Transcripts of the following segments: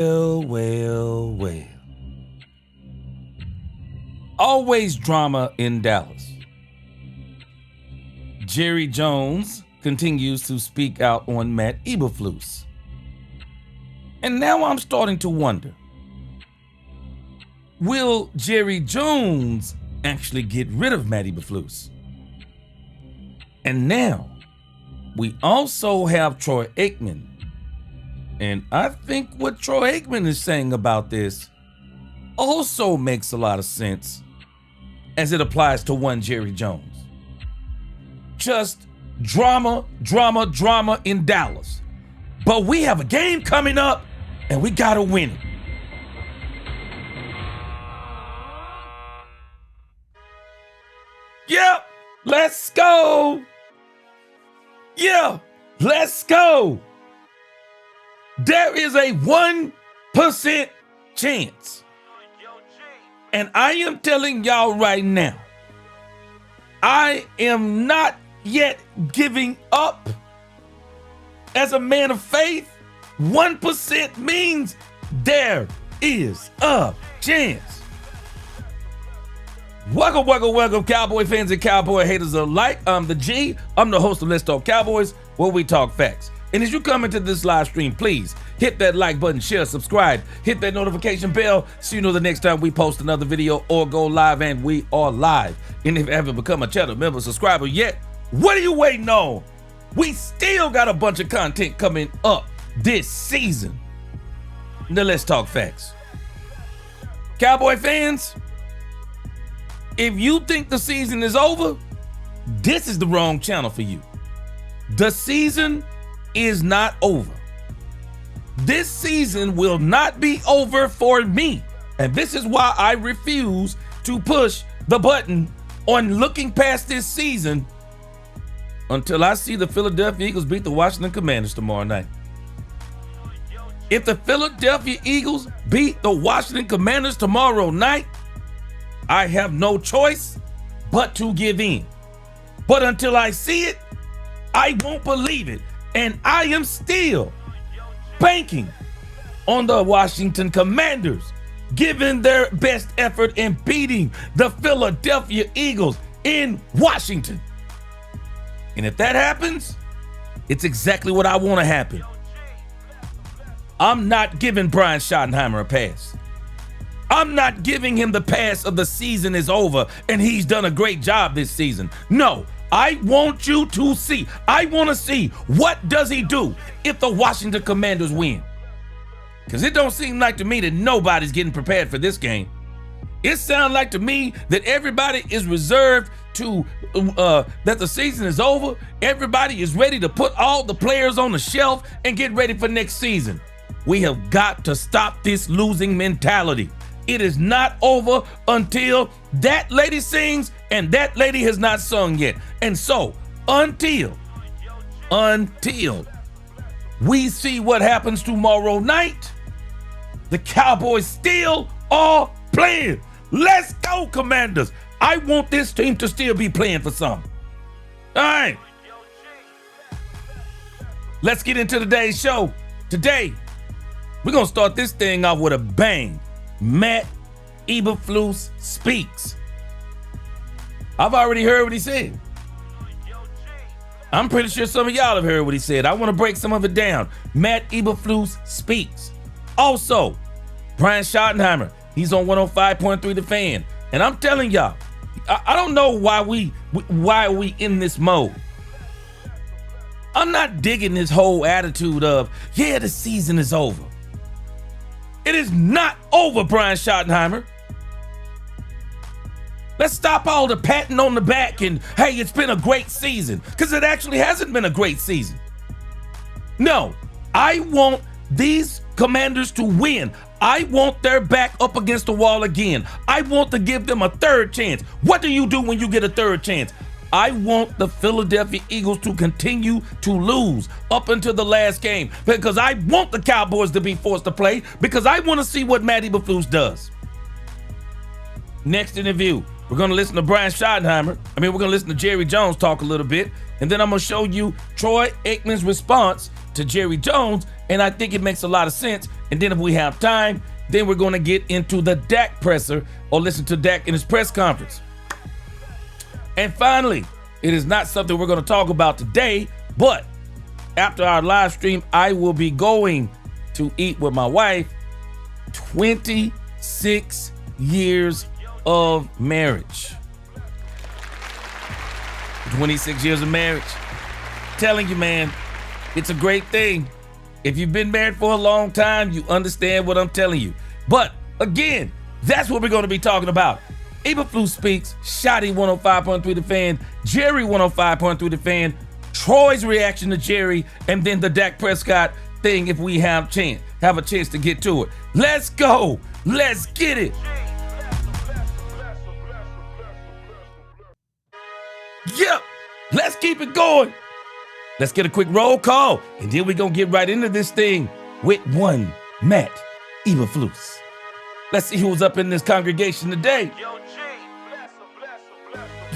Well. Always drama in Dallas. Jerry Jones continues to speak out on Matt Eberflus. And now I'm starting to wonder, will Jerry Jones actually get rid of Matt Eberflus? And now we also have Troy Aikman. And I think what Troy Aikman is saying about this also makes a lot of sense as it applies to one Jerry Jones. Just drama in Dallas. But we have a game coming up and we gotta win it. Yep, let's go. Yeah, let's go. There is a 1% chance. And I am telling y'all right now, I am not yet giving up. As a man of faith, 1% means there is a chance. Welcome, Cowboy fans and Cowboy haters alike. I'm the G. I'm the host of Let's Talk Cowboys, where we talk facts. And as you come into this live stream, please hit that like button, share, subscribe, hit that notification bell so you know the next time we post another video or go live, and we are live. And if you haven't become a channel member, subscriber yet, what are you waiting on? We still got a bunch of content coming up this season. Now let's talk facts. Cowboy fans, if you think the season is over, this is the wrong channel for you. The season is not over. This season will not be over for me. And this is why I refuse to push the button on looking past this season until I see the Philadelphia Eagles beat the Washington Commanders tomorrow night. If the Philadelphia Eagles beat the Washington Commanders tomorrow night, I have no choice but to give in. But until I see it, I won't believe it. And I am still banking on the Washington Commanders giving their best effort in beating the Philadelphia Eagles in Washington. And if that happens, it's exactly what I want to happen. I'm not giving Brian Schottenheimer a pass. I'm not giving him the pass of the season is over and he's done a great job this season. No, I want you to see. I want to see what does he do if the Washington Commanders win. Because it don't seem like to me that nobody's getting prepared for this game. It sounds like to me that everybody is reserved to, that the season is over. Everybody is ready to put all the players on the shelf and get ready for next season. We have got to stop this losing mentality. It is not over until that lady sings, and that lady has not sung yet. And so, until we see what happens tomorrow night, the Cowboys still are playing. Let's go, Commanders. I want this team to still be playing for something. All right. Let's get into today's show. Today, we're going to start this thing off with a bang. Matt Eberflus speaks. I've already heard what he said. I'm pretty sure some of y'all have heard what he said. I want to break some of it down. Matt Eberflus speaks. Also, Brian Schottenheimer, he's on 105.3 The Fan. And I'm telling y'all, I don't know why we in this mode. I'm not digging this whole attitude of, yeah, the season is over. It is not over, Brian Schottenheimer. Let's stop all the patting on the back and, hey, it's been a great season, because it actually hasn't been a great season. No, I want these Commanders to win. I want their back up against the wall again. I want to give them a third chance. What do you do when you get a third chance? I want the Philadelphia Eagles to continue to lose up until the last game, because I want the Cowboys to be forced to play, because I want to see what Matt Eberflus does. Next interview, we're going to listen to Brian Schottenheimer. We're going to listen to Jerry Jones talk a little bit, and then I'm going to show you Troy Aikman's response to Jerry Jones, and I think it makes a lot of sense, And then if we have time, then we're going to get into the Dak presser or listen to Dak in his press conference. And finally, it is not something we're going to talk about today, but after our live stream, I will be going to eat with my wife. 26 years of marriage. 26 years of marriage. Telling you, man, it's a great thing. If you've been married for a long time, you understand what I'm telling you. But again, that's what we're going to be talking about. Eberflus speaks, Shotty 105.3 The Fan, Jerry 105.3 The Fan, Troy's reaction to Jerry, and then the Dak Prescott thing if we have a chance to get to it. Let's go. Let's get it. Yep. Let's keep it going. Let's get a quick roll call, and then we're going to get right into this thing with one Matt Eberflus. Let's see who's up in this congregation today.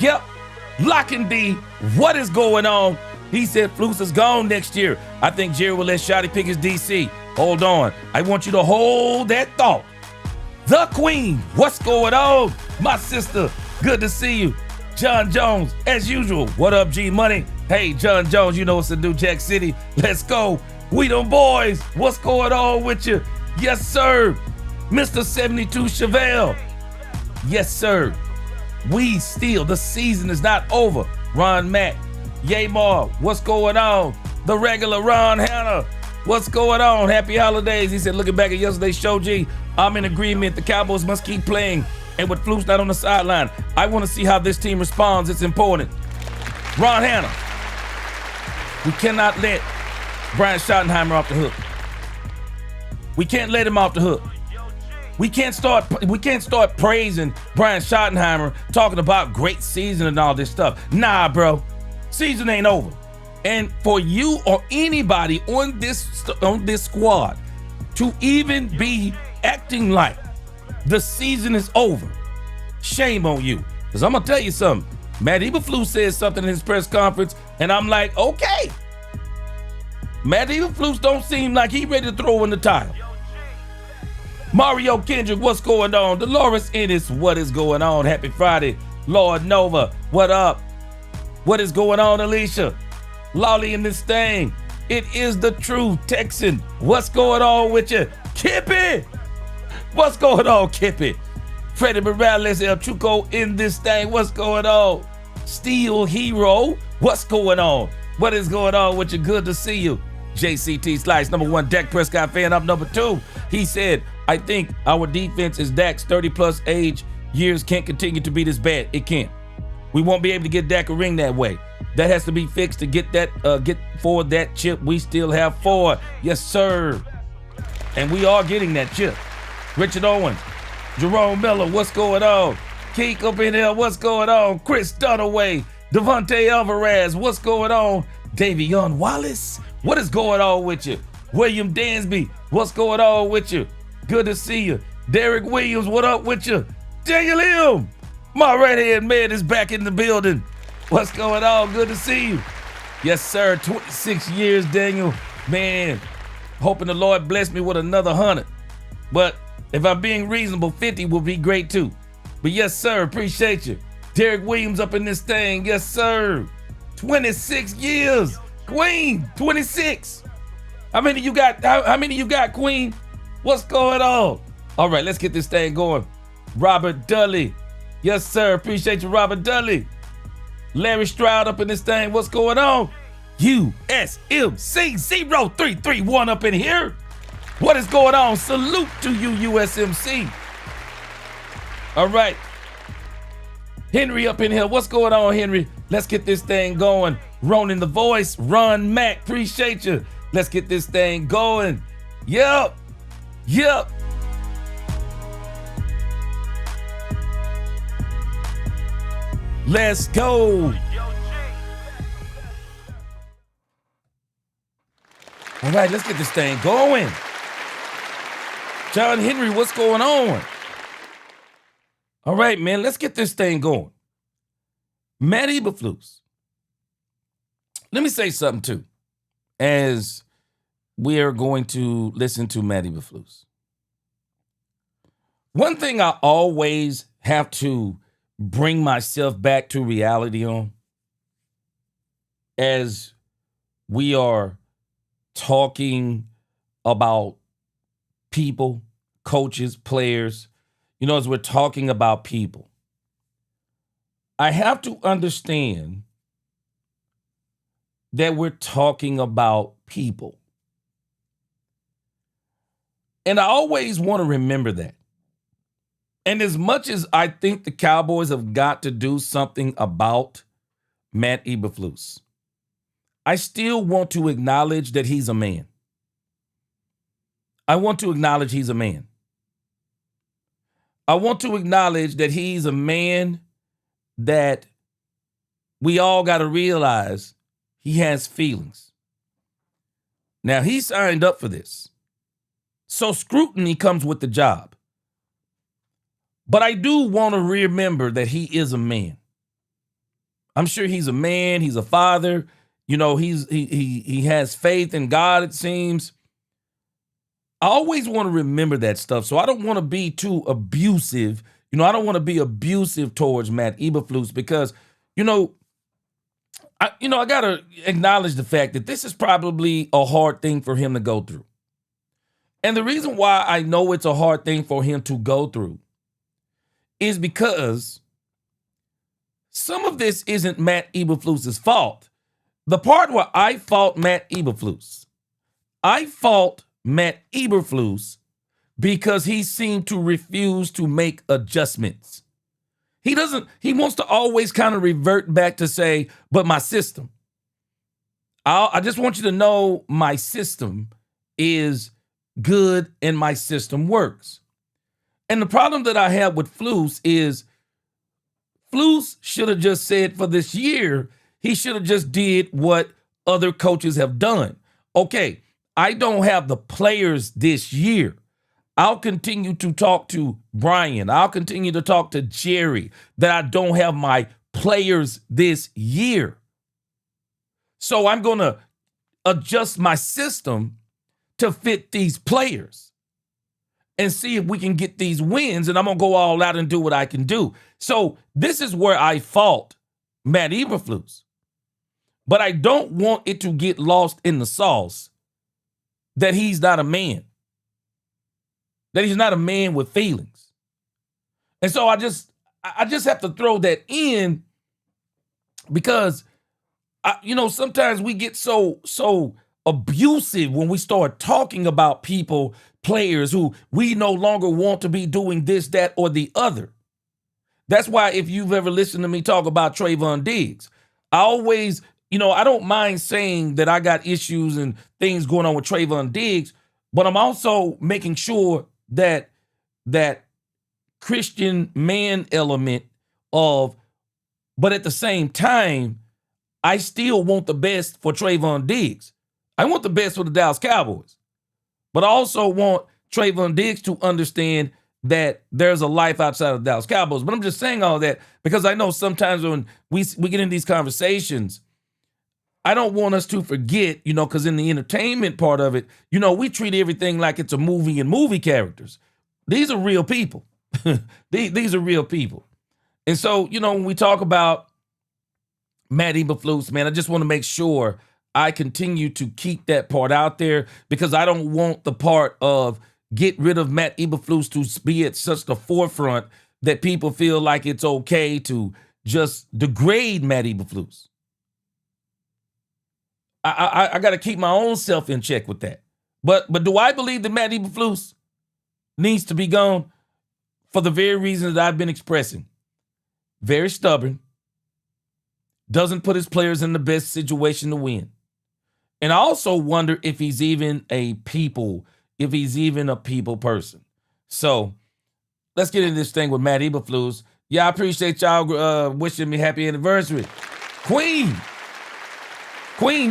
Yep. Lockin' D, what is going on? He said Flus is gone next year. I think Jerry will let Shotty pick his DC. Hold on. I want you to hold that thought. The Queen, what's going on? My sister, good to see you. John Jones, as usual. What up, G Money? Hey, John Jones, you know it's a New Jack City. Let's go. We them boys. What's going on with you? Yes, sir. Mr. 72 Chevelle. Yes, sir. We still, the season is not over. Ron Mack. Yamar, what's going on? The regular Ron Hanna. What's going on? Happy holidays. He said, looking back at yesterday's show, G, I'm in agreement. The Cowboys must keep playing. And with Flus not on the sideline, I want to see how this team responds. It's important. Ron Hanna. We cannot let Brian Schottenheimer off the hook. We can't let him off the hook. We can't start praising Brian Schottenheimer, talking about great season and all this stuff. Nah, bro. Season ain't over. And for you or anybody on this squad to even be acting like the season is over, shame on you. Because I'm going to tell you something. Matt Eberflus said something in his press conference, and I'm like, okay. Matt Eberflus don't seem like he ready to throw in the towel. Mario Kendrick, what's going on? Dolores Ennis, what is going on? Happy Friday. Lord Nova, what up? What is going on, Alicia? Lolly in this thing. It is the truth. Texan, what's going on with you? Kippy, what's going on, Kippy? Freddie Morales, El Chuco in this thing. What's going on? Steel Hero, what's going on? What is going on with you? Good to see you. JCT Slice, number one Dak Prescott fan. Up number two. He said, I think our defense is Dak's 30-plus age years can't continue to be this bad. It can't. We won't be able to get Dak a ring that way. That has to be fixed to get for that chip. We still have 4. Yes, sir. And we are getting that chip. Richard Owens, Jerome Miller, what's going on? Keek up in there, what's going on? Chris Dunaway, Devontae Alvarez, what's going on? Davion Wallace, what is going on with you? William Dansby, what's going on with you? Good to see you. Derek Williams, what up with you? Daniel Lim, my redhead man is back in the building. What's going on? Good to see you. Yes, sir. 26 years, Daniel. Man, hoping the Lord bless me with another 100. But if I'm being reasonable, 50 will be great too. But yes, sir. Appreciate you. Derek Williams up in this thing. Yes, sir. 26 years. Queen, 26. How many you got? How many you got, Queen? What's going on? All right, let's get this thing going. Robert Dudley. Yes, sir. Appreciate you, Robert Dudley. Larry Stroud up in this thing. What's going on? USMC 0331 up in here. What is going on? Salute to you, USMC. All right. Henry up in here. What's going on, Henry? Let's get this thing going. Ronan the Voice. Ron Mack. Appreciate you. Let's get this thing going. Yep. Yep. Let's go. All right, let's get this thing going. John Henry, what's going on? All right, man, let's get this thing going. Matt Eberflus. Let me say something too. As we are going to listen to Matt Eberflus. One thing I always have to bring myself back to reality on as we are talking about people, coaches, players, as we're talking about people, I have to understand that we're talking about people. And I always want to remember that. And as much as I think the Cowboys have got to do something about Matt Eberflus, I still want to acknowledge that he's a man. I want to acknowledge he's a man. I want to acknowledge that he's a man that we all got to realize he has feelings. Now, he signed up for this. So scrutiny comes with the job. But I do want to remember that he is a man. I'm sure he's a man. He's a father. He has faith in God, it seems. I always want to remember that stuff. So I don't want to be too abusive. I don't want to be abusive towards Matt Eberflus because, I got to acknowledge the fact that this is probably a hard thing for him to go through. And the reason why I know it's a hard thing for him to go through is because some of this isn't Matt Eberflus's fault. The part where I fault Matt Eberflus, I fault Matt Eberflus because he seemed to refuse to make adjustments. He wants to always kind of revert back to say, but my system. I just want you to know my system is good and my system works. And the problem that I have with Flus is Flus should have just said for this year, he should have just did what other coaches have done. Okay, I don't have the players this year. I'll continue to talk to Brian. I'll continue to talk to Jerry that I don't have my players this year. So I'm going to adjust my system to fit these players and see if we can get these wins, and I'm going to go all out and do what I can do. So this is where I fault Matt Eberflus. But I don't want it to get lost in the sauce that he's not a man. That he's not a man with feelings. And so I just have to throw that in because, sometimes we get so abusive when we start talking about people, players who we no longer want to be doing this, that, or the other. That's why if you've ever listened to me talk about Trayvon Diggs, I always, I don't mind saying that I got issues and things going on with Trayvon Diggs, but I'm also making sure that Christian man element of, but at the same time, I still want the best for Trayvon Diggs. I want the best for the Dallas Cowboys. But I also want Trayvon Diggs to understand that there's a life outside of the Dallas Cowboys. But I'm just saying all that because I know sometimes when we get in these conversations, I don't want us to forget, because in the entertainment part of it, we treat everything like it's a movie and movie characters. These are real people. These are real people. And so, when we talk about Matt Eberflus, man, I just want to make sure I continue to keep that part out there because I don't want the part of get rid of Matt Eberflus to be at such the forefront that people feel like it's okay to just degrade Matt Eberflus. I got to keep my own self in check with that. But do I believe that Matt Eberflus needs to be gone? For the very reasons that I've been expressing. Very stubborn. Doesn't put his players in the best situation to win. And I also wonder if he's even a people person. So let's get into this thing with Matt Eberflus. Yeah, I appreciate y'all wishing me happy anniversary. Queen,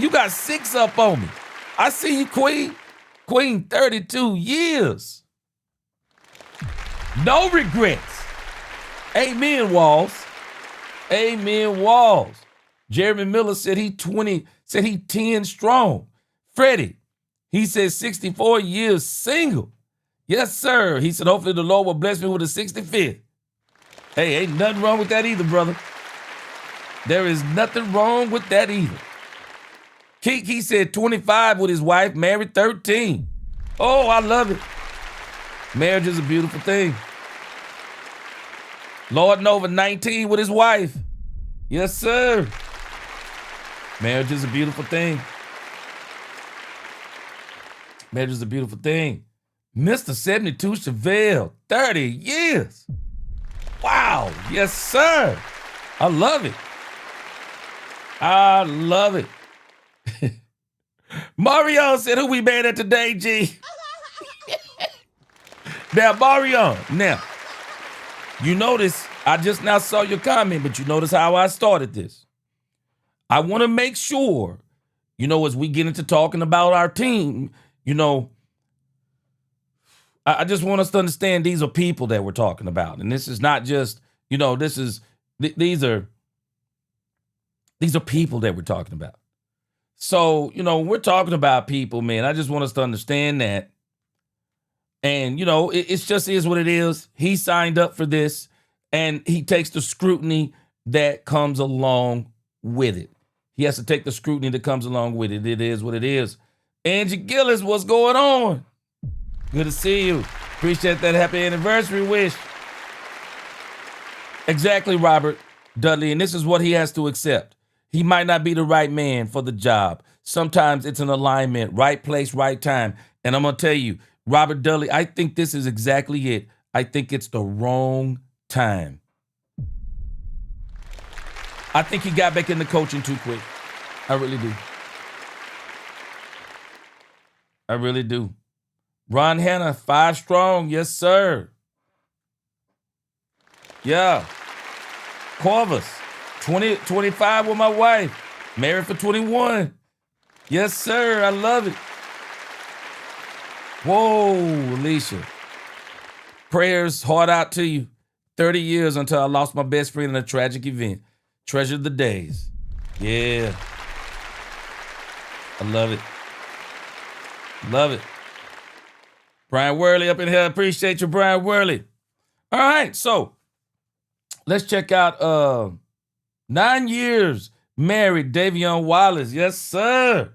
you got 6 up on me. I see you, Queen. Queen, 32 years. No regrets. Amen, Walls. Amen, Walls. Jeremy Miller said he 10 strong. Freddie, He said 64 years single. Yes, sir. He said, hopefully the Lord will bless me with a 65th. Hey, ain't nothing wrong with that either, brother. There is nothing wrong with that either. He said 25 with his wife, married 13. Oh, I love it. Marriage is a beautiful thing. Lord Nova, 19 with his wife. Yes, sir. Marriage is a beautiful thing. Marriage is a beautiful thing. Mr. 72 Chevelle, 30 years. Wow. Yes, sir. I love it. I love it. Mario said, who we mad at today, G? Now, Mario, you notice, I just now saw your comment, but you notice how I started this. I want to make sure, as we get into talking about our team, I just want us to understand these are people that we're talking about. And this is not just, these are people that we're talking about. So, we're talking about people, man. I just want us to understand that. And, it's just is what it is. He signed up for this, and he takes the scrutiny that comes along with it. He has to take the scrutiny that comes along with it. It is what it is. Angie Gillis, what's going on? Good to see you. Appreciate that happy anniversary wish. Exactly, Robert Dudley. And this is what he has to accept. He might not be the right man for the job. Sometimes it's an alignment, right place, right time. And I'm going to tell you, Robert Dudley, I think this is exactly it. I think it's the wrong time. I think he got back into coaching too quick. I really do. I really do. Ron Hanna, 5 strong. Yes, sir. Yeah. Corvus, 25 with my wife. Married for 21. Yes, sir. I love it. Whoa, Alicia. Prayers, heart out to you. 30 years until I lost my best friend in a tragic event. Treasure the days. Yeah. I love it. Love it. Brian Worley up in here. Appreciate you, Brian Worley. All right, so let's check out 9 years married, Davion Wallace. Yes, sir.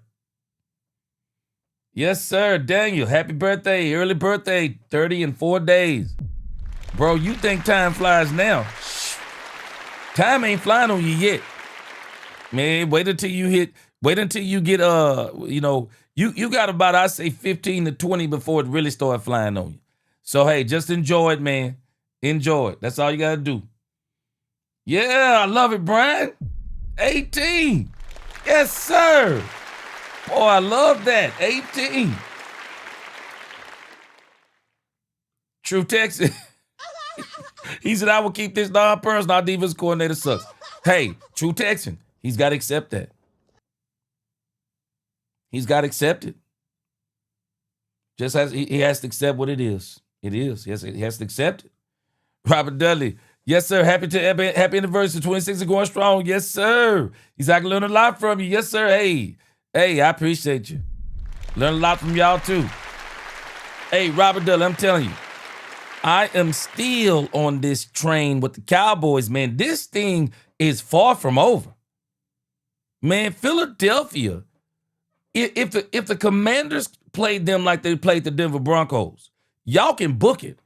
Yes, sir. Daniel, happy birthday. Early birthday, 30 and 4 days. Bro, you think time flies now. Time ain't flying on you yet. Man, wait until you get, you got about, I say 15 to 20 before it really start flying on you. So, hey, just enjoy it, man. Enjoy it. That's all you got to do. Yeah, I love it, Brian. 18. Yes, sir. Oh, I love that. 18. True Texas. He said, I will keep this non-personal. Our defense coordinator sucks. Hey, true Texan. He's got to accept that. He's got to accept it. Just as he has to accept what it is. It is. Yes, he has to accept it. Robert Dudley. Yes, sir. Happy anniversary. 26 and going strong. Yes, sir. He's I can learn a lot from you. Yes, sir. Hey, I appreciate you. Learn a lot from y'all too. Hey, Robert Dudley, I'm telling you, I am still on this train with the Cowboys, man. This thing is far from over. Man, Philadelphia, if the Commanders played them like they played the Denver Broncos, y'all can book it.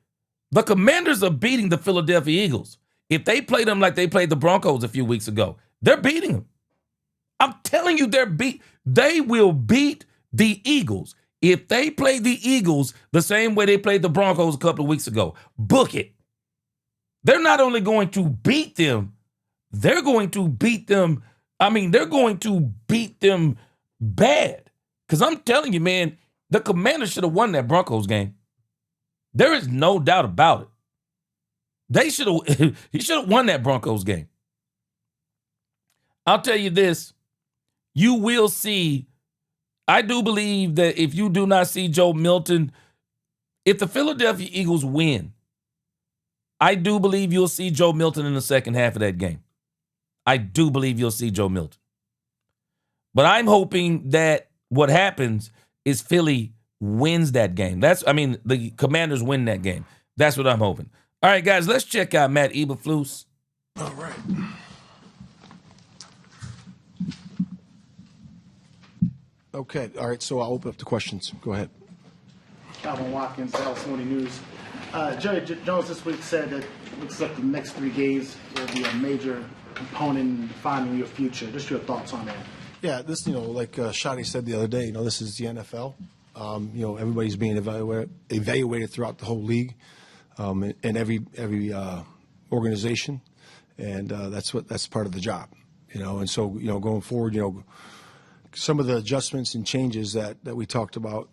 The Commanders are beating the Philadelphia Eagles. If they play them like they played the Broncos a few weeks ago, they're beating them. I'm telling you, they will beat the Eagles. If they play the Eagles the same way they played the Broncos a couple of weeks ago, book it. They're not only going to beat them, they're going to beat them. I mean, they're going to beat them bad. Because I'm telling you, man, the Commanders should have won that Broncos game. There is no doubt about it. He should have won that Broncos game. I'll tell you this. You will see. I do believe that if you do not see Joe Milton, if the Philadelphia Eagles win, I do believe you'll see Joe Milton in the second half of that game. I do believe you'll see Joe Milton. But I'm hoping that what happens is Philly wins that game. The Commanders win that game. That's what I'm hoping. All right, guys, let's check out Matt Eberflus. All right. Okay. All right. So I'll open up the questions. Go ahead. Calvin Watkins, Dallas Morning News. Jerry Jones this week said that it looks like the next 3 games will be a major component in defining your future. Just your thoughts on that. Yeah, this, like Shadi said the other day, this is the NFL. Everybody's being evaluated throughout the whole league, and every organization, and that's part of the job, And so, going forward, some of the adjustments and changes that we talked about,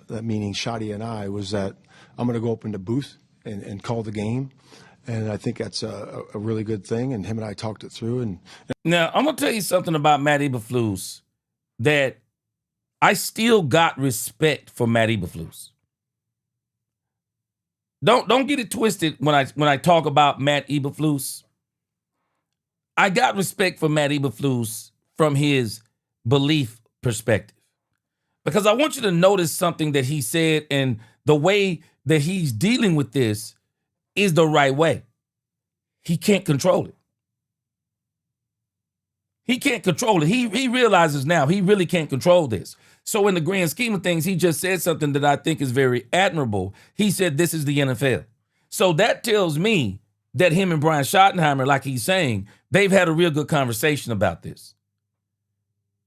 that meaning Shadi and I, was that I'm going to go up in the booth and call the game. And I think that's a really good thing. And him and I talked it through. And now I'm going to tell you something about Matt Eberflus that I still got respect for Matt Eberflus. Don't get it twisted when I talk about Matt Eberflus. I got respect for Matt Eberflus from his belief perspective, because I want you to notice something that he said, and the way that he's dealing with this is the right way. He can't control it. He can't control it. He realizes now he really can't control this. So in the grand scheme of things, he just said something that I think is very admirable. He said, this is the NFL. So that tells me that him and Brian Schottenheimer, like he's saying, they've had a real good conversation about this.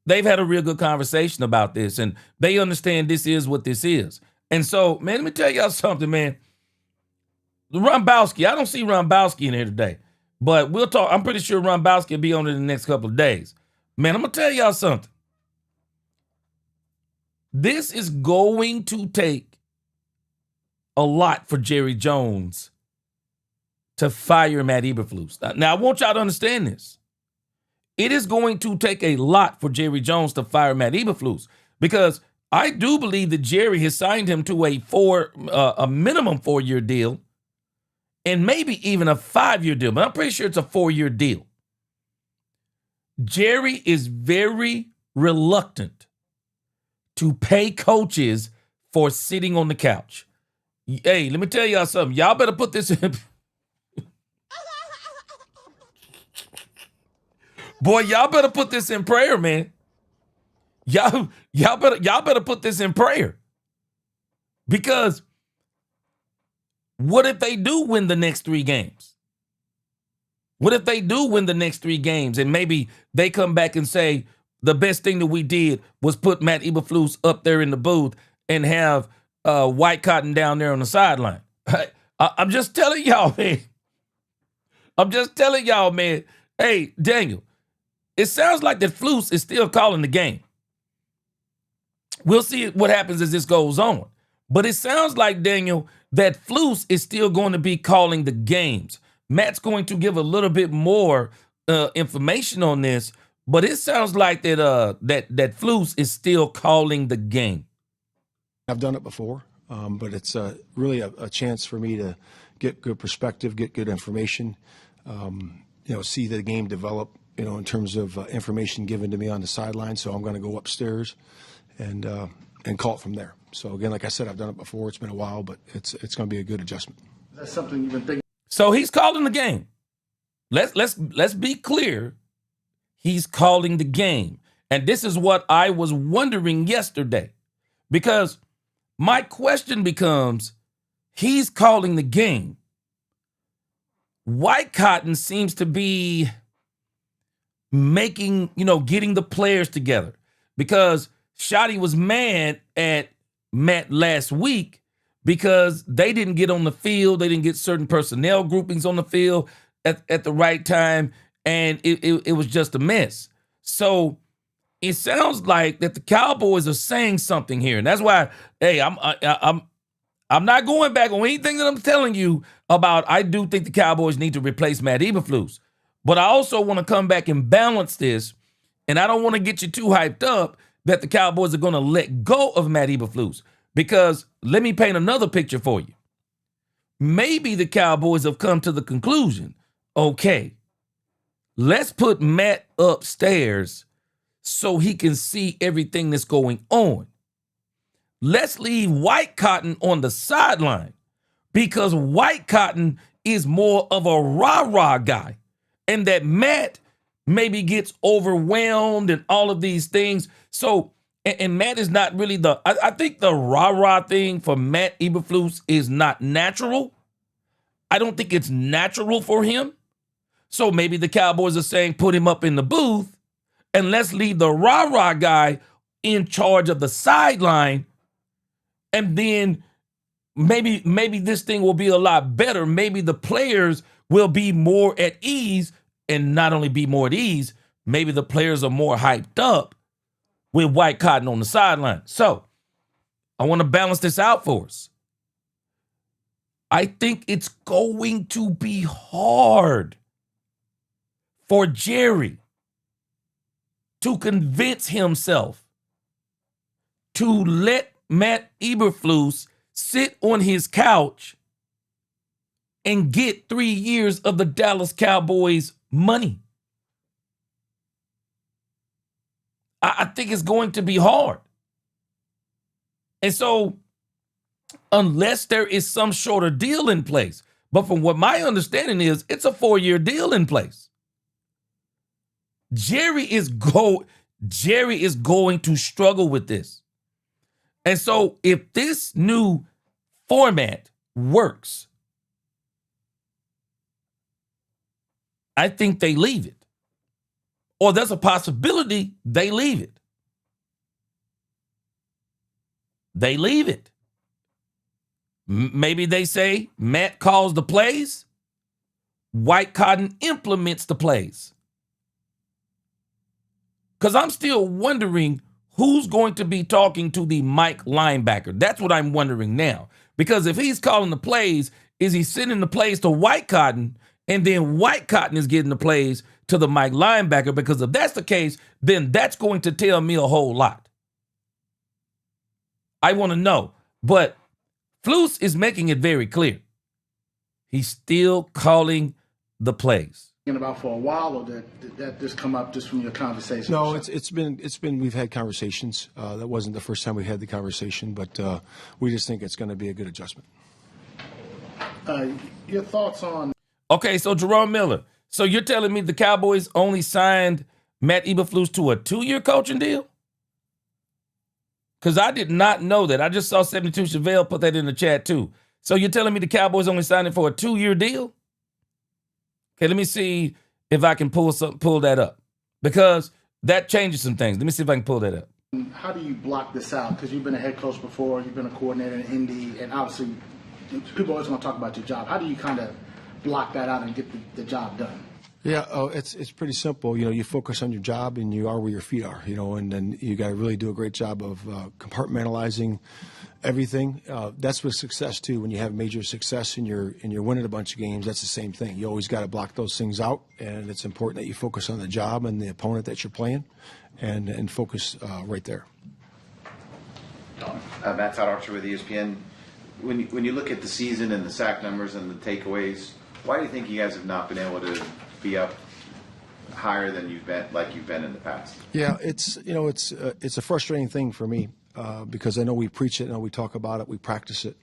They've had a real good conversation about this, and they understand this is what this is. And so, man, let me tell y'all something, man. Rumbowski, I don't see Rumbowski in here today, but we'll talk. I'm pretty sure Rumbowski will be on it in the next couple of days. Man, I'm going to tell y'all something. This is going to take a lot for Jerry Jones to fire Matt Eberflus. Now, I want y'all to understand this. It is going to take a lot for Jerry Jones to fire Matt Eberflus, because I do believe that Jerry has signed him to a minimum 4-year deal, and maybe even a 5-year deal, but I'm pretty sure it's a 4-year deal. Jerry is very reluctant to pay coaches for sitting on the couch. Hey, let me tell y'all something. Y'all better put this in. Boy, y'all better put this in prayer, man. Y'all better put this in prayer. Because what if they do win the next 3 games? What if they do win the next 3 games and maybe they come back and say the best thing that we did was put Matt Eberflus up there in the booth and have White Cotton down there on the sideline? I'm just telling y'all, man. I'm just telling y'all, man. Hey, Daniel, it sounds like that Flus is still calling the game. We'll see what happens as this goes on. But it sounds like, Daniel, that Flus is still going to be calling the games. Matt's going to give a little bit more information on this, but it sounds like that that Flus is still calling the game. I've done it before, but it's really a chance for me to get good perspective, get good information, see the game develop, in terms of information given to me on the sideline. So I'm going to go upstairs and call it from there. So again, like I said, I've done it before. It's been a while, but it's going to be a good adjustment. That's something you've been thinking. So he's calling the game. Let's be clear. He's calling the game. And this is what I was wondering yesterday, because my question becomes, he's calling the game. White Cotton seems to be making, getting the players together, because Shotty was mad at Matt last week because they didn't get on the field. They didn't get certain personnel groupings on the field at the right time, and it was just a mess. So it sounds like that the Cowboys are saying something here, and that's why, hey, I'm not going back on anything that I'm telling you about. I do think the Cowboys need to replace Matt Eberflus, but I also want to come back and balance this, and I don't want to get you too hyped up that the Cowboys are going to let go of Matt Eberflus, because let me paint another picture for you. Maybe the Cowboys have come to the conclusion, okay, let's put Matt upstairs so he can see everything that's going on. let's leave White Cotton on the sideline because White Cotton is more of a rah-rah guy, and that Matt maybe gets overwhelmed and all of these things. So, and Matt is not really I think the rah-rah thing for Matt Eberflus is not natural. I don't think it's natural for him. So maybe the Cowboys are saying put him up in the booth and let's leave the rah-rah guy in charge of the sideline, and then maybe this thing will be a lot better. Maybe the players will be more at ease, and not only be more at ease, maybe the players are more hyped up with White Cotton on the sideline. So I want to balance this out for us. I think it's going to be hard for Jerry to convince himself to let Matt Eberflus sit on his couch and get 3 years of the Dallas Cowboys money. I think it's going to be hard. And so, unless there is some shorter deal in place, but from what my understanding is, it's a 4-year deal in place. Jerry is going to struggle with this. And so if this new format works, I think they leave it. Or there's a possibility they leave it. They leave it. Maybe they say Matt calls the plays, White Cotton implements the plays. Because I'm still wondering who's going to be talking to the Mike linebacker. That's what I'm wondering now. Because if he's calling the plays, is he sending the plays to White Cotton, and then White Cotton is getting the plays to the Mike linebacker? Because if that's the case, then that's going to tell me a whole lot. I want to know. But Flus is making it very clear. He's still calling the plays. About for a while, or that just come up just from your conversation? No, it's been we've had conversations. That wasn't the first time we had the conversation, but we just think it's going to be a good adjustment. Your thoughts on? Okay, so Jerome Miller. So you're telling me the Cowboys only signed Matt Eberflus to a 2-year coaching deal? Because I did not know that. I just saw 72 Chevelle put that in the chat too. So you're telling me the Cowboys only signed him for a 2-year deal? Okay, let me see if I can pull that up, because that changes some things. Let me see if I can pull that up. How do you block this out? Because you've been a head coach before, you've been a coordinator in Indy, and obviously people always want to talk about your job. How do you kind of block that out and get the job done? Yeah, it's pretty simple. You know, you focus on your job and you are where your feet are, you know, and then you got to really do a great job of compartmentalizing everything. That's with success too. When you have major success and you're winning a bunch of games, that's the same thing. You always got to block those things out, and it's important that you focus on the job and the opponent that you're playing, and focus right there. Matt Todd Archer with ESPN. When you look at the season and the sack numbers and the takeaways, why do you think you guys have not been able to be up higher than you've been in the past? Yeah, it's a frustrating thing for me because I know we preach it, I know we talk about it, we practice it,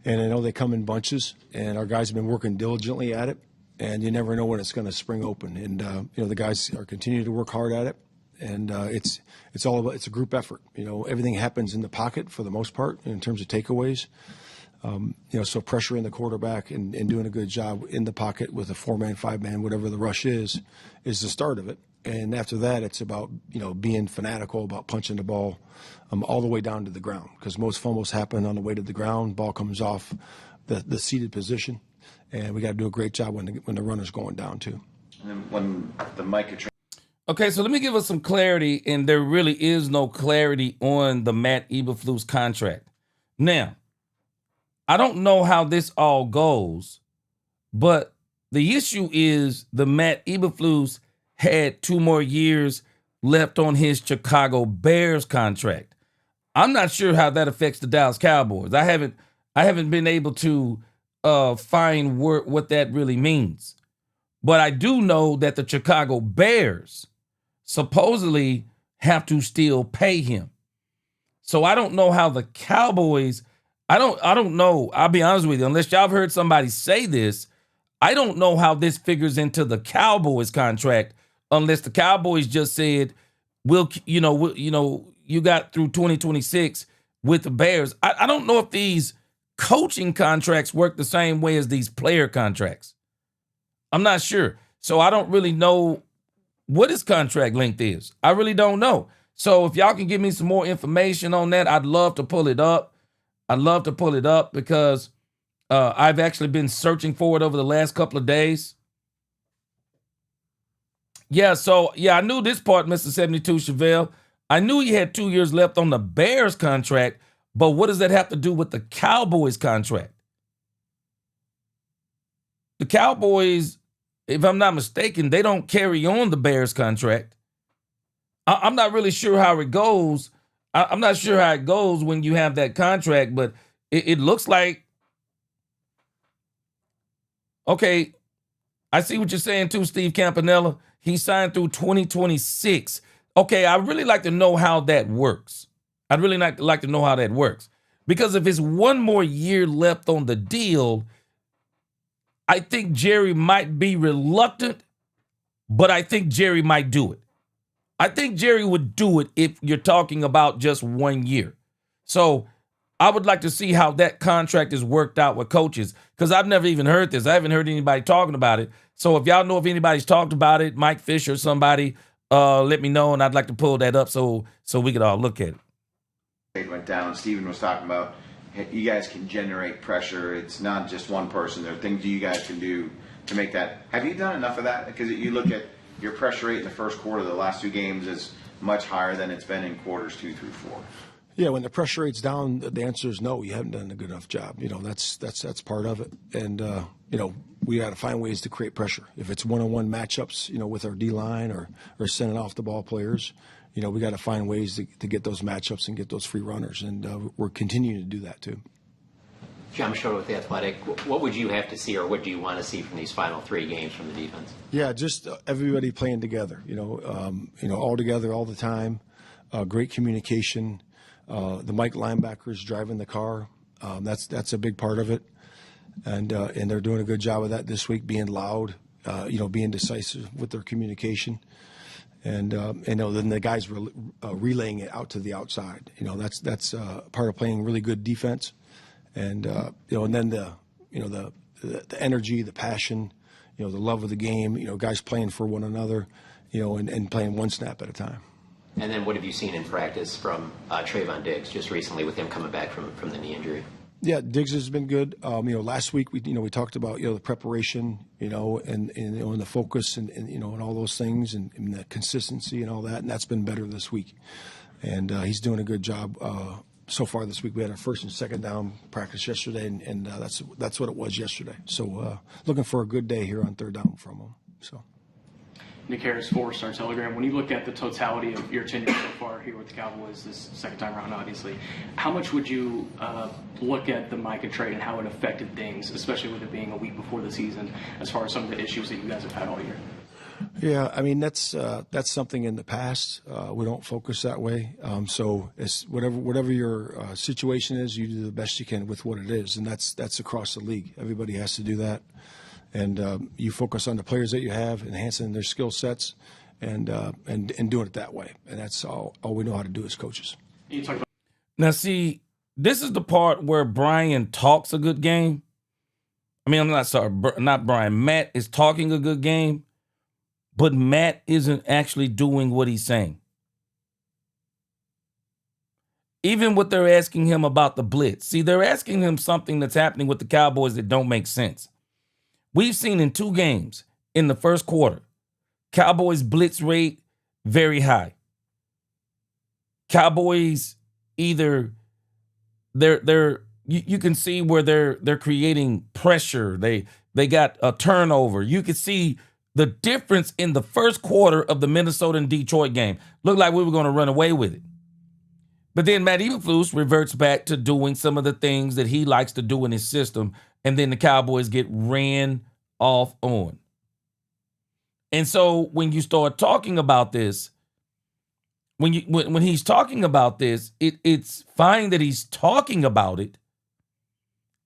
and I know they come in bunches, and our guys have been working diligently at it, and you never know when it's going to spring open. And the guys are continuing to work hard at it, and it's a group effort. You know, everything happens in the pocket for the most part in terms of takeaways. So pressure in the quarterback and doing a good job in the pocket with a 4-man, 5-man, whatever the rush is the start of it. And after that, it's about, being fanatical about punching the ball all the way down to the ground, because most fumbles happen on the way to the ground. Ball comes off the seated position, and we got to do a great job when the runner's going down too. And then when the mic. Okay, so let me give us some clarity, and there really is no clarity on the Matt Eberflus contract. Now, I don't know how this all goes, but the issue is the Matt Eberflus had 2 more years left on his Chicago Bears contract. I'm not sure how that affects the Dallas Cowboys. I haven't been able to find what that really means. But I do know that the Chicago Bears supposedly have to still pay him. So I don't know how the Cowboys, I don't know. I'll be honest with you, unless y'all have heard somebody say this, I don't know how this figures into the Cowboys contract unless the Cowboys just said, you got through 2026 with the Bears. I don't know if these coaching contracts work the same way as these player contracts. I'm not sure. So I don't really know what his contract length is. I really don't know. So if y'all can give me some more information on that, I'd love to pull it up. I'd love to pull it up because I've actually been searching for it over the last couple of days. Yeah, so, I knew this part, Mr. 72 Chevelle. I knew he had 2 years left on the Bears contract, but what does that have to do with the Cowboys contract? The Cowboys, if I'm not mistaken, they don't carry on the Bears contract. I'm not really sure how it goes. I'm not sure how it goes when you have that contract, but it looks like, okay, I see what you're saying too, Steve Campanella. He signed through 2026. Okay, I'd really like to know how that works. I'd really like to know how that works. Because if it's one more year left on the deal, I think Jerry might be reluctant, but I think Jerry might do it. I think Jerry would do it if you're talking about just 1 year. So I would like to see how that contract is worked out with coaches because I've never even heard this. I haven't heard anybody talking about it. So if y'all know if anybody's talked about it, Mike Fisher, somebody, let me know, and I'd like to pull that up so we could all look at it. It went down. Steven was talking about you guys can generate pressure. It's not just one person. There are things you guys can do to make that. Have you done enough of that? Because you look at your pressure rate in the first quarter of the last 2 games is much higher than it's been in quarters 2 through 4. Yeah, when the pressure rate's down, the answer is no. You haven't done a good enough job. That's part of it. And we got to find ways to create pressure. If it's one-on-one matchups, with our D line or sending off the ball players, we got to find ways to get those matchups and get those free runners. And we're continuing to do that too. John Machado with The Athletic. What would you have to see, or what do you want to see from these final 3 games from the defense? Yeah, just everybody playing together. All together all the time. Great communication. The Mike linebackers driving the car. That's a big part of it, and they're doing a good job of that this week, being loud, being decisive with their communication, and then the guys relaying it out to the outside. That's part of playing really good defense, and and then the energy, the passion, the love of the game. Guys playing for one another, and playing one snap at a time. And then what have you seen in practice from Trayvon Diggs just recently with him coming back from the knee injury? Yeah, Diggs has been good. Last week we talked about the preparation, and the focus and all those things and the consistency and all that, and that's been better this week. And he's doing a good job so far this week. We had our first and second down practice yesterday, and that's what it was yesterday. So looking for a good day here on third down from him. So. Nick Harris, 4-Star Telegram. When you look at the totality of your tenure so far here with the Cowboys, this second time around, obviously, how much would you look at the Micah trade and how it affected things, especially with it being a week before the season, as far as some of the issues that you guys have had all year? Yeah, I mean that's something in the past. We don't focus that way. So it's whatever your situation is, you do the best you can with what it is, and that's across the league. Everybody has to do that. And you focus on the players that you have, enhancing their skill sets, and doing it that way. And that's all we know how to do as coaches. Now, see, this is the part where Brian talks a good game. I mean, I'm not sorry, not Brian. Matt is talking a good game, but Matt isn't actually doing what he's saying. Even what they're asking him about the blitz. See, they're asking him something that's happening with the Cowboys that don't make sense. We've seen in 2 games in the first quarter, Cowboys blitz rate very high. Cowboys either you can see where they're creating pressure. They got a turnover. You can see the difference in the first quarter of the Minnesota and Detroit game. Looked like we were going to run away with it. But then Matt Eberflus reverts back to doing some of the things that he likes to do in his system, and then the Cowboys get ran off on. And so when you start talking about this, when he's talking about this, it's fine that he's talking about it,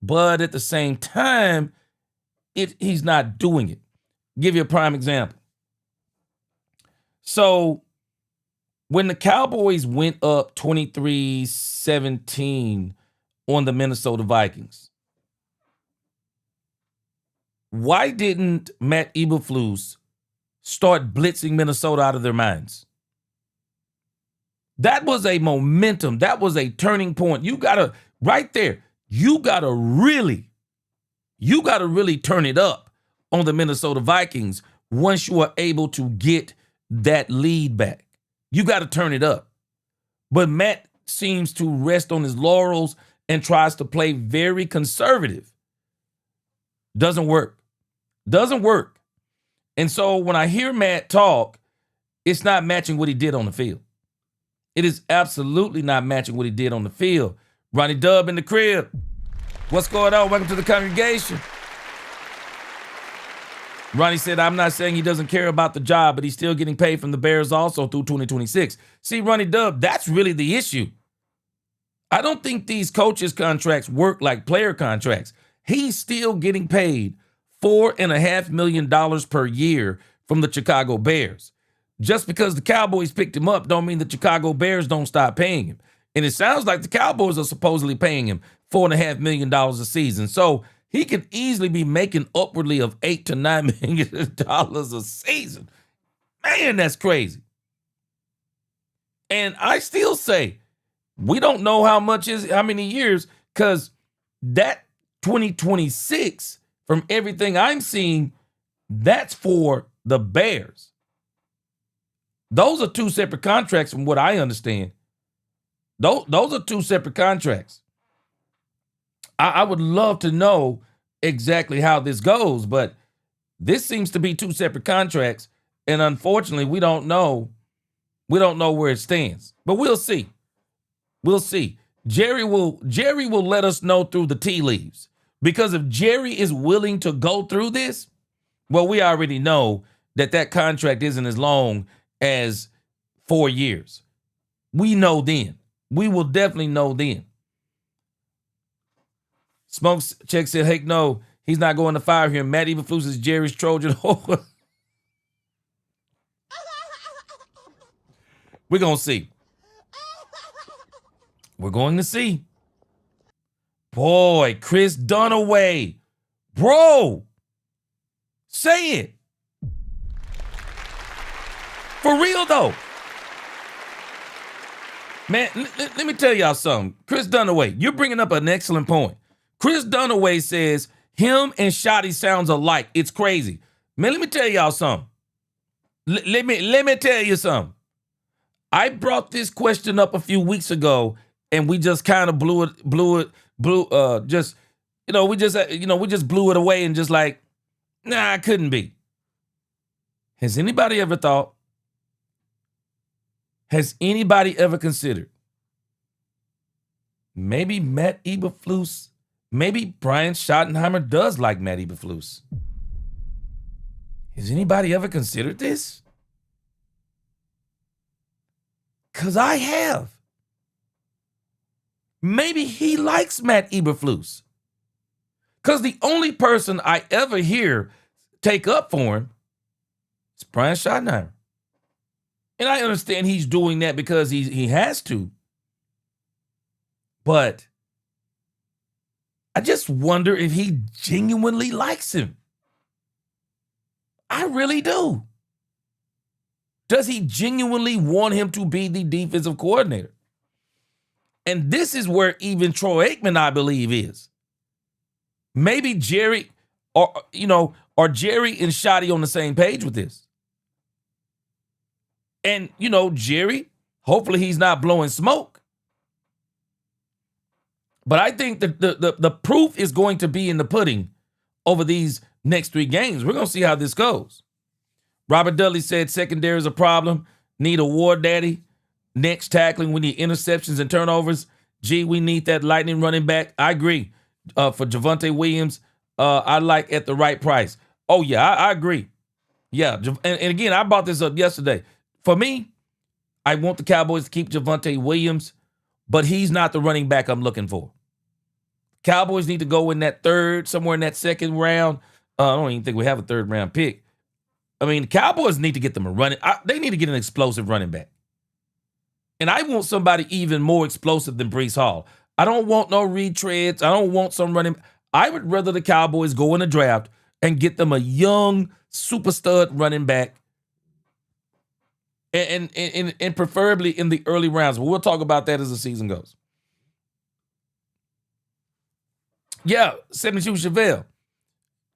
but at the same time, he's not doing it. Give you a prime example. So when the Cowboys went up 23-17 on the Minnesota Vikings, why didn't Matt Eberflus start blitzing Minnesota out of their minds? That was a momentum. That was a turning point. You gotta, right there, you gotta really turn it up on the Minnesota Vikings once you are able to get that lead back. You got to turn it up. But Matt seems to rest on his laurels and tries to play very conservative. Doesn't work. Doesn't work. And so when I hear Matt talk, it's not matching what he did on the field. It is absolutely not matching what he did on the field. Ronnie Dub in the crib. What's going on? Welcome to the congregation. Ronnie said, I'm not saying he doesn't care about the job, but he's still getting paid from the Bears also through 2026. See, Ronnie Dub, that's really the issue. I don't think these coaches' contracts work like player contracts. He's still getting paid $4.5 million per year from the Chicago Bears. Just because the Cowboys picked him up don't mean the Chicago Bears don't stop paying him. And it sounds like the Cowboys are supposedly paying him $4.5 million a season. So he could easily be making upwardly of $8 to $9 million a season. Man, that's crazy. And I still say, we don't know how many years, because that 2026, from everything I'm seeing, that's for the Bears. Those are two separate contracts from what I understand. Those are two separate contracts. I would love to know exactly how this goes, but this seems to be two separate contracts, and unfortunately, we don't know where it stands. But we'll see. We'll see. Jerry will let us know through the tea leaves, because if Jerry is willing to go through this, well, we already know that contract isn't as long as 4 years. We know then. We will definitely know then. Smokes Check said, heck no, he's not going to fire him. Matt Eberflus is Jerry's Trojan horse. We're going to see. We're going to see. Boy, Chris Dunaway. Bro, say it. For real, though. Man, let me tell y'all something. Chris Dunaway, you're bringing up an excellent point. Chris Dunaway says him and Shotty sounds alike. It's crazy. Man, let me tell y'all something. Let me tell you something. I brought this question up a few weeks ago, and we just kind of we just blew it away and just like, nah, it couldn't be. Has anybody ever thought? Has anybody ever considered maybe Matt Eberflus, maybe Brian Schottenheimer does like Matt Eberflus? Has anybody ever considered this? Because I have. Maybe he likes Matt Eberflus. Because the only person I ever hear take up for him is Brian Schottenheimer. And I understand he's doing that because he has to. But I just wonder if he genuinely likes him. I really do. Does he genuinely want him to be the defensive coordinator? And this is where even Troy Aikman, I believe, is. Maybe Jerry are Jerry and Shotty on the same page with this. And, Jerry, hopefully he's not blowing smoke. But I think that the proof is going to be in the pudding over these next 3 games. We're going to see how this goes. Robert Dudley said secondary is a problem. Need a war daddy. Next tackling, we need interceptions and turnovers. Gee, we need that lightning running back. I agree. For Javonte Williams, I like at the right price. Oh, yeah, I agree. Yeah, and again, I brought this up yesterday. For me, I want the Cowboys to keep Javonte Williams, but he's not the running back I'm looking for. Cowboys need to go in that third, somewhere in that second round. I don't even think we have a third round pick. I mean, the Cowboys need to get them a running. They need to get an explosive running back. And I want somebody even more explosive than Breece Hall. I don't want no retreads. I don't want some running. I would rather the Cowboys go in the draft and get them a young, super stud running back. And preferably in the early rounds. But we'll talk about that as the season goes. Yeah, 72 Chevelle.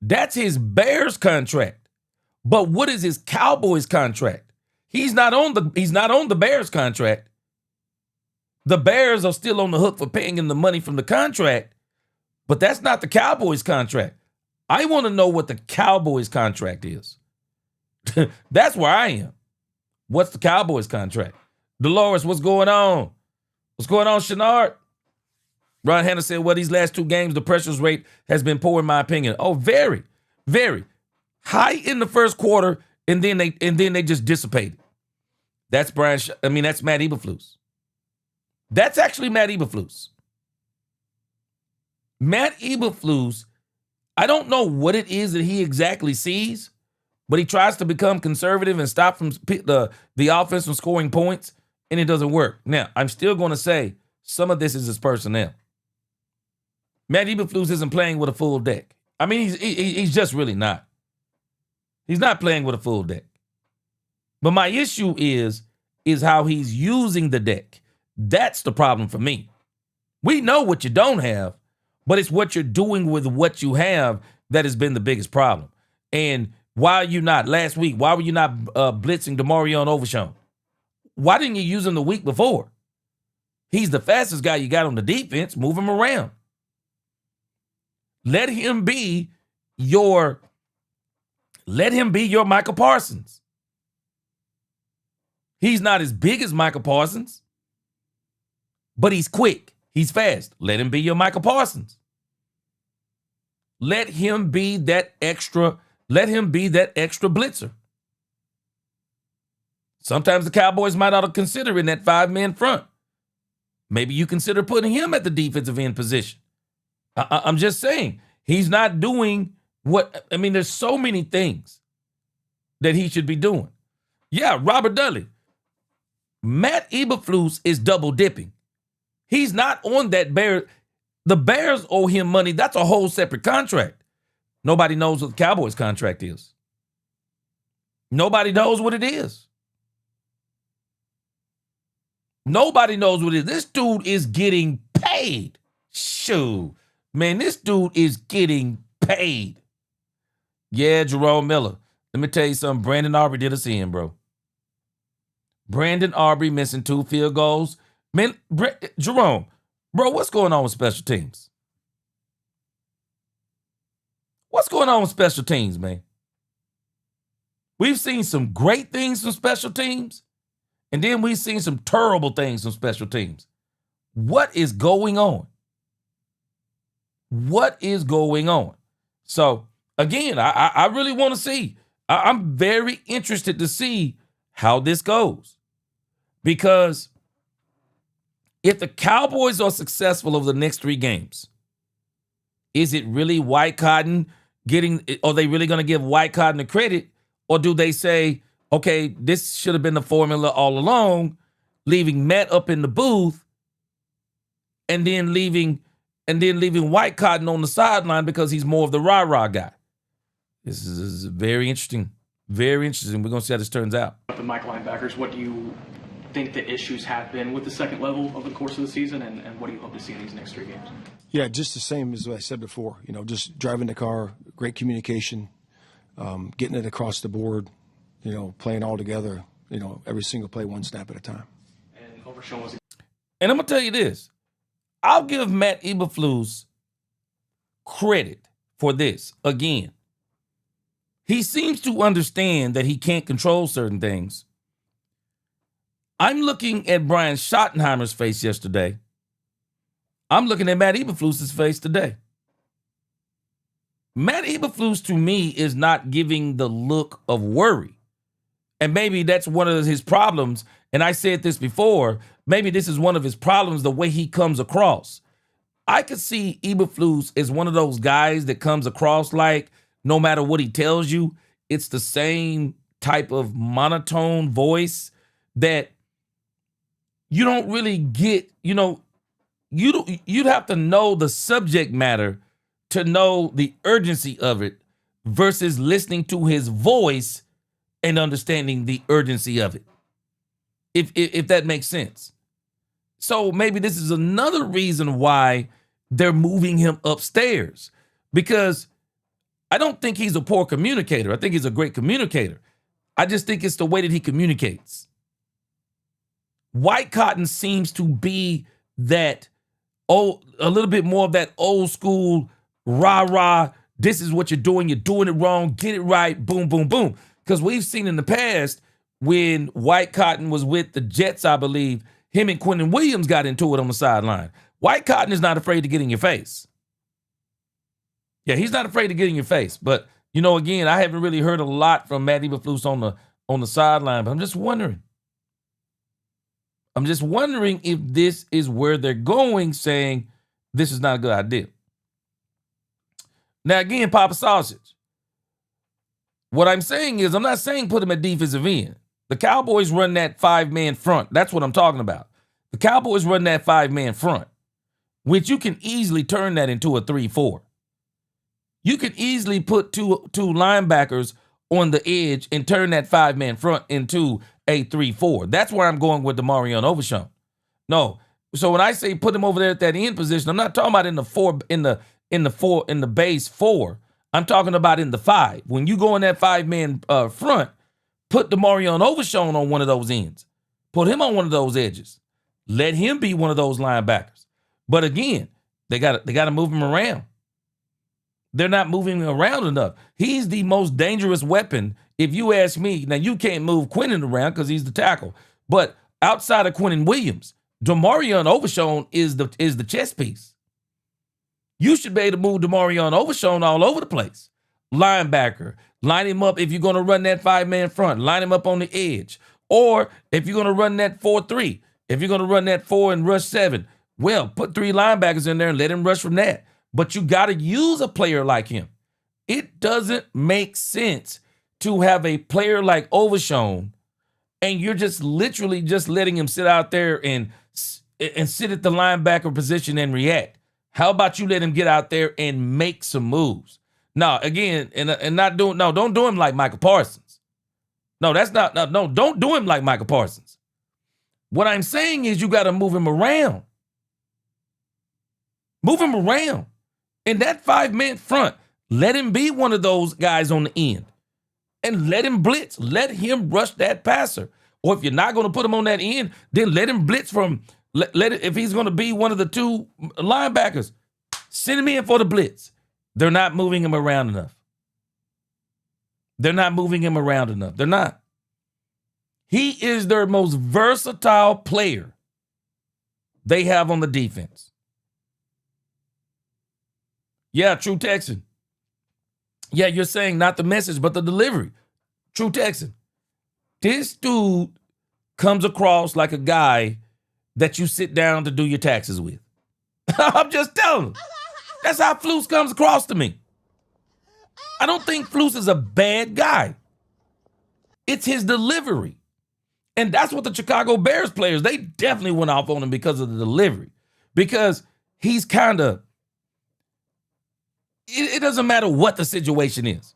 That's his Bears contract. But what is his Cowboys contract? He's not on the Bears contract. The Bears are still on the hook for paying him the money from the contract, but that's not the Cowboys contract. I want to know what the Cowboys contract is. That's where I am. What's the Cowboys contract? Dolores, what's going on? What's going on, Shenard? Ron Hanna said, well, these last 2 games, the pressures rate has been poor in my opinion. Oh, very, very high in the first quarter, and then they just dissipated. That's Matt Eberflus. That's actually Matt Eberflus. Matt Eberflus, I don't know what it is that he exactly sees, but he tries to become conservative and stop from the offense from scoring points, and it doesn't work. Now, I'm still going to say some of this is his personnel. Matt Eberflus isn't playing with a full deck. I mean, he's just really not. He's not playing with a full deck. But my issue is how he's using the deck. That's the problem for me. We know what you don't have, but it's what you're doing with what you have that has been the biggest problem. And why are you not, last week, why were you not blitzing DeMario and Overshown? Why didn't you use him the week before? He's the fastest guy you got on the defense. Move him around. Let him be your Michael Parsons. He's not as big as Michael Parsons, but he's quick. He's fast. Let him be your Michael Parsons. Let him be that extra blitzer. Sometimes the Cowboys might ought to consider in that 5-man front. Maybe you consider putting him at the defensive end position. I'm just saying, he's not doing there's so many things that he should be doing. Yeah, Robert Dudley. Matt Eberflus is double dipping. He's not on that Bears. The Bears owe him money. That's a whole separate contract. Nobody knows what the Cowboys contract is. Nobody knows what it is. Nobody knows what it is. This dude is getting paid. Shoot. Man, this dude is getting paid. Yeah, Jerome Miller. Let me tell you something. Brandon Aubrey did us in, bro. Brandon Aubrey missing 2 field goals. Man, Jerome, bro, what's going on with special teams? What's going on with special teams, man? We've seen some great things from special teams, and then we've seen some terrible things from special teams. What is going on? What is going on? So, again, I really want to see. I'm very interested to see how this goes. Because if the Cowboys are successful over the next 3 games, is it really White Cotton are they really going to give White Cotton the credit? Or do they say, okay, this should have been the formula all along, leaving Matt up in the booth and then leaving White Cotton on the sideline because he's more of the rah-rah guy? This is very interesting. Very interesting. We're going to see how this turns out. The Mike linebackers, what do you think the issues have been with the second level over the course of the season, and what do you hope to see in these next 3 games? Yeah, just the same as what I said before. Just driving the car, great communication, getting it across the board, playing all together, every single play, one snap at a time. And Overshown was. And I'm going to tell you this. I'll give Matt Eberflus credit for this. Again, he seems to understand that he can't control certain things. I'm looking at Brian Schottenheimer's face yesterday. I'm looking at Matt Eberflus's face today. Matt Eberflus, to me, is not giving the look of worry. And maybe that's one of his problems. And I said this before, maybe this is one of his problems, the way he comes across. I could see Eberflus as one of those guys that comes across like no matter what he tells you, it's the same type of monotone voice that you don't really get, you'd have to know the subject matter to know the urgency of it versus listening to his voice and understanding the urgency of it. If that makes sense. So maybe this is another reason why they're moving him upstairs, because I don't think he's a poor communicator. I think he's a great communicator. I just think it's the way that he communicates. White Cotton seems to be that, a little bit more of that old school rah-rah, this is what you're doing it wrong, get it right, boom, boom, boom. Because we've seen in the past when White Cotton was with the Jets, I believe, him and Quentin Williams got into it on the sideline. White Cotton is not afraid to get in your face. Yeah, he's not afraid to get in your face. But, again, I haven't really heard a lot from Matt Eberflus on the sideline, but I'm just wondering. If this is where they're going, saying this is not a good idea. Now, again, Papa Sausage. What I'm saying is, I'm not saying put him at defensive end. The Cowboys run that 5-man front. That's what I'm talking about. The Cowboys run that 5-man front, which you can easily turn that into a 3-4. You can easily put two linebackers on the edge and turn that 5-man front into a 3-4. That's where I'm going with Demarion Overshown. No. So when I say put him over there at that end position, I'm not talking about in the base 4. I'm talking about in the 5. When you go in that 5-man front, put Demarion Overshown on one of those ends. Put him on one of those edges. Let him be one of those linebackers. But again, they got to move him around. They're not moving him around enough. He's the most dangerous weapon, if you ask me. Now, you can't move Quentin around because he's the tackle. But outside of Quentin Williams, Demarion Overshown is the chess piece. You should be able to move Demarion Overshown all over the place. Linebacker, line him up if you're going to run that 5-man front. Line him up on the edge. Or if you're going to run that 4-3, if you're going to run that 4 and rush 7, well, put 3 linebackers in there and let him rush from that. But you got to use a player like him. It doesn't make sense to have a player like Overshown and you're just literally just letting him sit out there and sit at the linebacker position and react. How about you let him get out there and make some moves? No, again, don't do him like Michael Parsons. No, don't do him like Michael Parsons. What I'm saying is you got to move him around. Move him around. In that 5-man front, let him be one of those guys on the end. And let him blitz. Let him rush that passer. Or if you're not going to put him on that end, then let him blitz from, if he's going to be one of the 2 linebackers, send him in for the blitz. They're not moving him around enough. They're not. He is their most versatile player they have on the defense. Yeah, true Texan. Yeah, you're saying not the message, but the delivery. True Texan. This dude comes across like a guy that you sit down to do your taxes with. I'm just telling you. That's how Flus comes across to me. I don't think Flus is a bad guy. It's his delivery. And that's what the Chicago Bears players, they definitely went off on him because of the delivery. Because he's kind of, it doesn't matter what the situation is.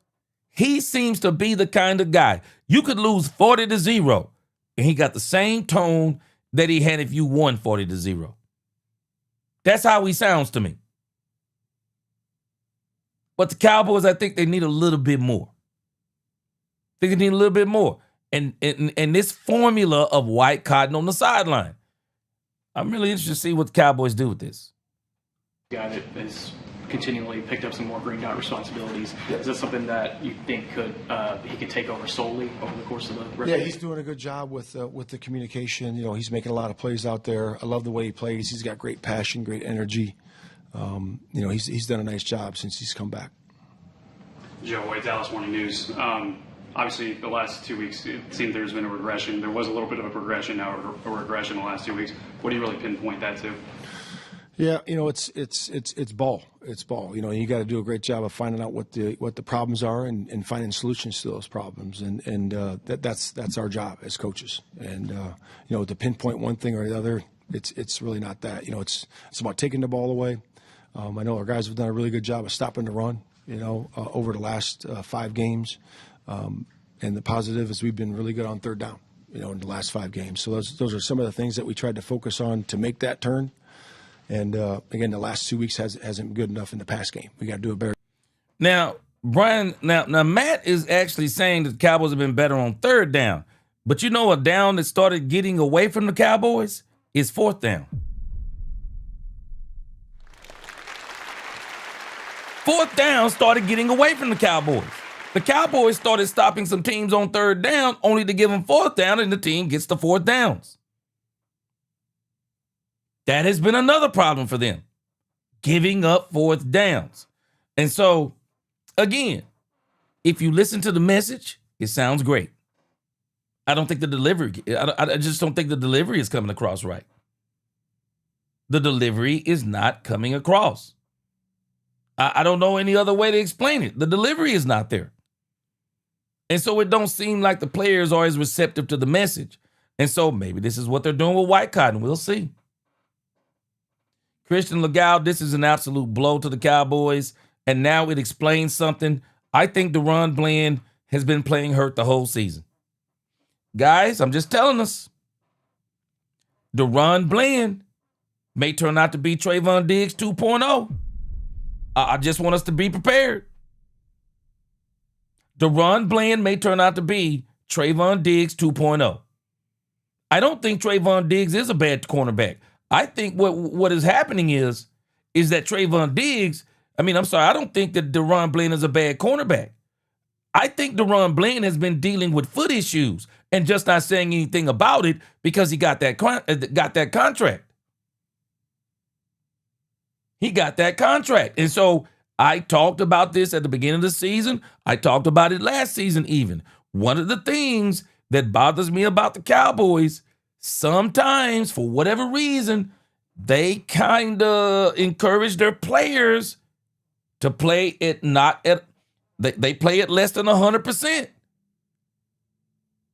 He seems to be the kind of guy. You could lose 40-0, and he got the same tone that he had if you won 40-0. That's how he sounds to me. But the Cowboys, I think they need a little bit more. And this formula of White Cotton on the sideline. I'm really interested to see what the Cowboys do with this. Guy that has continually picked up some more green dot responsibilities. Is that something that you think he could take over solely over the course of the rest? Yeah, he's doing a good job with the communication. He's making a lot of plays out there. I love the way he plays. He's got great passion, great energy. He's done a nice job since he's come back. Joe White, Dallas Morning News. Obviously, the last 2 weeks, it seemed there's been a regression. There was a little bit of a progression, now a regression the last 2 weeks. What do you really pinpoint that to? Yeah, it's ball. It's ball. You got to do a great job of finding out what the problems are and finding solutions to those problems. And that's our job as coaches. And to pinpoint one thing or the other, it's really not that. It's about taking the ball away. I know our guys have done a really good job of stopping the run. Over the last 5 games. And the positive is we've been really good on third down, in the last 5 games. So those are some of the things that we tried to focus on to make that turn. And, again, the last 2 weeks hasn't been good enough in the pass game. We got to do a better. Now, Brian, now Matt is actually saying that the Cowboys have been better on third down. But a down that started getting away from the Cowboys is fourth down. Fourth down started getting away from the Cowboys. The Cowboys started stopping some teams on third down only to give them fourth down, and the team gets the fourth downs. That has been another problem for them, giving up fourth downs. And so, again, if you listen to the message, it sounds great. I don't think the delivery, I just don't think the delivery is coming across right. The delivery is not coming across. I don't know any other way to explain it. The delivery is not there. And so it don't seem like the players are as receptive to the message. And so maybe this is what they're doing with White Cotton. We'll see. Christian Legal, this is an absolute blow to the Cowboys. And now it explains something. I think Deron Bland has been playing hurt the whole season. Guys, I'm just telling us. Deron Bland may turn out to be Trayvon Diggs 2.0. I just want us to be prepared. Deron Bland may turn out to be Trayvon Diggs 2.0. I don't think Trayvon Diggs is a bad cornerback. I think what is happening is that Trayvon Diggs, I don't think that Deron Bland is a bad cornerback. I think Deron Bland has been dealing with foot issues and just not saying anything about it because he got that contract. He got that contract. And so I talked about this at the beginning of the season. I talked about it last season even. One of the things that bothers me about the Cowboys, sometimes, for whatever reason, they kind of encourage their players to play it they play it less than 100%.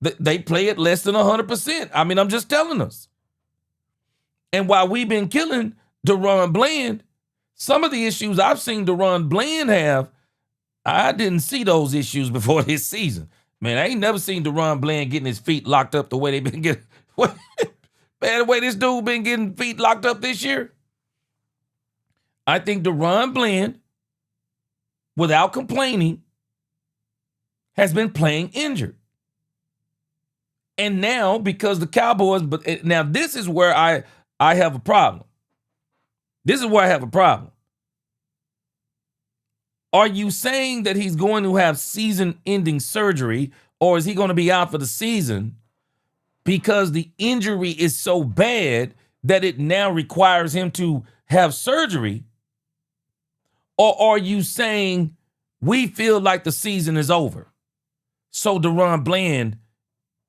They play it less than 100%. I'm just telling us. And while we've been killing Deron Bland, some of the issues I've seen Deron Bland have, I didn't see those issues before this season. Man, I ain't never seen Deron Bland getting his feet locked up the way they've been getting. Man, the way this dude been getting feet locked up this year. I think Deron Bland, without complaining, has been playing injured. And now, because the Cowboys, now this is where I have a problem. This is where I have a problem. Are you saying that he's going to have season-ending surgery, or is he going to be out for the season because the injury is so bad that it now requires him to have surgery? Or are you saying we feel like the season is over, so Deron Bland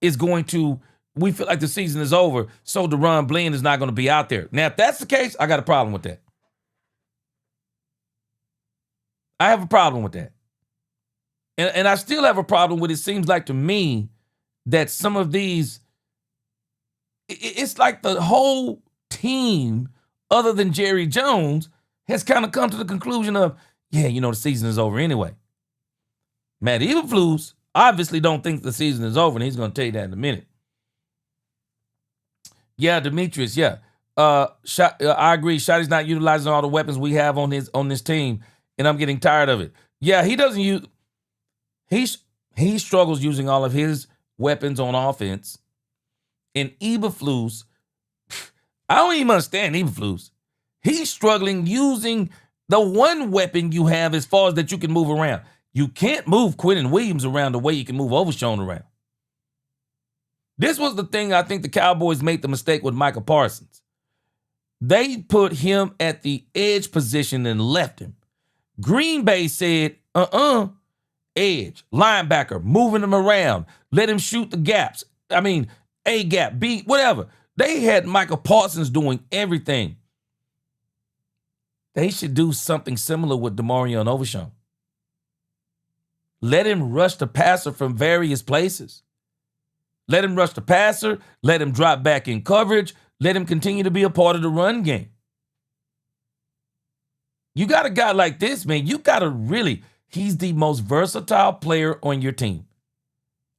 is going to, we feel like the season is over, so Deron Bland is not going to be out there? Now, if that's the case, I got a problem with that. I have a problem with that. And I still have a problem with it. Seems like to me that some of these, it's like the whole team, other than Jerry Jones, has kind of come to the conclusion of, the season is over anyway. Matt Eberflus obviously don't think the season is over, and he's going to tell you that in a minute. Yeah, Demetrius, yeah. I agree. Shotty's not utilizing all the weapons we have on this team, and I'm getting tired of it. Yeah, he doesn't use. He struggles using all of his weapons on offense. And Eberflus, I don't even understand Eberflus. He's struggling using the one weapon you have as far as that you can move around. You can't move Quinnen Williams around the way you can move Overshown around. This was the thing I think the Cowboys made the mistake with Micah Parsons. They put him at the edge position and left him. Green Bay said, edge, linebacker, moving him around, let him shoot the gaps. I mean, A gap, B, whatever. They had Michael Parsons doing everything. They should do something similar with DeMario Overshown. Let him rush the passer from various places. Let him rush the passer. Let him drop back in coverage. Let him continue to be a part of the run game. You got a guy like this, man. You got to really, he's the most versatile player on your team,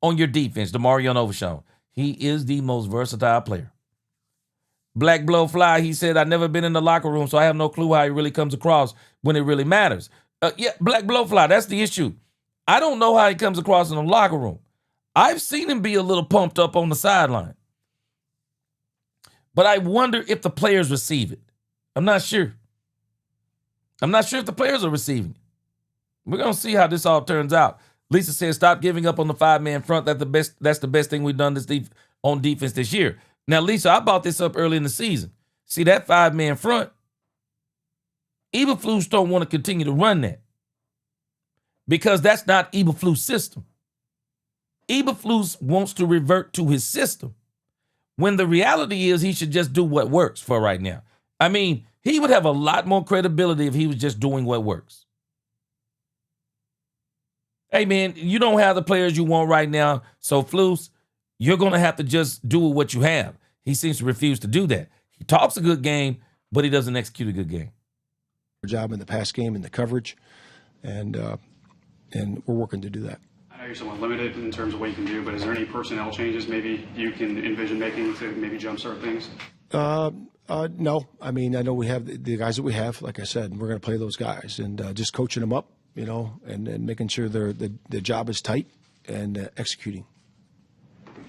on your defense, DeMario Overshown. He is the most versatile player. Black Blowfly, he said, I've never been in the locker room, so I have no clue how he really comes across when it really matters. Yeah, Black Blowfly, that's the issue. I don't know how he comes across in the locker room. I've seen him be a little pumped up on the sideline. But I wonder if the players receive it. I'm not sure. I'm not sure if the players are receiving it. We're going to see how this all turns out. Lisa says, stop giving up on the 5-man front. That's the best thing we've done on defense this year. Now, Lisa, I brought this up early in the season. See, that 5-man front, Eberflus don't want to continue to run that because that's not Eberflus' system. Eberflus wants to revert to his system when the reality is he should just do what works for right now. I mean, he would have a lot more credibility if he was just doing what works. Hey, man, you don't have the players you want right now, so Flus, you're going to have to just do what you have. He seems to refuse to do that. He talks a good game, but he doesn't execute a good game. Job in the pass game and the coverage, and we're working to do that. I know you're somewhat limited in terms of what you can do, but is there any personnel changes maybe you can envision making to maybe jumpstart things? No. I mean, I know we have the guys that we have. Like I said, we're going to play those guys and just coaching them up, and making sure the job is tight and executing.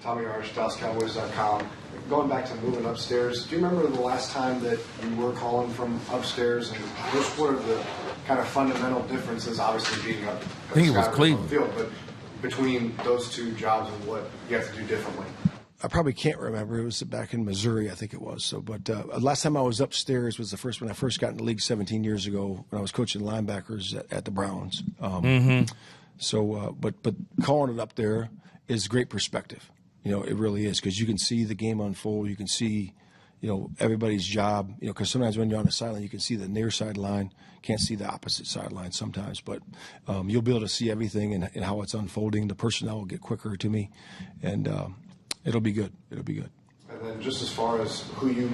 Tommy Arch, TalkCowboys.com. Going back to moving upstairs, do you remember the last time that you were calling from upstairs, and just what are the kind of fundamental differences, obviously being up I think it was Cleveland. field, but between those two jobs and what you have to do differently? I probably can't remember. It was back in Missouri, I think it was. So, but last time I was upstairs was when I first got in the league 17 years ago when I was coaching linebackers at the Browns. So, but calling it up there is great perspective. It really is, because you can see the game unfold. You can see, everybody's job. Because sometimes when you're on the sideline, you can see the near sideline, can't see the opposite sideline sometimes. But you'll be able to see everything and how it's unfolding. The personnel will get quicker to me, and it'll be good. It'll be good. And then just as far as who you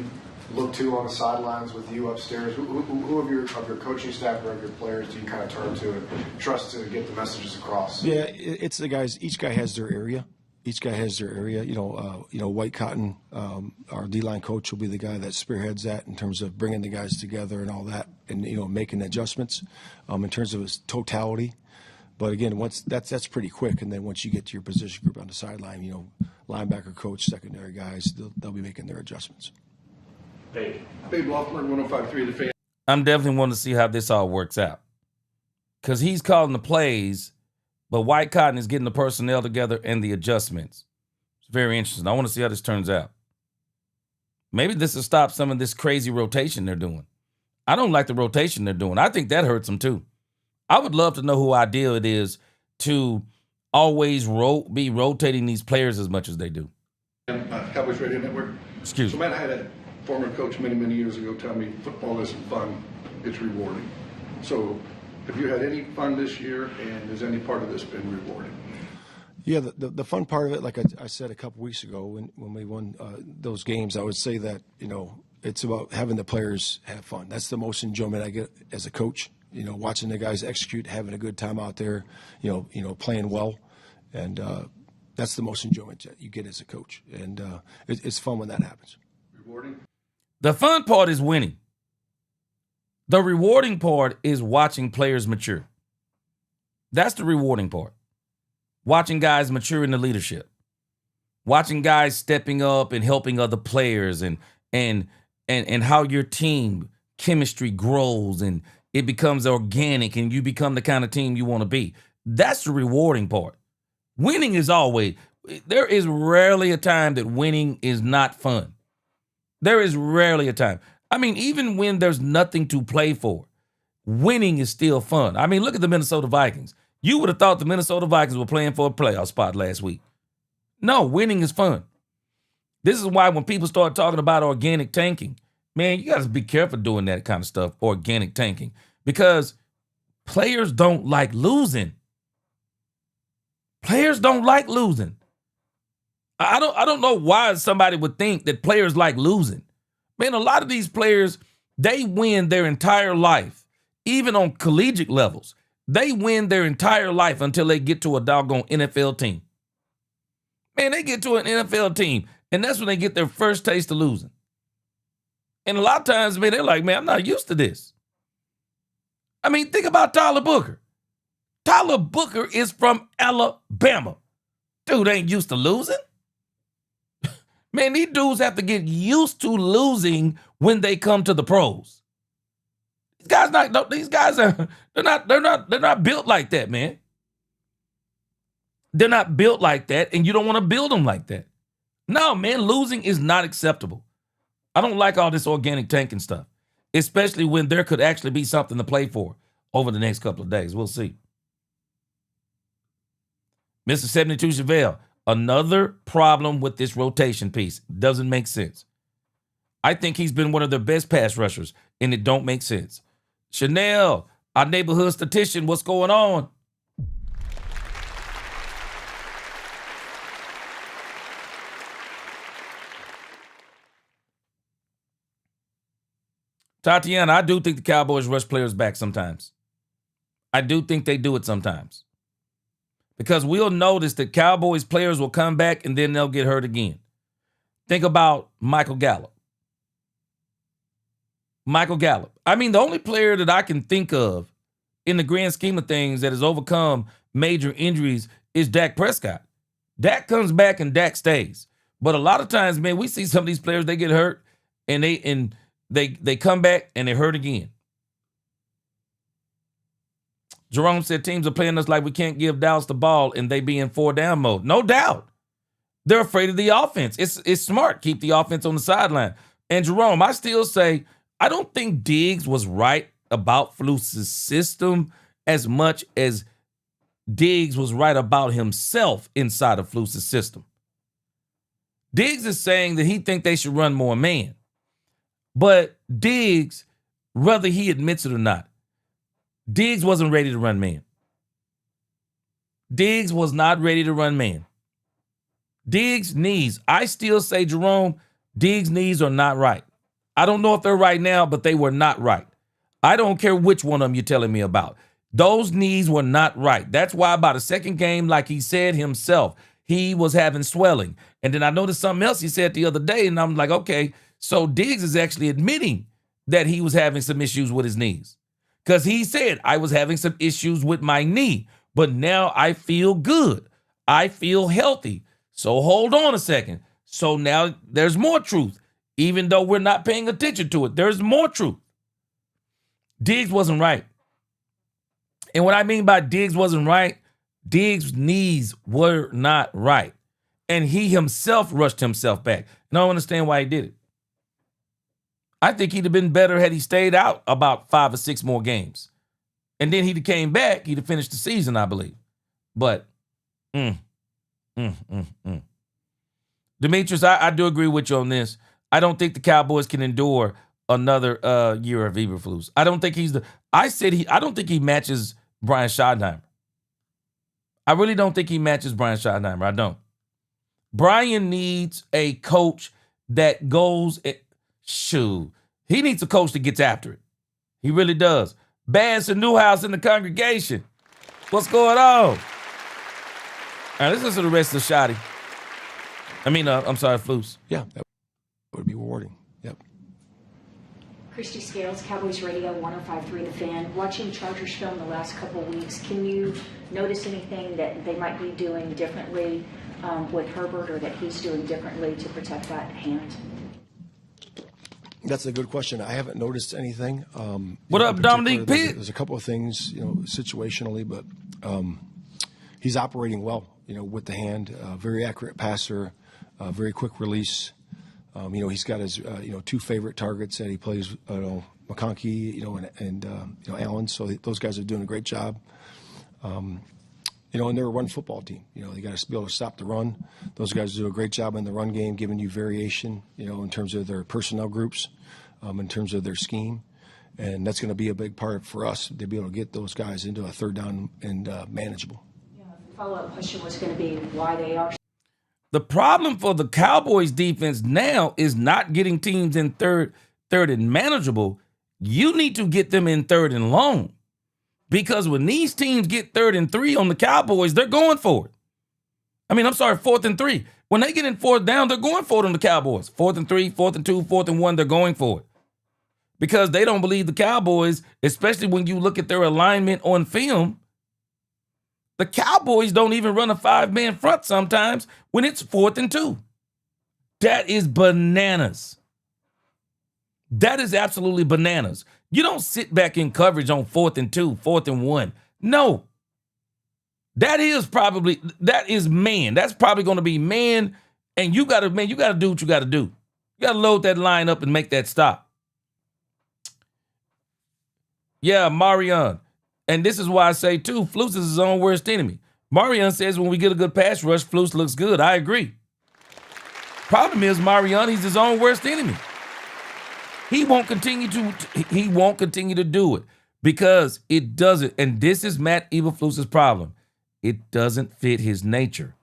look to on the sidelines with you upstairs, who of your coaching staff or of your players do you kind of turn to and trust to get the messages across? Yeah, it's the guys. Each guy has their area. White Cotton, our D-line coach, will be the guy that spearheads that in terms of bringing the guys together and all that, and making adjustments in terms of its totality. But again, that's pretty quick, and then once you get to your position group on the sideline, linebacker coach, secondary guys, they'll be making their adjustments. Babe Loffler, 105.3 The Fan. I'm definitely wanting to see how this all works out, because he's calling the plays, but White Cotton is getting the personnel together and the adjustments. It's very interesting. I want to see how this turns out. Maybe this will stop some of this crazy rotation they're doing. I don't like the rotation they're doing. I think that hurts them too. I would love to know who ideal it is to always be rotating these players as much as they do. Cowboys Radio Network. Excuse me. So Matt, I had a former coach many years ago tell me football isn't fun, it's rewarding. So have you had any fun this year, and has any part of this been rewarding? Yeah, the fun part of it, like I said a couple weeks ago when we won those games, I would say that, it's about having the players have fun. That's the most enjoyment I get as a coach, watching the guys execute, having a good time out there, playing well. And that's the most enjoyment that you get as a coach. And it's fun when that happens. Rewarding? The fun part is winning. The rewarding part is watching players mature. That's the rewarding part. Watching guys mature in the leadership. Watching guys stepping up and helping other players and how your team chemistry grows and it becomes organic and you become the kind of team you want to be. That's the rewarding part. Winning is always, there is rarely a time that winning is not fun. There is rarely a time. I mean, even when there's nothing to play for, winning is still fun. I mean, look at the Minnesota Vikings. You would have thought the Minnesota Vikings were playing for a playoff spot last week. No, winning is fun. This is why when people start talking about organic tanking, man, you got to be careful doing that kind of stuff, organic tanking, because players don't like losing. Players don't like losing. I don't know why somebody would think that players like losing. Man, a lot of these players, they win their entire life, even on collegiate levels. They win their entire life until they get to a doggone NFL team. Man, they get to an NFL team, and that's when they get their first taste of losing. And a lot of times, man, they're like, man, I'm not used to this. I mean, think about Tyler Booker. Tyler Booker is from Alabama. Dude ain't used to losing. Man, these dudes have to get used to losing when they come to the pros. These guys are they're not built like that, man. They're not built like that, and you don't want to build them like that. No, man, losing is not acceptable. I don't like all this organic tanking stuff, especially when there could actually be something to play for over the next couple of days. We'll see. Mr. 72 Chevelle, another problem with this rotation piece. Doesn't make sense. I think he's been one of their best pass rushers, and it don't make sense. Chanel, our neighborhood statistician, what's going on? Tatiana, I do think the Cowboys rush players back sometimes. I do think they do it sometimes. Because we'll notice that Cowboys players will come back and then they'll get hurt again. Think about Michael Gallup. Michael Gallup. I mean, the only player that I can think of in the grand scheme of things that has overcome major injuries is Dak Prescott. Dak comes back and Dak stays. But a lot of times, man, we see some of these players, they get hurt and they come back and they hurt again. Jerome said teams are playing us like we can't give Dallas the ball and they be in 4-down mode. No doubt. They're afraid of the offense. It's smart. Keep the offense on the sideline. And Jerome, I still say, I don't think Diggs was right about Flus's system as much as Diggs was right about himself inside of Flus's system. Diggs is saying that he think they should run more man. But Diggs, whether he admits it or not, Diggs wasn't ready to run man. Diggs was not ready to run man. Diggs' knees, I still say, Jerome, Diggs' knees are not right. I don't know if they're right now, but they were not right. I don't care which one of them you're telling me about. Those knees were not right. That's why by the second game, like he said himself, he was having swelling. And then I noticed something else he said the other day, and I'm like, okay, so Diggs is actually admitting that he was having some issues with his knees. Because he said, I was having some issues with my knee, but now I feel good. I feel healthy. So hold on a second. So now there's more truth. Even though we're not paying attention to it, there's more truth. Diggs wasn't right. And what I mean by Diggs wasn't right, Diggs' knees were not right. And he himself rushed himself back. And I don't understand why he did it. I think he'd have been better had he stayed out about 5 or 6 more games. And then he'd have came back, he'd have finished the season, I believe. But, Demetrius, I do agree with you on this. I don't think the Cowboys can endure another year of Eberflus. I don't think I don't think he matches Brian Schottenheimer. I really don't think he matches Brian Schottenheimer. I don't. Brian needs a coach that goes, he needs a coach that gets after it. He really does. Bass and Newhouse in the congregation. What's going on? All right, let's listen to the rest of Shotty. I'm sorry, Flus. Yeah, that would be rewarding. Yep. Christy Scales, Cowboys Radio 105.3 The Fan. Watching Chargers film the last couple of weeks, can you notice anything that they might be doing differently with Herbert or that he's doing differently to protect that hand? That's a good question. I haven't noticed anything. What up, Dominique Pitt? There's a couple of things, situationally, but he's operating well, with the hand. Very accurate passer, very quick release. He's got his, 2 favorite targets that he plays, McConkey, and Allen. So those guys are doing a great job. And they're a run football team. You got to be able to stop the run. Those guys do a great job in the run game, giving you variation, in terms of their personnel groups, in terms of their scheme. And that's going to be a big part for us to be able to get those guys into a third down and manageable. The follow-up question was going to be why they are. The problem for the Cowboys defense now is not getting teams in third and manageable. You need to get them in third and long. Because when these teams get 3rd and 3 on the Cowboys, they're going for it. Fourth and 3. When they get in 4th down, they're going for it on the Cowboys. 4th and 3, 4th and 2, 4th and 1, they're going for it. Because they don't believe the Cowboys, especially when you look at their alignment on film. The Cowboys don't even run a 5-man front sometimes when it's 4th and 2. That is bananas. That is absolutely bananas. You don't sit back in coverage on 4th and 2, 4th and 1. No. That is man. That's probably going to be man. And you got to do what you got to do. You got to load that line up and make that stop. Yeah, Marion. And this is why I say, too, Flus is his own worst enemy. Marion says when we get a good pass rush, Flus looks good. I agree. Problem is, Marion, he's his own worst enemy. He won't continue to do it because it doesn't. And this is Matt Eberflus's problem. It doesn't fit his nature.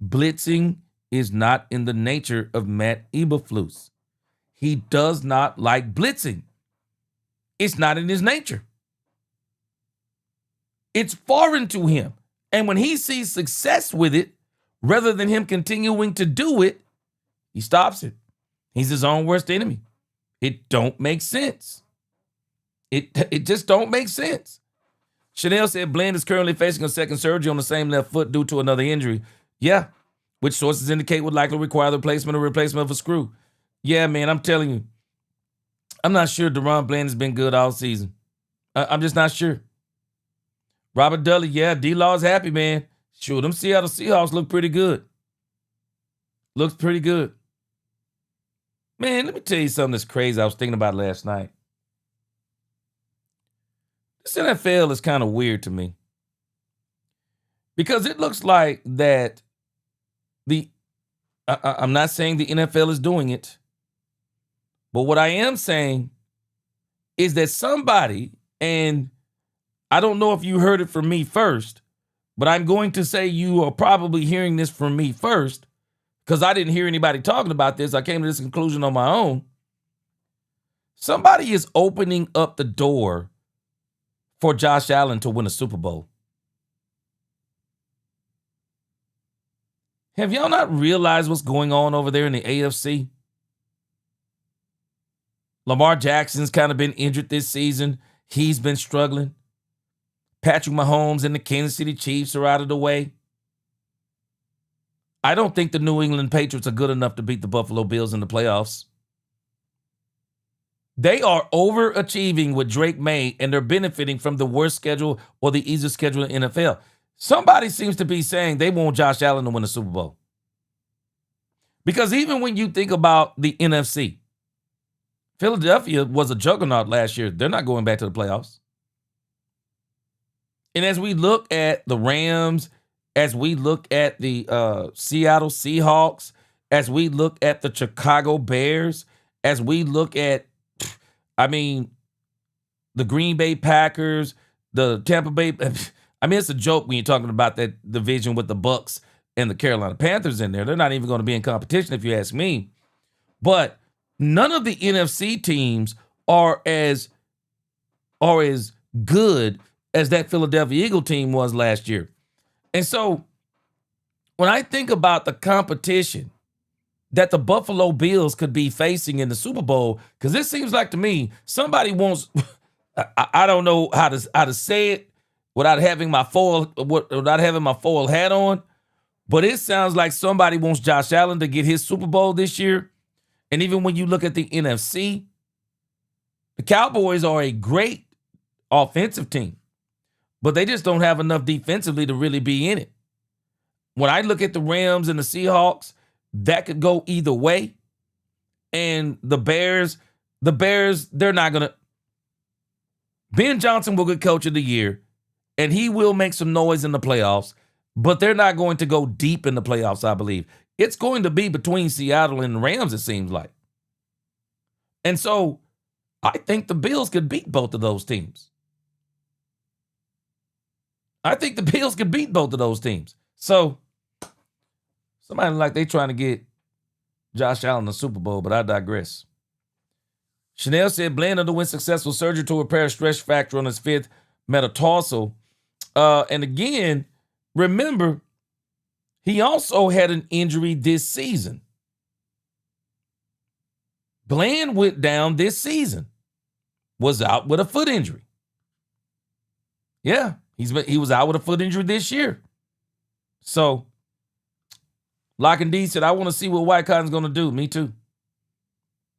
Blitzing is not in the nature of Matt Eberflus. He does not like blitzing. It's not in his nature. It's foreign to him. And when he sees success with it, rather than him continuing to do it, he stops it. He's his own worst enemy. It don't make sense. It just don't make sense. Chanel said Bland is currently facing a second surgery on the same left foot due to another injury. Yeah, which sources indicate would likely require the replacement of a screw. Yeah, man, I'm telling you. I'm not sure DaRon Bland has been good all season. I'm just not sure. Robert Dudley, yeah, D-Law's happy, man. Sure, them Seattle Seahawks look pretty good. Looks pretty good. Man, let me tell you something that's crazy I was thinking about last night. This NFL is kind of weird to me. Because it looks like that I'm not saying the NFL is doing it, but what I am saying is that somebody, and I don't know if you heard it from me first, but I'm going to say you are probably hearing this from me first, because I didn't hear anybody talking about this. I came to this conclusion on my own. Somebody is opening up the door for Josh Allen to win a Super Bowl. Have y'all not realized what's going on over there in the AFC? Lamar Jackson's kind of been injured this season. He's been struggling. Patrick Mahomes and the Kansas City Chiefs are out of the way. I don't think the New England Patriots are good enough to beat the Buffalo Bills in the playoffs. They are overachieving with Drake May, and they're benefiting from the worst schedule or the easiest schedule in the NFL. Somebody seems to be saying they want Josh Allen to win the Super Bowl. Because even when you think about the NFC, Philadelphia was a juggernaut last year. They're not going back to the playoffs. And as we look at the Rams, as we look at the Seattle Seahawks, as we look at the Chicago Bears, as we look at, the Green Bay Packers, the Tampa Bay, it's a joke when you're talking about that division with the Bucks and the Carolina Panthers in there. They're not even going to be in competition if you ask me. But none of the NFC teams are as good as that Philadelphia Eagle team was last year. And so when I think about the competition that the Buffalo Bills could be facing in the Super Bowl, because it seems like to me somebody wants, I don't know how to say it without having my foil hat on, but it sounds like somebody wants Josh Allen to get his Super Bowl this year. And even when you look at the NFC, the Cowboys are a great offensive team, but they just don't have enough defensively to really be in it. When I look at the Rams and the Seahawks, that could go either way. And the Bears, they're not going to. Ben Johnson will get coach of the year, and he will make some noise in the playoffs, but they're not going to go deep in the playoffs, I believe. It's going to be between Seattle and the Rams, it seems like. And so I think the Bills could beat both of those teams. I think the Bills could beat both of those teams. So somebody like they trying to get Josh Allen the Super Bowl, but I digress. Chanel said Bland underwent successful surgery to repair a stress fracture on his fifth metatarsal. And again, remember, he also had an injury this season. Bland went down this season, was out with a foot injury. Yeah, he was out with a foot injury this year. So, Lock and D said, I want to see what White Cotton's going to do. Me too.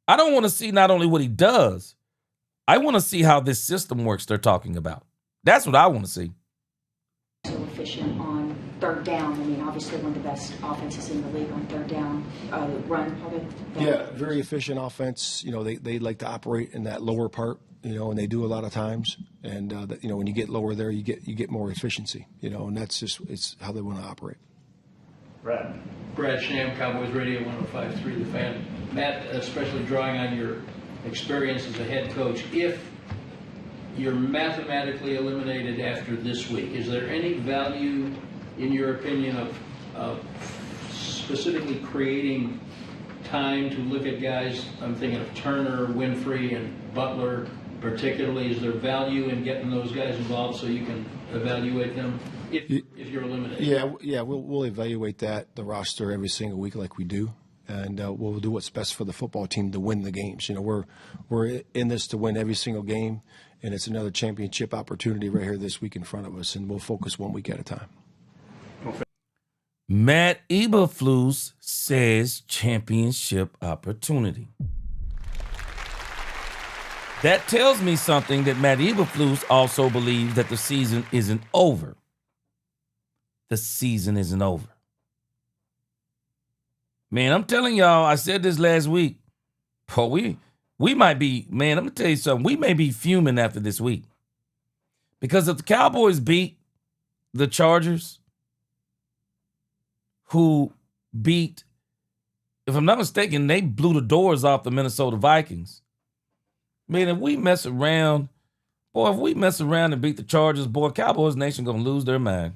I don't want to see not only what he does, I want to see how this system works they're talking about. That's what I want to see. So efficient on third down. I mean, obviously one of the best offenses in the league on third down. Run, probably. Yeah, very efficient offense. You know, they like to operate in that lower part, you know, and they do a lot of times. And, you know, when you get lower there, you get more efficiency, you know, and that's just it's how they want to operate. Brad Sham, Cowboys Radio 105.3 The Fan. Matt, especially drawing on your experience as a head coach, if you're mathematically eliminated after this week, is there any value, in your opinion, of specifically creating time to look at guys? I'm thinking of Turner, Winfrey, and Butler particularly. Is there value in getting those guys involved so you can evaluate them if you're eliminated? Yeah, we'll evaluate the roster every single week like we do, and we'll do what's best for the football team to win the games. You know, we're in this to win every single game, and it's another championship opportunity right here this week in front of us, and we'll focus 1 week at a time. Matt Eberflus says championship opportunity. That tells me something, that Matt Eberflus also believes that the season isn't over. The season isn't over. Man, I'm telling y'all, I said this last week. Oh, we might be, man, I'm going to tell you something. We may be fuming after this week. Because if the Cowboys beat the Chargers, who beat, if I'm not mistaken, they blew the doors off the Minnesota Vikings. Man, if we mess around and beat the Chargers, boy, Cowboys Nation going to lose their mind.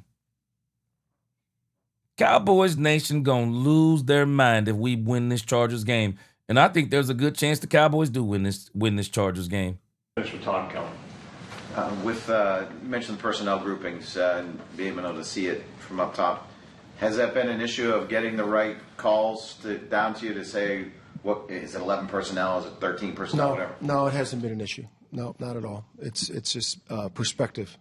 Cowboys Nation going to lose their mind if we win this Chargers game. And I think there's a good chance the Cowboys do win this Chargers game. Thanks for Talk Cowboys. You mentioned the personnel groupings and being able to see it from up top. Has that been an issue of getting the right calls down to you to say, what is it, 11 personnel, is it 13 personnel, whatever? No, it hasn't been an issue. No, not at all. It's just perspective.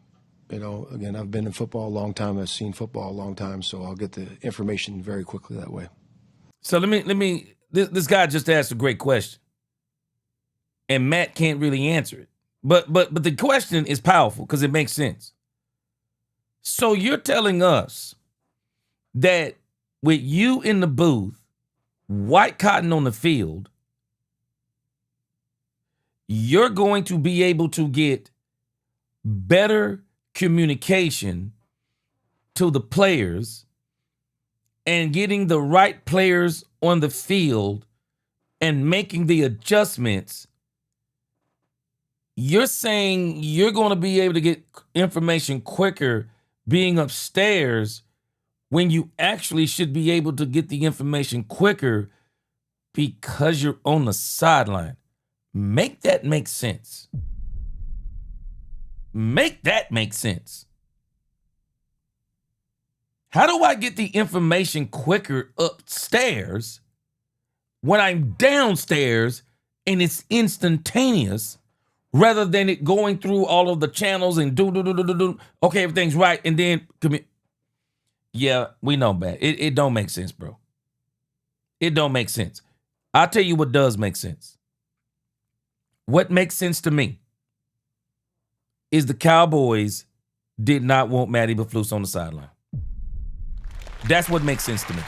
You know, again, I've been in football a long time. I've seen football a long time, so I'll get the information very quickly that way. So let me. This guy just asked a great question, and Matt can't really answer it. But the question is powerful because it makes sense. So you're telling us that with you in the booth, White Cotton on the field, you're going to be able to get better communication to the players and getting the right players on the field and making the adjustments. You're saying you're going to be able to get information quicker being upstairs when you actually should be able to get the information quicker because you're on the sideline. Make that make sense. Make that make sense. How do I get the information quicker upstairs when I'm downstairs and it's instantaneous rather than it going through all of the channels and do. Okay, everything's right. And then, yeah, we know, man. It don't make sense, bro. It don't make sense. I'll tell you what does make sense. What makes sense to me is the Cowboys did not want Matt Eberflus on the sideline. That's what makes sense to me.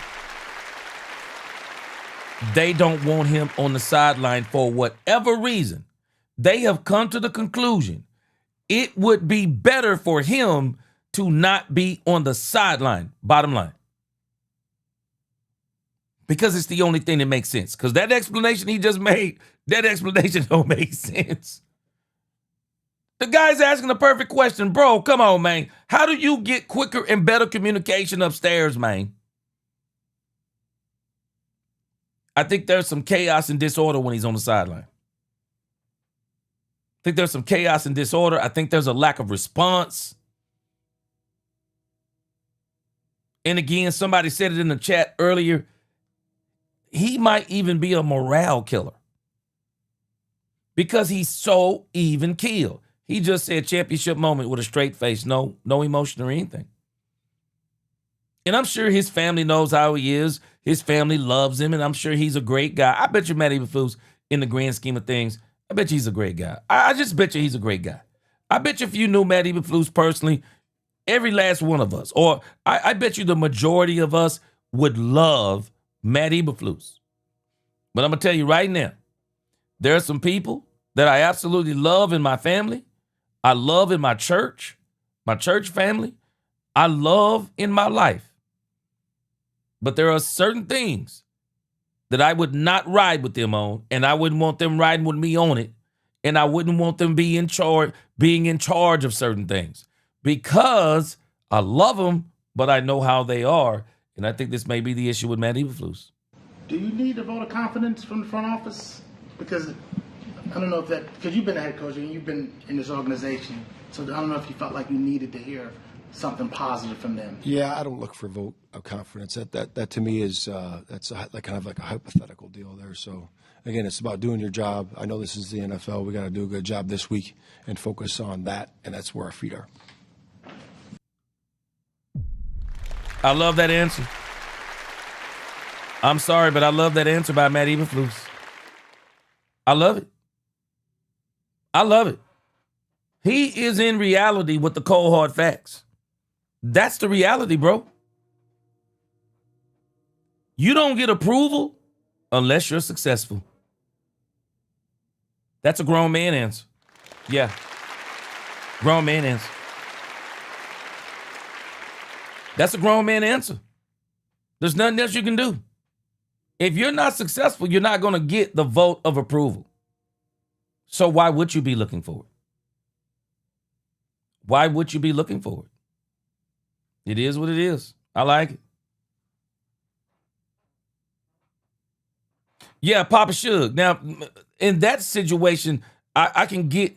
They don't want him on the sideline for whatever reason. They have come to the conclusion it would be better for him to not be on the sideline, bottom line. Because it's the only thing that makes sense. Because that explanation he just made, that explanation don't make sense. The guy's asking the perfect question. Bro, come on, man. How do you get quicker and better communication upstairs, man? I think there's some chaos and disorder when he's on the sideline. I think there's some chaos and disorder. I think there's a lack of response. And again, somebody said it in the chat earlier. He might even be a morale killer because he's so even keeled. He just said championship moment with a straight face, no emotion or anything. And I'm sure his family knows how he is. His family loves him, and I'm sure he's a great guy. I bet you Matt Eberflus, in the grand scheme of things, I bet you he's a great guy. I just bet you he's a great guy. I bet you if you knew Matt Eberflus personally, every last one of us, or I bet you the majority of us would love Matt Eberflus. But I'm going to tell you right now, there are some people that I absolutely love in my family. I love in my church family. I love in my life. But there are certain things that I would not ride with them on, and I wouldn't want them riding with me on it, and I wouldn't want them being in charge of certain things because I love them, but I know how they are, and I think this may be the issue with Matt Eberflus. Do you need a vote of confidence from the front office? Because I don't know if that, because you've been a head coach and you've been in this organization, so I don't know if you felt like you needed to hear something positive from them. Yeah, I don't look for a vote of confidence. That to me is that's kind of like a hypothetical deal there. So again, it's about doing your job. I know this is the NFL. We got to do a good job this week and focus on that, and that's where our feet are. I love that answer. I'm sorry, but I love that answer by Matt Eberflus. I love it. I love it. He is in reality with the cold hard facts. That's the reality, bro. You don't get approval unless you're successful. That's a grown man answer. Yeah. Grown man answer. That's a grown man answer. There's nothing else you can do. If you're not successful, you're not going to get the vote of approval. So why would you be looking for it? Why would you be looking for it? It is what it is. I like it. Yeah, Papa Suge. Now, in that situation, I can get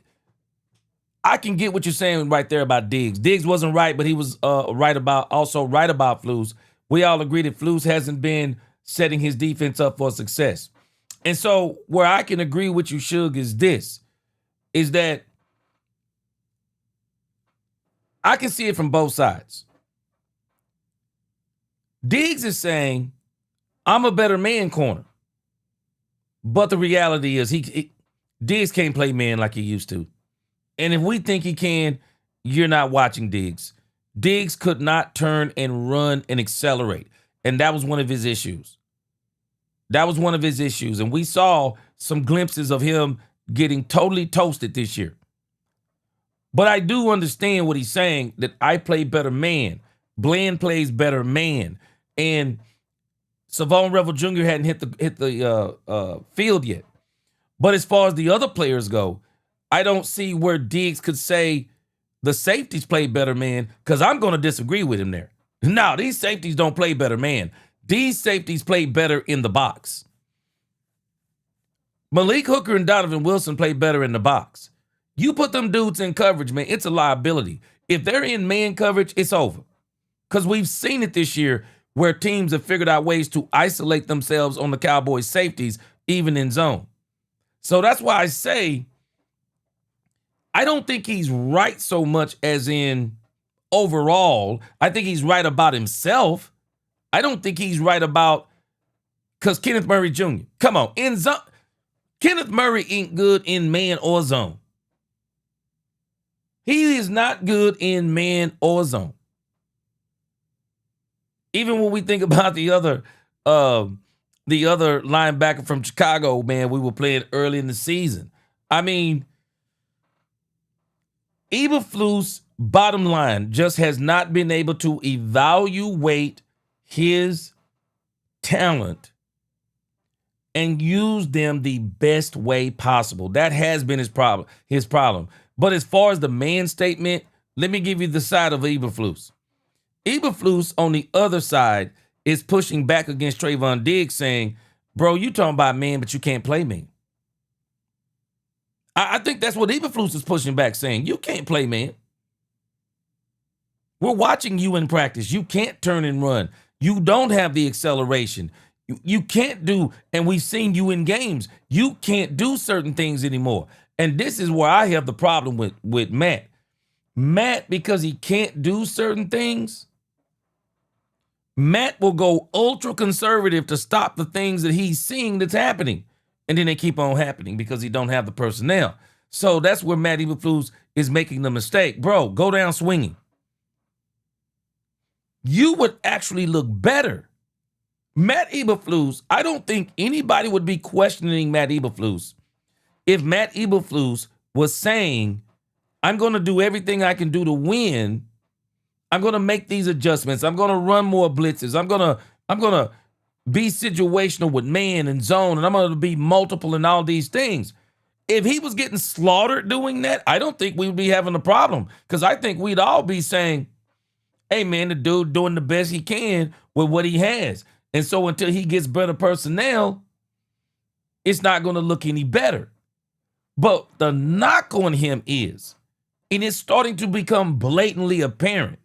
what you're saying right there about Diggs. Diggs wasn't right, but he was right about Flus. We all agree that Flus hasn't been setting his defense up for success. And so where I can agree with you, Suge, is that I can see it from both sides. Diggs is saying, I'm a better man corner. But the reality is Diggs can't play man like he used to. And if we think he can, you're not watching Diggs. Diggs could not turn and run and accelerate. And that was one of his issues. And we saw some glimpses of him getting totally toasted this year. But I do understand what he's saying, that I play better man. Bland plays better man. And Savon Revel Jr. hadn't hit the field yet. But as far as the other players go, I don't see where Diggs could say the safeties play better man, because I'm going to disagree with him there. No, these safeties don't play better man. These safeties play better in the box. Malik Hooker and Donovan Wilson play better in the box. You put them dudes in coverage, man, it's a liability. If they're in man coverage, it's over. Because we've seen it this year where teams have figured out ways to isolate themselves on the Cowboys safeties, even in zone. So that's why I say I don't think he's right so much as in overall. I think he's right about himself. I don't think he's right about, because Kenneth Murray Jr., come on, in zone. Kenneth Murray ain't good in man or zone. He is not good in man or zone. Even when we think about the other linebacker from Chicago, man, we were playing early in the season. I mean, Eberflus bottom line, just has not been able to evaluate his talent and use them the best way possible. That has been his problem. But as far as the man statement, let me give you the side of Eberflus. Eberflus on the other side is pushing back against Trayvon Diggs, saying, bro, you talking about man, but you can't play man. I think that's what Eberflus is pushing back, saying, you can't play man. We're watching you in practice. You can't turn and run. You don't have the acceleration. You can't do, and we've seen you in games, you can't do certain things anymore. And this is where I have the problem with Matt. Matt, because he can't do certain things, Matt will go ultra conservative to stop the things that he's seeing that's happening. And then they keep on happening because he don't have the personnel. So that's where Matt Eberflus is making the mistake. Bro, go down swinging. You would actually look better. Matt Eberflus, I don't think anybody would be questioning Matt Eberflus if Matt Eberflus was saying, I'm going to do everything I can do to win. I'm going to make these adjustments. I'm going to run more blitzes. I'm going to be situational with man and zone, and I'm going to be multiple and all these things. If he was getting slaughtered doing that, I don't think we would be having a problem, because I think we'd all be saying, hey, man, the dude doing the best he can with what he has. And so until he gets better personnel, it's not going to look any better. But the knock on him is, and it's starting to become blatantly apparent,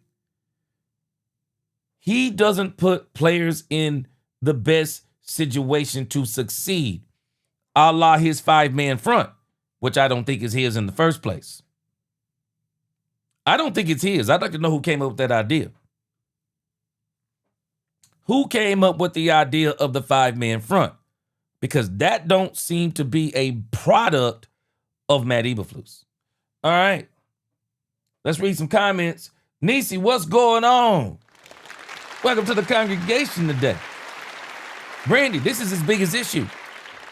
he doesn't put players in the best situation to succeed, a la his 5-man front, which I don't think is his in the first place. I don't think it's his. I'd like to know who came up with that idea. Who came up with the idea of the 5-man front? Because that don't seem to be a product of Matt Eberflus. All right. Let's read some comments. Nisi, what's going on? Welcome to the congregation today. Brandy, this is his biggest issue.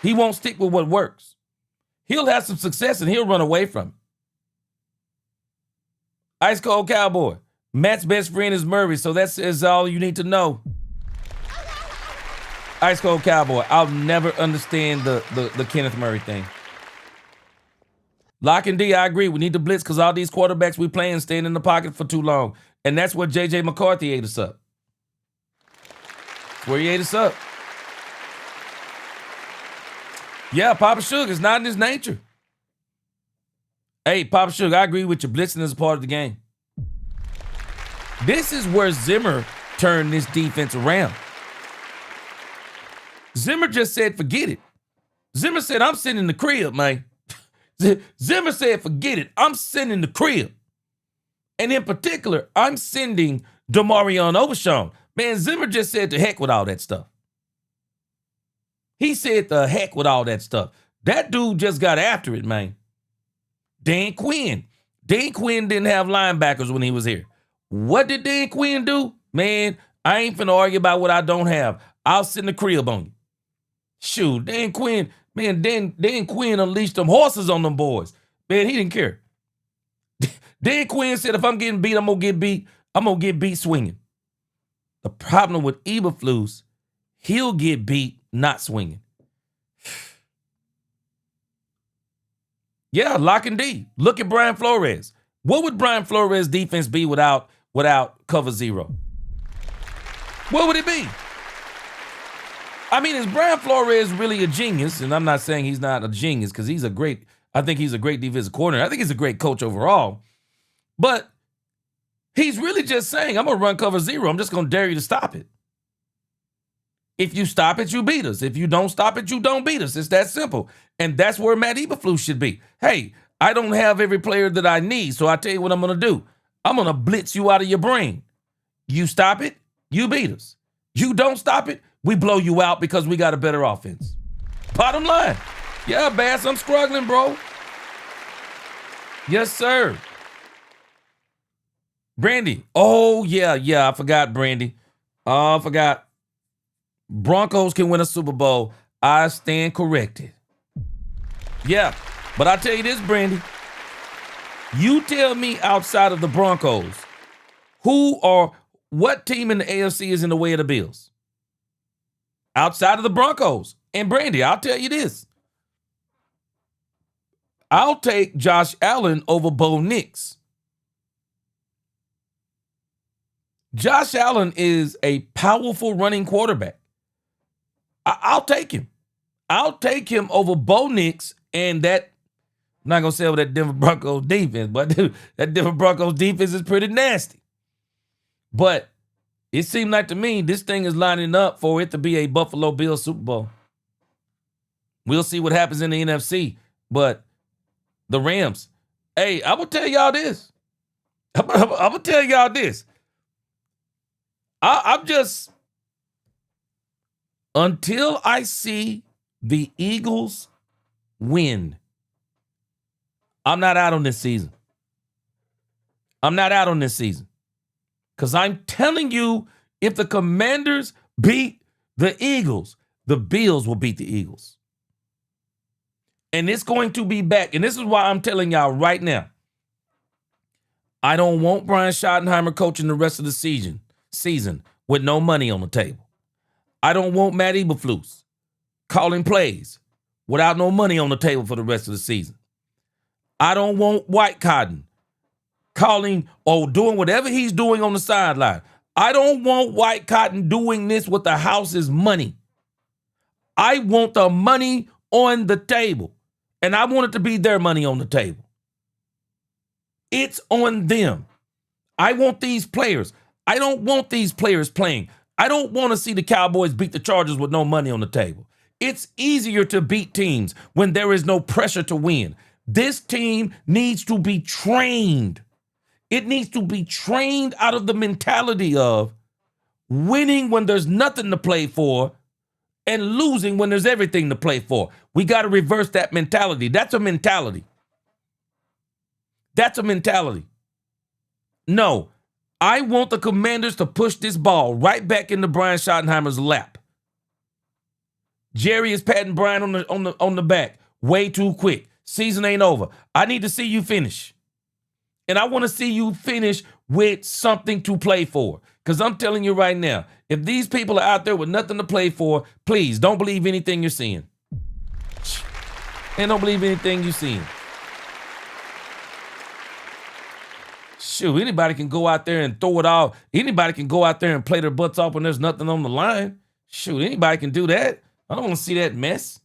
He won't stick with what works. He'll have some success and he'll run away from it. Ice Cold Cowboy, Matt's best friend is Murray, so that says all you need to know. Ice Cold Cowboy, I'll never understand the Kenneth Murray thing. Lock and D, I agree. We need to blitz because all these quarterbacks we playing staying in the pocket for too long. And that's what J.J. McCarthy ate us up. That's where he ate us up. Yeah, Papa Sugar is not in his nature. Hey, Papa Sugar, I agree with you. Blitzing is a part of the game. This is where Zimmer turned this defense around. Zimmer just said, forget it. Zimmer said, I'm sitting in the crib, man. Zimmer said, forget it. I'm sitting in the crib. And in particular, I'm sending Demarion Overshawn. Man, Zimmer just said, to heck with all that stuff. He said, the heck with all that stuff. That dude just got after it, man. Dan Quinn. Dan Quinn didn't have linebackers when he was here. What did Dan Quinn do? Man, I ain't finna argue about what I don't have. I'll sit in the crib on you. Shoot, Dan Quinn, man, Dan Quinn unleashed them horses on them boys. Man, he didn't care. Dan Quinn said, if I'm getting beat, I'm gonna get beat. I'm gonna get beat swinging. The problem with Eberflus, he'll get beat not swinging. Yeah, lock and D. Look at Brian Flores. What would Brian Flores' defense be without cover zero? What would it be? I mean, is Brian Flores really a genius? And I'm not saying he's not a genius, because I think he's a great defensive coordinator. I think he's a great coach overall. But he's really just saying, I'm going to run cover zero. I'm just going to dare you to stop it. If you stop it, you beat us. If you don't stop it, you don't beat us. It's that simple. And that's where Matt Eberflus should be. Hey, I don't have every player that I need, so I tell you what I'm going to do. I'm going to blitz you out of your brain. You stop it, you beat us. You don't stop it, we blow you out because we got a better offense. Bottom line. Yeah, Bass, I'm struggling, bro. Yes, sir. Brandy. Oh, yeah, I forgot, Brandy. Oh, I forgot. Broncos can win a Super Bowl. I stand corrected. Yeah, but I tell you this, Brandy. You tell me outside of the Broncos, what team in the AFC is in the way of the Bills? Outside of the Broncos. And Brandy, I'll tell you this. I'll take Josh Allen over Bo Nix. Josh Allen is a powerful running quarterback. I'll take him. I'll take him over Bo Nix and that, I'm not going to say over that Denver Broncos defense, but that Denver Broncos defense is pretty nasty. But it seemed like to me this thing is lining up for it to be a Buffalo Bills Super Bowl. We'll see what happens in the NFC. But the Rams, hey, I'm going to tell y'all this. I'm going to tell y'all this. I'm just, until I see the Eagles win, I'm not out on this season. I'm not out on this season. Because I'm telling you, if the Commanders beat the Eagles, the Bills will beat the Eagles. And it's going to be back. And this is why I'm telling y'all right now, I don't want Brian Schottenheimer coaching the rest of the season with no money on the table. I don't want Matt Eberflus calling plays without no money on the table for the rest of the season. I don't want White Cotton calling or doing whatever he's doing on the sideline. I don't want White Cotton doing this with the house's money. I want the money on the table, and I want it to be their money on the table. It's on them. I want these players. I don't want these players playing. I don't want to see the Cowboys beat the Chargers with no money on the table. It's easier to beat teams when there is no pressure to win. This team needs to be trained. It needs to be trained out of the mentality of winning when there's nothing to play for and losing when there's everything to play for. We got to reverse that mentality. That's a mentality. That's a mentality. No, I want the Commanders to push this ball right back into Brian Schottenheimer's lap. Jerry is patting Brian on the back way too quick. Season ain't over. I need to see you finish. And I want to see you finish with something to play for. Because I'm telling you right now, if these people are out there with nothing to play for, please don't believe anything you're seeing. And don't believe anything you're seeing. Shoot, anybody can go out there and throw it all. Anybody can go out there and play their butts off when there's nothing on the line. Shoot, anybody can do that. I don't want to see that mess.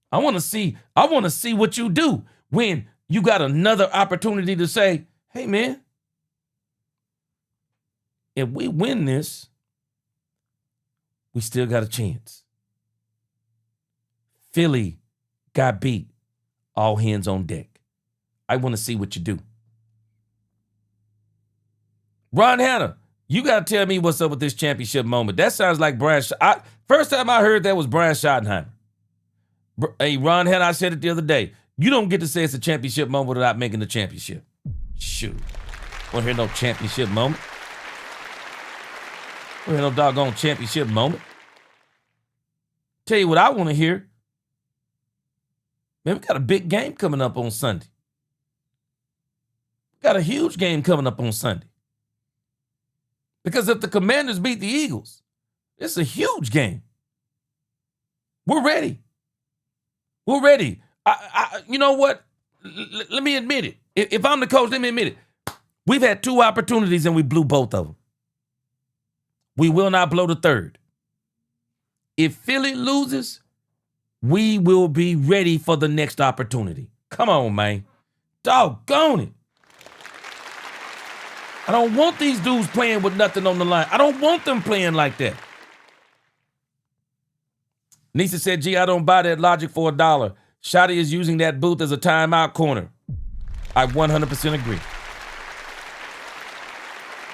I want to see what you do when you got another opportunity to say, hey, man, if we win this, we still got a chance. Philly got beat. All hands on deck. I want to see what you do. Ron Hanna, you got to tell me what's up with this championship moment. That sounds like Brian. First time I heard that was Brian Schottenheimer. Hey, Ron Hanna, I said it the other day. You don't get to say it's a championship moment without making the championship. Shoot. Want to hear no championship moment? Want to hear no doggone championship moment? Tell you what I want to hear. Man, we got a big game coming up on Sunday. We got a huge game coming up on Sunday. Because if the Commanders beat the Eagles, it's a huge game. We're ready. We're ready. You know what? Let me admit it. If I'm the coach, let me admit it. We've had two opportunities and we blew both of them. We will not blow the third. If Philly loses, we will be ready for the next opportunity. Come on, man. Doggone it. I don't want these dudes playing with nothing on the line. I don't want them playing like that. Nisa said, gee, I don't buy that logic for $1. Shotty is using that booth as a timeout corner. I 100% agree.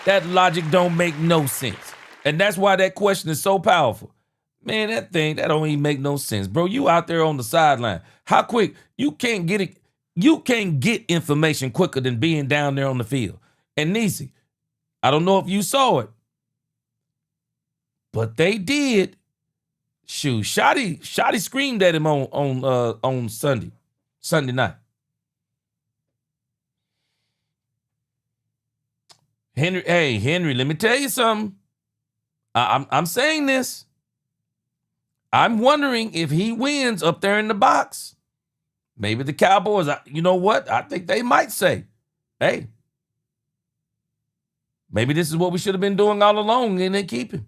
That logic don't make no sense. And that's why that question is so powerful. Man, that don't even make no sense. Bro, you out there on the sideline. How quick? You can't get it. You can't get information quicker than being down there on the field. And Nisi, I don't know if you saw it, but they did. Shoot, Shotty screamed at him on Sunday night. Henry, let me tell you something. I'm saying this. I'm wondering if he wins up there in the box. Maybe the Cowboys, you know what? I think they might say, hey, maybe this is what we should have been doing all along, and they keep him.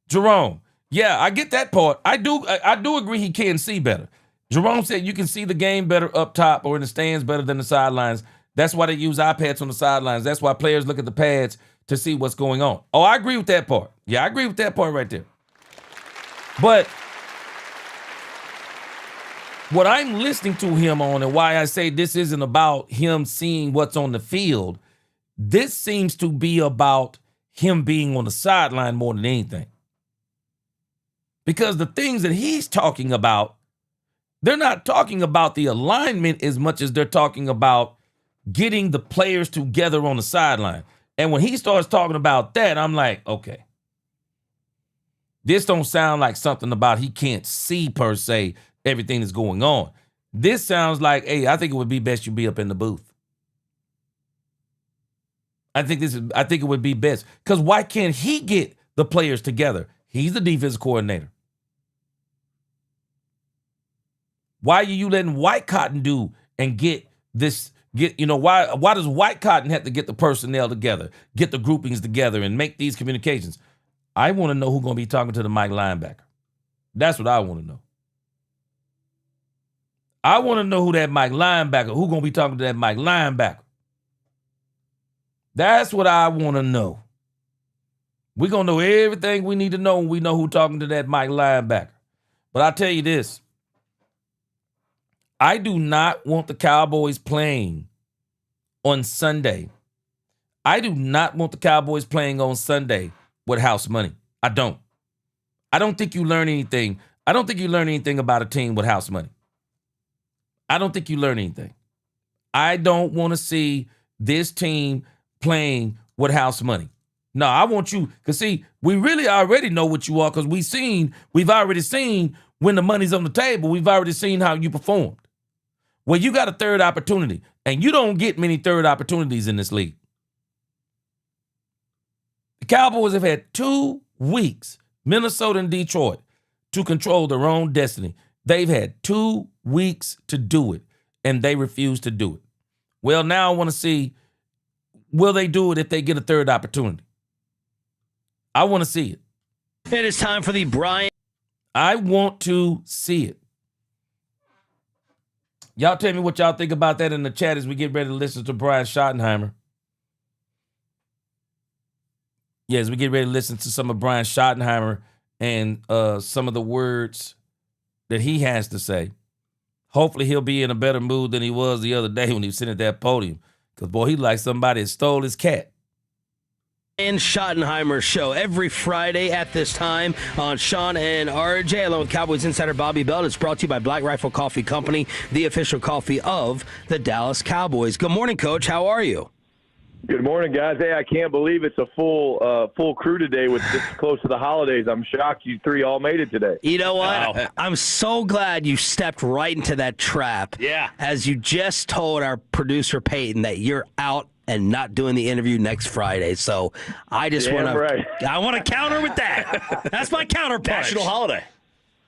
Jerome, yeah, I get that part. I do agree he can see better. Jerome said you can see the game better up top or in the stands better than the sidelines. That's why they use iPads on the sidelines. That's why players look at the pads to see what's going on. Oh, I agree with that part. Yeah, I agree with that part right there. But what I'm listening to him on and why I say this isn't about him seeing what's on the field, this seems to be about him being on the sideline more than anything. Because the things that he's talking about, they're not talking about the alignment as much as they're talking about getting the players together on the sideline. And when he starts talking about that, I'm like, okay. This don't sound like something about he can't see per se everything that's going on. This sounds like, hey, I think it would be best you be up in the booth. I think it would be best. Because why can't he get the players together? He's the defensive coordinator. Why are you letting White Cotton do and why does White Cotton have to get the personnel together, get the groupings together, and make these communications? I want to know who's going to be talking to the Mike linebacker. That's what I want to know. I want to know who's going to be talking to that Mike linebacker. That's what I want to know. We're going to know everything we need to know when we know who's talking to that Mike linebacker. But I'll tell you this. I do not want the Cowboys playing on Sunday. I do not want the Cowboys playing on Sunday with house money. I don't. I don't think you learn anything. I don't think you learn anything about a team with house money. I don't think you learn anything. I don't want to see this team playing with house money. No, I want you, because see, we really already know what you are, because we've already seen when the money's on the table, we've already seen how you performed. Well, you got a third opportunity, and you don't get many third opportunities in this league. The Cowboys have had 2 weeks, Minnesota and Detroit, to control their own destiny. They've had 2 weeks to do it, and they refuse to do it. Well, now I want to see, will they do it if they get a third opportunity? I want to see it. It is time for the Brian. I want to see it. Y'all tell me what y'all think about that in the chat as we get ready to listen to Brian Schottenheimer. Yeah, as we get ready to listen to some of Brian Schottenheimer and some of the words that he has to say. Hopefully he'll be in a better mood than he was the other day when he was sitting at that podium. Because, boy, he like somebody that stole his cat. And Schottenheimer show every Friday at this time on Sean and RJ, along with Cowboys insider Bobby Bell. It's brought to you by Black Rifle Coffee Company, the official coffee of the Dallas Cowboys. Good morning, Coach. How are you? Good morning, guys. Hey, I can't believe it's a full crew today with this close to the holidays. I'm shocked you 3 all made it today. You know what? Wow. I'm so glad you stepped right into that trap. Yeah. As you just told our producer Peyton that you're out and not doing the interview next Friday. So I just want to counter with that. That's my counterpunch. National holiday.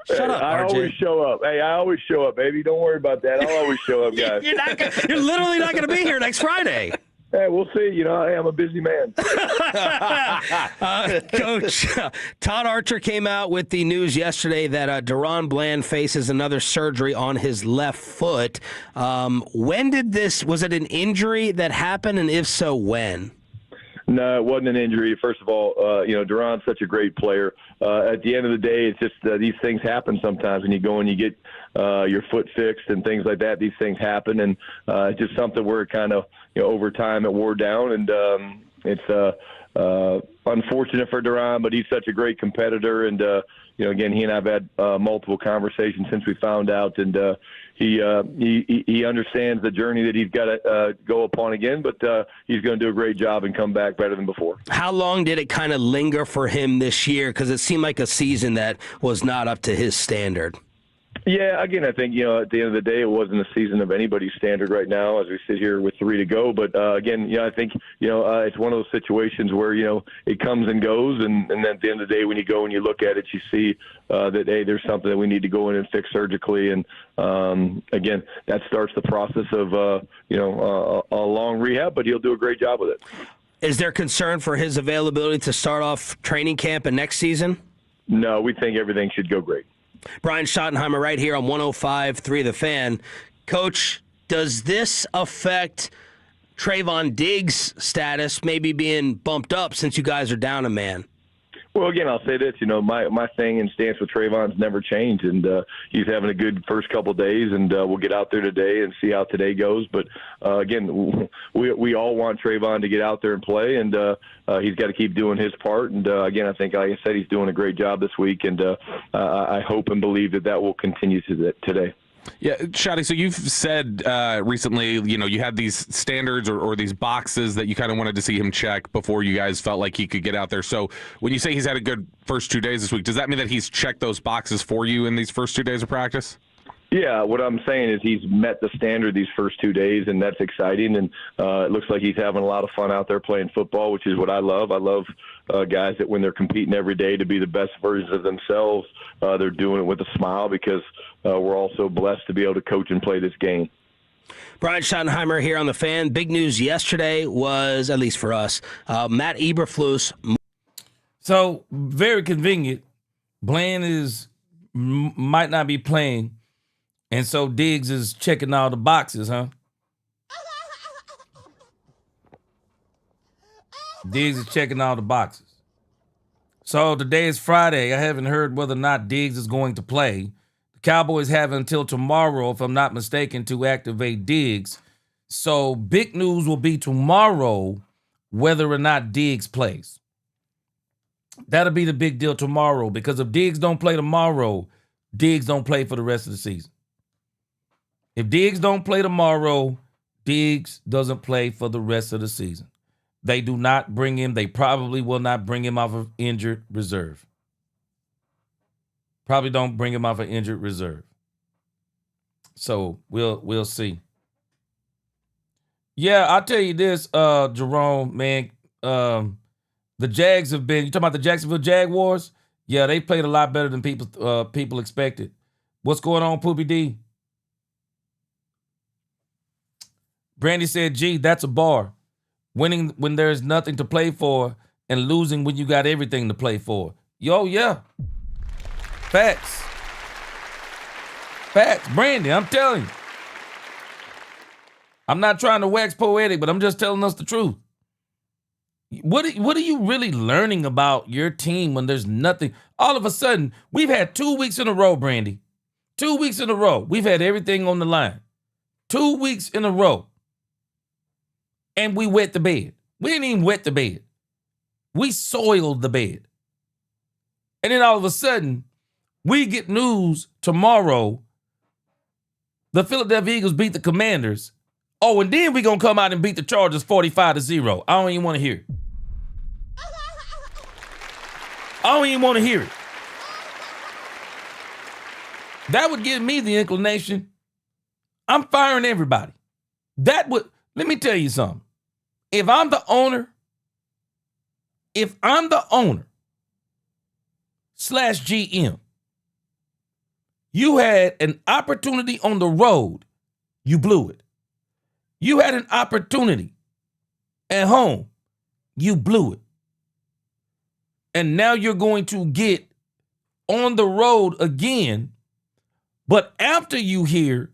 Shut up, I RJ. always show up. Hey, I always show up, baby. Don't worry about that. I'll always show up, guys. You're literally not going to be here next Friday. Hey, we'll see. You know, I'm a busy man. Coach, Todd Archer came out with the news yesterday that Deron Bland faces another surgery on his left foot. When did was it an injury that happened, and if so, when? No, it wasn't an injury. First of all, Deron's such a great player. At the end of the day, it's just these things happen sometimes when you go and you get your foot fixed and things like that. These things happen, and it's just something where it kind of, over time it wore down, and it's unfortunate for Deron, but he's such a great competitor, and again, he and I've had multiple conversations since we found out, and he understands the journey that he's got to go upon again, but he's going to do a great job and come back better than before. How long did it kind of linger for him this year? Because it seemed like a season that was not up to his standard. Yeah, again, I think, at the end of the day, it wasn't a season of anybody's standard right now as we sit here with 3 to go. But, again, I think, it's one of those situations where, it comes and goes. And then at the end of the day, when you go and you look at it, you see that, hey, there's something that we need to go in and fix surgically. And, again, that starts the process of, a long rehab, but he'll do a great job with it. Is there concern for his availability to start off training camp and next season? No, we think everything should go great. Brian Schottenheimer right here on 105.3 The Fan. Coach, does this affect Trayvon Diggs' status maybe being bumped up since you guys are down a man? Well, again, I'll say this, my thing and stance with Trayvon's never changed, and he's having a good first couple of days, and we'll get out there today and see how today goes. But, again, we all want Trayvon to get out there and play, and he's got to keep doing his part. And, again, I think, like I said, he's doing a great job this week, and I hope and believe that will continue today. Yeah, Shotty, so you've said recently, you had these standards or these boxes that you kind of wanted to see him check before you guys felt like he could get out there. So when you say he's had a good first 2 days this week, does that mean that he's checked those boxes for you in these first 2 days of practice? Yeah, what I'm saying is he's met the standard these first 2 days, and that's exciting. And it looks like he's having a lot of fun out there playing football, which is what I love. I love guys that when they're competing every day to be the best versions of themselves, they're doing it with a smile because we're also blessed to be able to coach and play this game. Brian Schottenheimer here on The Fan. Big news yesterday was, at least for us, Matt Eberflus. So, very convenient. Bland might not be playing. And so Diggs is checking all the boxes, huh? Diggs is checking all the boxes. So today is Friday. I haven't heard whether or not Diggs is going to play. The Cowboys have until tomorrow, if I'm not mistaken, to activate Diggs. So big news will be tomorrow whether or not Diggs plays. That'll be the big deal tomorrow, because if Diggs don't play tomorrow, Diggs don't play for the rest of the season. If Diggs don't play tomorrow, Diggs doesn't play for the rest of the season. They do not bring him. They probably will not bring him off of injured reserve. Probably don't bring him off of injured reserve. So we'll see. Yeah, I'll tell you this, Jerome, man. The Jags have been, you talking about the Jacksonville Jaguars? Yeah, they played a lot better than people expected. What's going on, Poopy D? Brandy said, gee, that's a bar. Winning when there's nothing to play for and losing when you got everything to play for. Yo, yeah. Facts. Facts. Brandy, I'm telling you. I'm not trying to wax poetic, but I'm just telling us the truth. What are you really learning about your team when there's nothing? All of a sudden, we've had 2 weeks in a row, Brandy. 2 weeks in a row. We've had everything on the line. 2 weeks in a row. And we wet the bed. We didn't even wet the bed. We soiled the bed. And then all of a sudden, we get news tomorrow. The Philadelphia Eagles beat the Commanders. Oh, and then we're going to come out and beat the Chargers 45-0. I don't even want to hear it. I don't even want to hear it. That would give me the inclination. I'm firing everybody. Let me tell you something. If I'm the owner / GM, you had an opportunity on the road, you blew it. You had an opportunity at home, you blew it. And now you're going to get on the road again, but after you hear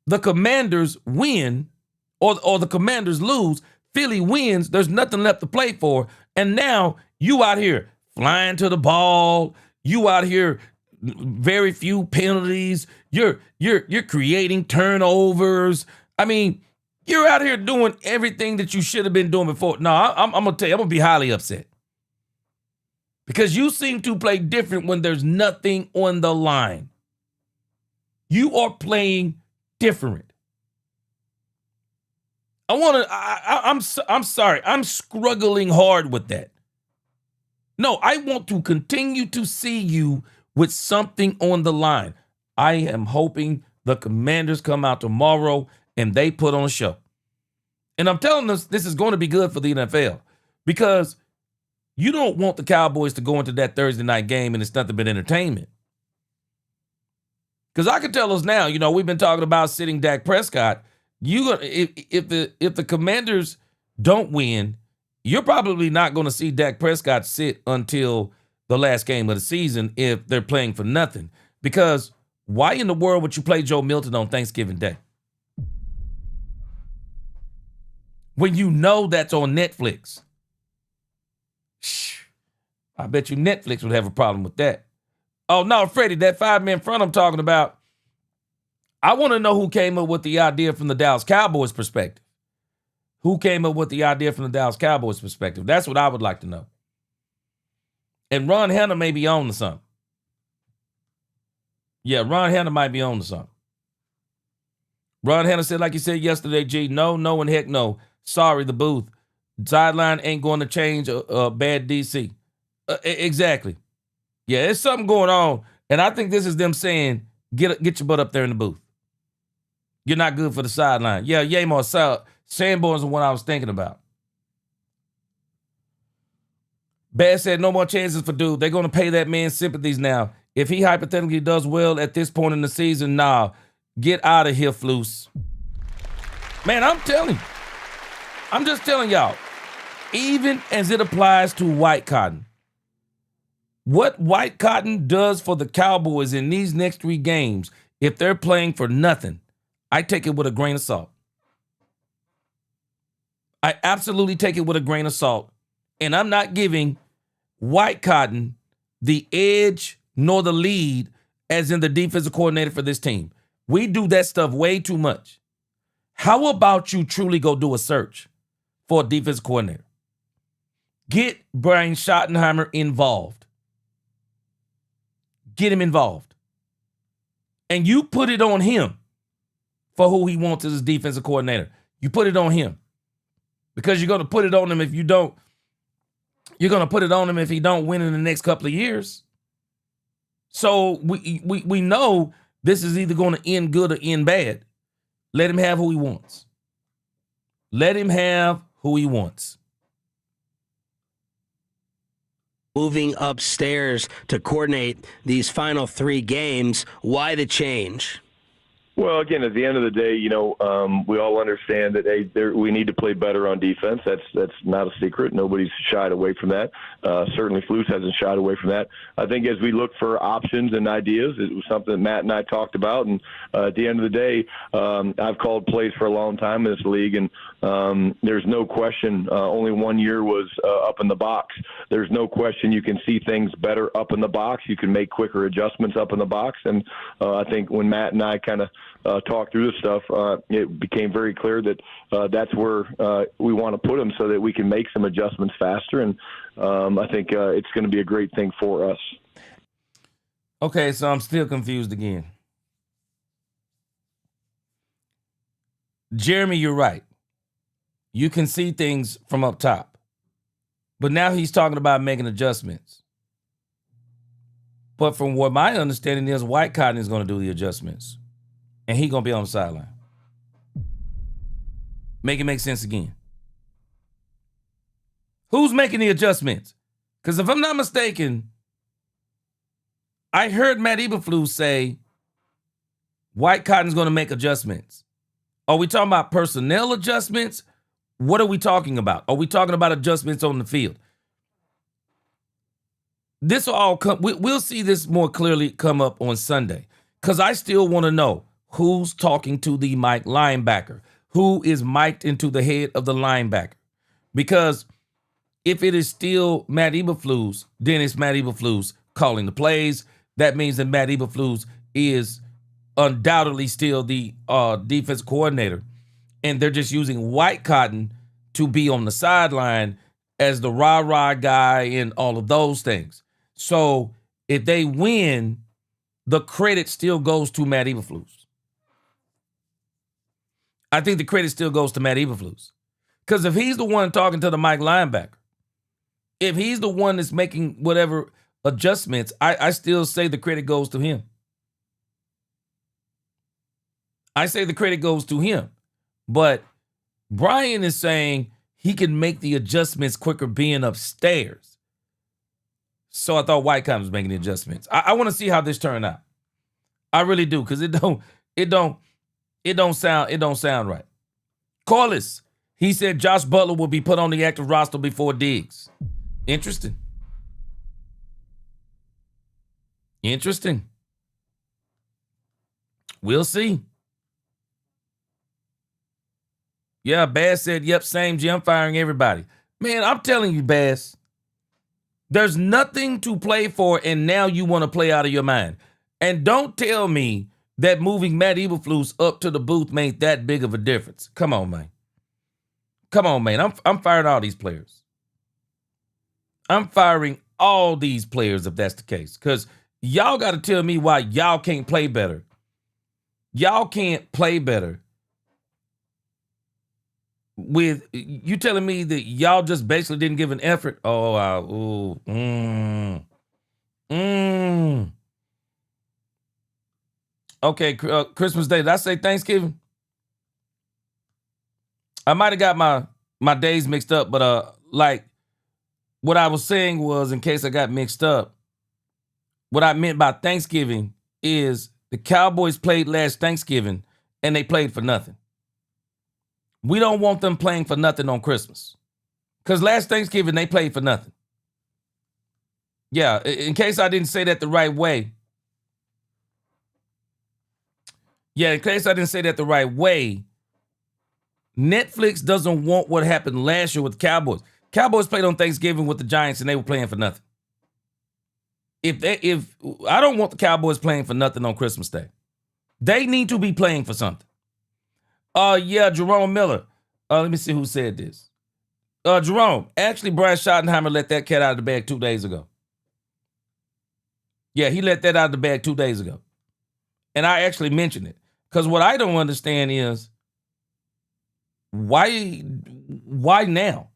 the Commanders win or the Commanders lose, Philly wins, there's nothing left to play for, and now you out here flying to the ball, you out here very few penalties, you're creating turnovers. I mean, you're out here doing everything that you should have been doing before. No, I'm going to tell you, I'm going to be highly upset. Because you seem to play different when there's nothing on the line. You are playing different. I'm sorry. I'm struggling hard with that. No, I want to continue to see you with something on the line. I am hoping the Commanders come out tomorrow and they put on a show. And I'm telling us this is going to be good for the NFL because you don't want the Cowboys to go into that Thursday night game and it's nothing but entertainment. Because I can tell us now, we've been talking about sitting Dak Prescott. If the Commanders don't win, you're probably not going to see Dak Prescott sit until the last game of the season if they're playing for nothing. Because why in the world would you play Joe Milton on Thanksgiving Day? When you know that's on Netflix. I bet you Netflix would have a problem with that. Oh, no, Freddie, that 5-man front I'm talking about, I want to know who came up with the idea from the Dallas Cowboys perspective. Who came up with the idea from the Dallas Cowboys perspective? That's what I would like to know. And Ron Hanna may be on to something. Yeah, Ron Hanna might be on to something. Ron Hanna said, like he said yesterday, G, no, and heck no. Sorry, the booth. Sideline ain't going to change a bad DC. Exactly. Yeah, there's something going on. And I think this is them saying, get your butt up there in the booth. You're not good for the sideline. Yeah, Yamo, Sanborn's the one I was thinking about. Bass said, no more chances for Dude. They're going to pay that man sympathies now. If he hypothetically does well at this point in the season, nah, get out of here, Flus. Man, I'm just telling y'all, even as it applies to White Cotton, what White Cotton does for the Cowboys in these next 3 games, if they're playing for nothing, I take it with a grain of salt. I absolutely take it with a grain of salt. And I'm not giving White Cotton the edge nor the lead as in the defensive coordinator for this team. We do that stuff way too much. How about you truly go do a search for a defensive coordinator? Get Brian Schottenheimer involved. Get him involved. And you put it on him for who he wants as his defensive coordinator. You put it on him. Because you're going to put it on him if you don't. You're going to put it on him if he don't win in the next couple of years. So we know this is either going to end good or end bad. Let him have who he wants. Let him have who he wants. Moving upstairs to coordinate these final 3 games. Why the change? Well, again, at the end of the day, we all understand that we need to play better on defense. That's not a secret. Nobody's shied away from that. Certainly, Flus hasn't shied away from that. I think as we look for options and ideas, it was something that Matt and I talked about. And at the end of the day, I've called plays for a long time in this league, and there's no question. Only 1 year was up in the box. There's no question you can see things better up in the box. You can make quicker adjustments up in the box. And I think when Matt and I kind of talk through this stuff, it became very clear that that's where we want to put them so that we can make some adjustments faster. And I think it's going to be a great thing for us. Okay, so I'm still confused again. Jeremy, you're right. You can see things from up top. But now he's talking about making adjustments. But from what my understanding is, White Cotton is going to do the adjustments. And he's going to be on the sideline. Make it make sense again. Who's making the adjustments? Because if I'm not mistaken, I heard Matt Eberflus say White Cotton's going to make adjustments. Are we talking about personnel adjustments? What are we talking about? Are we talking about adjustments on the field? This will all come. We'll see this more clearly come up on Sunday. Because I still want to know who's talking to the Mike linebacker. Who is mic'd into the head of the linebacker? Because if it is still Matt Eberflus, then it's Matt Eberflus calling the plays. That means that Matt Eberflus is undoubtedly still the defense coordinator. And they're just using White Cotton to be on the sideline as the rah-rah guy and all of those things. So if they win, the credit still goes to Matt Eberflus. I think the credit still goes to Matt Eberflus. Because if he's the one talking to the Mike linebacker, if he's the one that's making whatever adjustments, I still say the credit goes to him. I say the credit goes to him. But Brian is saying he can make the adjustments quicker being upstairs. So I thought Whitecomb was making the adjustments. I want to see how this turned out. I really do, because it don't sound right. Corliss, he said Josh Butler will be put on the active roster before Diggs. Interesting. We'll see. Yeah, Bass said, yep, same G, I'm firing everybody. Man, I'm telling you, Bass, there's nothing to play for, and now you want to play out of your mind. And don't tell me that moving Matt Eberflus up to the booth made that big of a difference. Come on, man. I'm firing all these players. I'm firing all these players if that's the case. Because y'all got to tell me why y'all can't play better. Y'all can't play better with you telling me that y'all just basically didn't give an effort. Okay, Christmas Day. Did I say Thanksgiving? I might have got my days mixed up, but like what I was saying was, in case I got mixed up, what I meant by Thanksgiving is the Cowboys played last Thanksgiving and they played for nothing. We don't want them playing for nothing on Christmas. Because last Thanksgiving, they played for nothing. Yeah, in case I didn't say that the right way. Netflix doesn't want what happened last year with the Cowboys. Cowboys played on Thanksgiving with the Giants and they were playing for nothing. If I don't want the Cowboys playing for nothing on Christmas Day. They need to be playing for something. Jerome Miller. Let me see who said this. Jerome, actually, Brian Schottenheimer let that cat out of the bag 2 days ago. Yeah, he let that out of the bag 2 days ago. And I actually mentioned it. Because what I don't understand is, why now?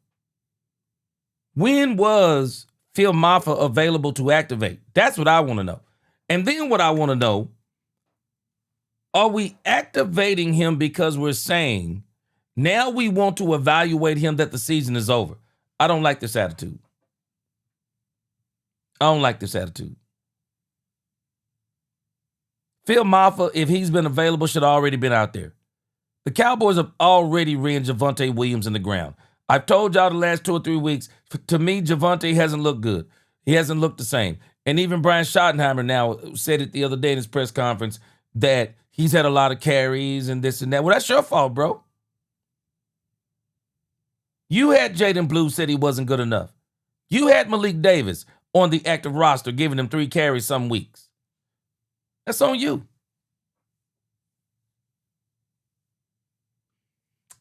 When was Phil Maffa available to activate? That's what I want to know. And then what I want to know, are we activating him because we're saying now we want to evaluate him that the season is over? I don't like this attitude. Phil Maffa, if he's been available, should have already been out there. The Cowboys have already ran Javonte Williams in the ground. I've told y'all the last 2 or 3 weeks, to me, Javonte hasn't looked good. He hasn't looked the same. And even Brian Schottenheimer now said it the other day in his press conference that he's had a lot of carries and this and that. Well, that's your fault, bro. You had Jaden Blue said he wasn't good enough. You had Malik Davis on the active roster giving him 3 carries some weeks. That's on you.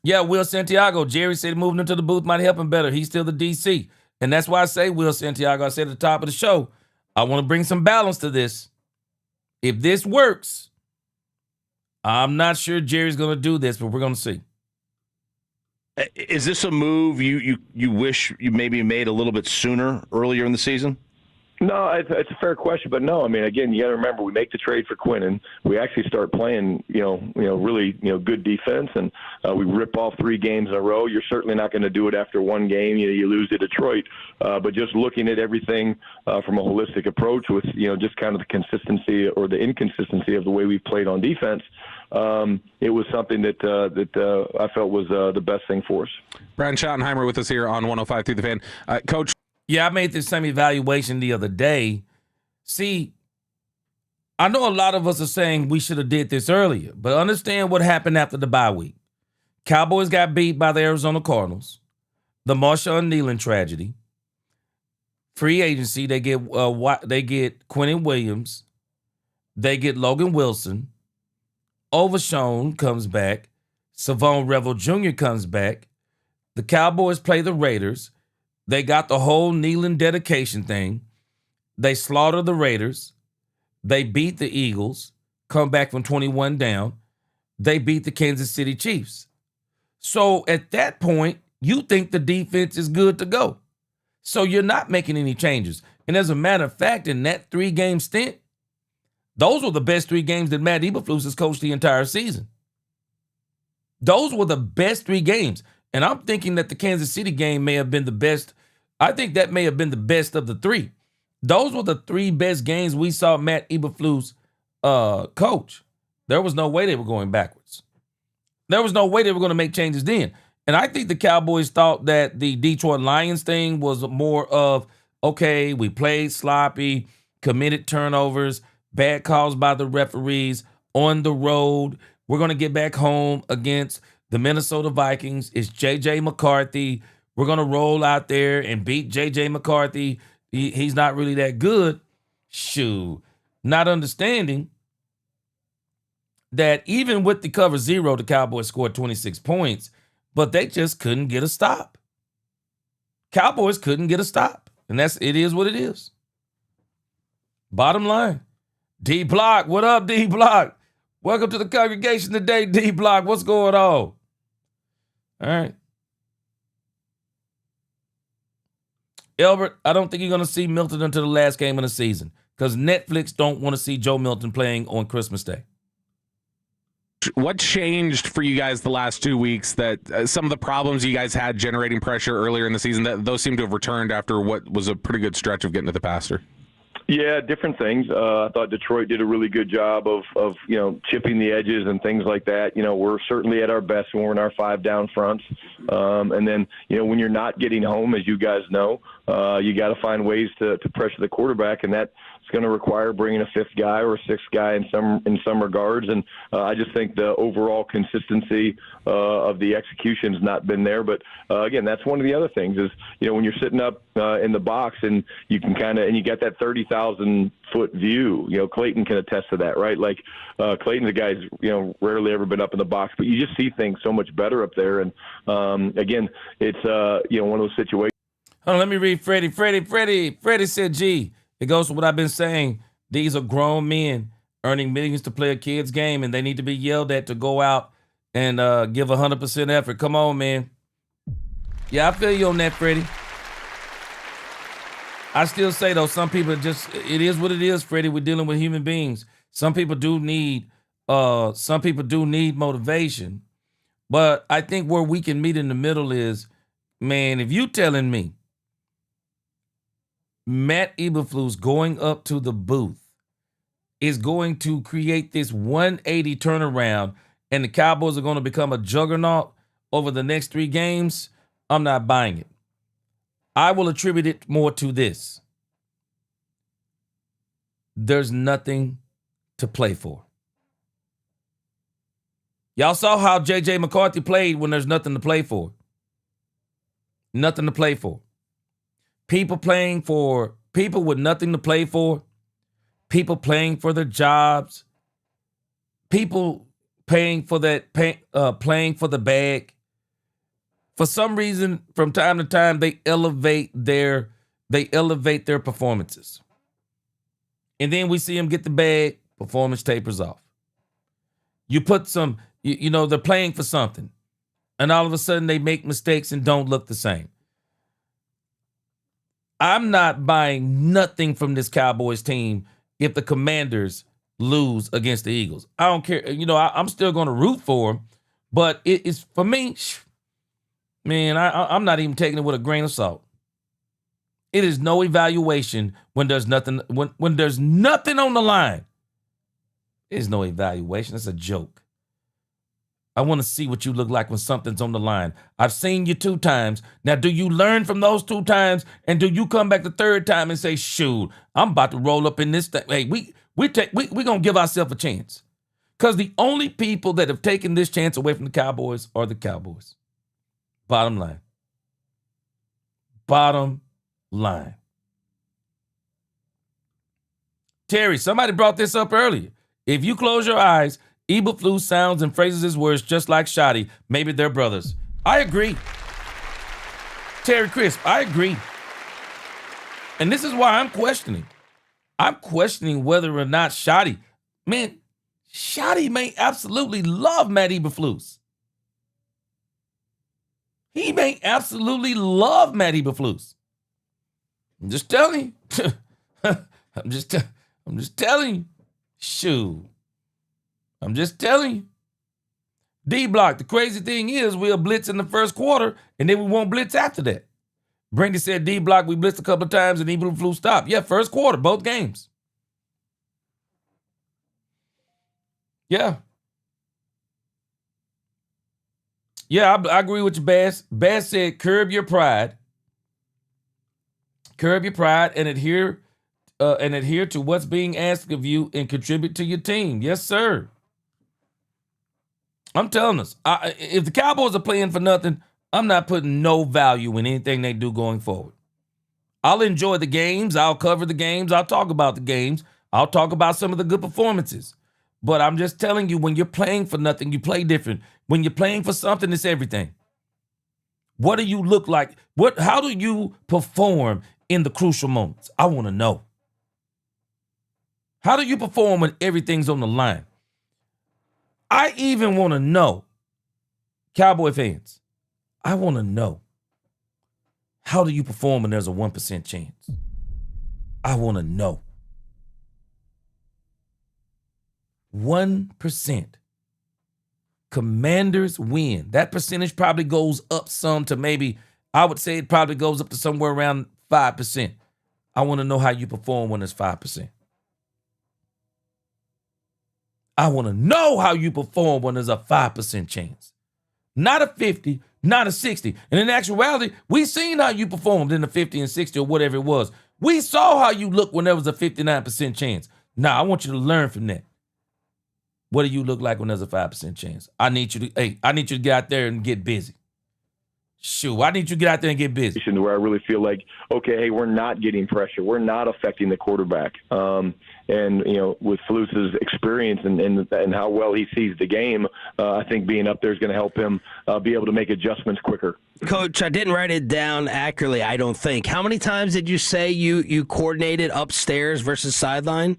Yeah, Will Santiago. Jerry said moving into the booth might help him better. He's still the DC. And that's why I say Will Santiago. I said at the top of the show, I want to bring some balance to this. If this works, I'm not sure Jerry's going to do this, but we're going to see. Is this a move you wish you maybe made a little bit sooner, earlier in the season? No, it's a fair question, but no. I mean, again, you got to remember we make the trade for Quinnen. We actually start playing, really, good defense, and we rip off 3 games in a row. You're certainly not going to do it after one game. You lose to Detroit, but just looking at everything from a holistic approach with just kind of the consistency or the inconsistency of the way we played on defense. It was something that I felt was the best thing for us. Brian Schottenheimer with us here on 105 through the Fan. Coach. Yeah, I made this same evaluation the other day. See, I know a lot of us are saying we should have did this earlier, but understand what happened after the bye week. Cowboys got beat by the Arizona Cardinals. The Marshawn Kneeland tragedy. Free agency, they get Quinnen Williams. They get Logan Wilson. Overshown comes back. Savon Revel Jr. comes back. The Cowboys play the Raiders. They got the whole Kneeland dedication thing. They slaughter the Raiders. They beat the Eagles, come back from 21 down. They beat the Kansas City Chiefs. So at that point, you think the defense is good to go. So you're not making any changes. And as a matter of fact, in that 3-game stint, those were the best 3 games that Matt Eberflus has coached the entire season. Those were the best 3 games. And I'm thinking that the Kansas City game may have been the best. I think that may have been the best of the 3. Those were the 3 best games we saw Matt Eberflus coach. There was no way they were going backwards. There was no way they were going to make changes then. And I think the Cowboys thought that the Detroit Lions thing was more of, okay, we played sloppy, committed turnovers, bad calls by the referees on the road. We're going to get back home against the Minnesota Vikings. It's J.J. McCarthy. We're going to roll out there and beat J.J. McCarthy. He's not really that good. Shoot. Not understanding that even with the cover 0, the Cowboys scored 26 points, but they just couldn't get a stop. Cowboys couldn't get a stop. And it is what it is. Bottom line. D Block, what up, D Block? Welcome to the congregation today, D Block. What's going on? All right. Albert, I don't think you're going to see Milton until the last game of the season because Netflix don't want to see Joe Milton playing on Christmas Day. What changed for you guys the last 2 weeks that some of the problems you guys had generating pressure earlier in the season, that those seem to have returned after what was a pretty good stretch of getting to the passer? Yeah, different things. I thought Detroit did a really good job of chipping the edges and things like that. We're certainly at our best when we're in our 5 down fronts. And then, when you're not getting home, as you guys know, you got to find ways to pressure the quarterback, and that's going to require bringing a 5th guy or a 6th guy in some regards. And I just think the overall consistency of the execution has not been there. But again, that's one of the other things is when you're sitting up in the box and you can you get that 30,000-foot view. Clayton can attest to that, right? Like Clayton's a guy who's rarely ever been up in the box, but you just see things so much better up there. And again, it's one of those situations. Hold on, let me read Freddie. Freddie said, "Gee, it goes to what I've been saying. These are grown men earning millions to play a kid's game, and they need to be yelled at to go out and give 100% effort. Come on, man." Yeah, I feel you on that, Freddie. I still say, though, some people it is what it is, Freddie. We're dealing with human beings. Some people do need motivation. But I think where we can meet in the middle is, man, if you telling me Matt Eberflus going up to the booth is going to create this 180 turnaround and the Cowboys are going to become a juggernaut over the next 3 games, I'm not buying it. I will attribute it more to this. There's nothing to play for. Y'all saw how J.J. McCarthy played when there's nothing to play for. Nothing to play for. People with nothing to play for. People playing for their jobs. People playing for the bag. For some reason, from time to time, they elevate their performances. And then we see them get the bag, performance tapers off. You put some, they're playing for something. And all of a sudden they make mistakes and don't look the same. I'm not buying nothing from this Cowboys team if the Commanders lose against the Eagles. I don't care. I'm still going to root for them. But it's for me, man, I'm not even taking it with a grain of salt. It is no evaluation when there's nothing when there's nothing on the line. There's no evaluation. It's a joke. I want to see what you look like when something's on the line. I've seen you 2 times. Now, do you learn from those 2 times? And do you come back the 3rd time and say, shoot, I'm about to roll up in this thing. Hey, we're going to give ourselves a chance. Because the only people that have taken this chance away from the Cowboys are the Cowboys. Bottom line. Bottom line. Terry, somebody brought this up earlier. If you close your eyes, Eberflus sounds and phrases his words just like Shotty. Maybe they're brothers. I agree. Terry Crisp, I agree. And this is why I'm questioning. I'm questioning whether or not Shotty, man, Shotty may absolutely love Matt Eberflus. He may absolutely love Matt Eberflus. I'm just telling you. I'm just telling you. Shoot. I'm just telling you. D-block. The crazy thing is we'll blitz in the first quarter, and then we won't blitz after that. Brandy said D-block, we blitzed a couple of times, and Eberflus stopped. Yeah, first quarter, both games. Yeah. Yeah, I agree with you, Bass. Bass said curb your pride. Curb your pride and adhere to what's being asked of you and contribute to your team. Yes, sir. I'm telling us, if the Cowboys are playing for nothing, I'm not putting no value in anything they do going forward. I'll enjoy the games. I'll cover the games. I'll talk about the games. I'll talk about some of the good performances. But I'm just telling you, when you're playing for nothing, you play different. When you're playing for something, it's everything. What do you look like? How do you perform in the crucial moments? I want to know. How do you perform when everything's on the line? I even want to know, Cowboy fans, I want to know, how do you perform when there's a 1% chance? I want to know. 1%. Commanders win. That percentage probably goes up some to maybe, I would say it probably goes up to somewhere around 5%. I want to know how you perform when it's 5%. I want to know how you perform when there's a 5% chance. Not a 50, not a 60. And in actuality, we seen how you performed in the 50 and 60 or whatever it was. We saw how you looked when there was a 59% chance. Now, I want you to learn from that. What do you look like when there's a 5% chance? I need you to get out there and get busy. Shoot, I need you to get out there and get busy. Where I really feel like, okay, hey, we're not getting pressure. We're not affecting the quarterback. And, with Flus's experience and how well he sees the game, I think being up there is going to help him be able to make adjustments quicker. Coach, I didn't write it down accurately, I don't think. How many times did you say you coordinated upstairs versus sideline?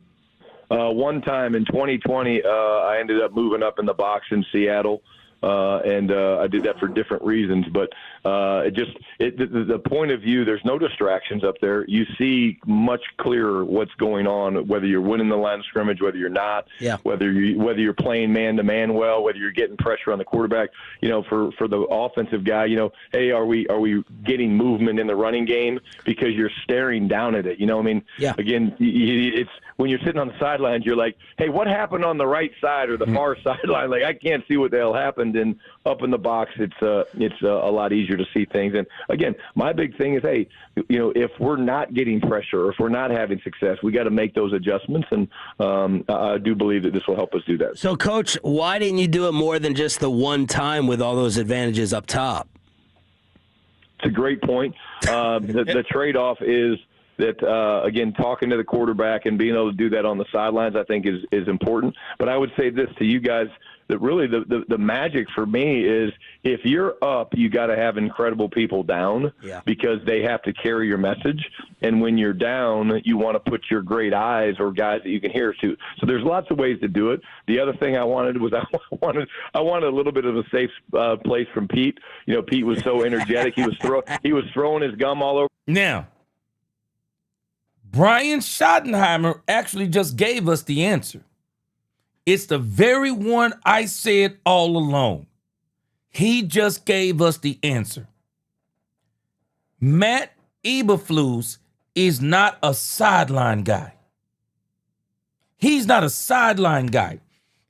One time in 2020, I ended up moving up in the box in Seattle. And I did that for different reasons, but the point of view, there's no distractions up there. You see much clearer what's going on, whether you're winning the line of scrimmage, whether you're not, whether you're playing man to man well, whether you're getting pressure on the quarterback. For the offensive guy, hey, are we getting movement in the running game because you're staring down at it? Again, it's when you're sitting on the sidelines, you're like, hey, what happened on the right side or the far sideline? Like, I can't see what the hell happened. And up in the box, it's a lot easier to see things. And again, my big thing is, hey, if we're not getting pressure or if we're not having success, we got to make those adjustments. And I do believe that this will help us do that. So, Coach, why didn't you do it more than just the one time with all those advantages up top? It's a great point. The trade-off is that, again, talking to the quarterback and being able to do that on the sidelines, I think is important. But I would say this to you guys, that really the magic for me is if you're up, you got to have incredible people down because they have to carry your message. And when you're down, you want to put your great eyes or guys that you can hear to. So there's lots of ways to do it. The other thing I wanted was I wanted a little bit of a safe place from Pete. Pete was so energetic. He was throwing his gum all over. Now, Brian Schottenheimer actually just gave us the answer. It's the very one I said all along. He just gave us the answer. Matt Eberflus is not a sideline guy. He's not a sideline guy.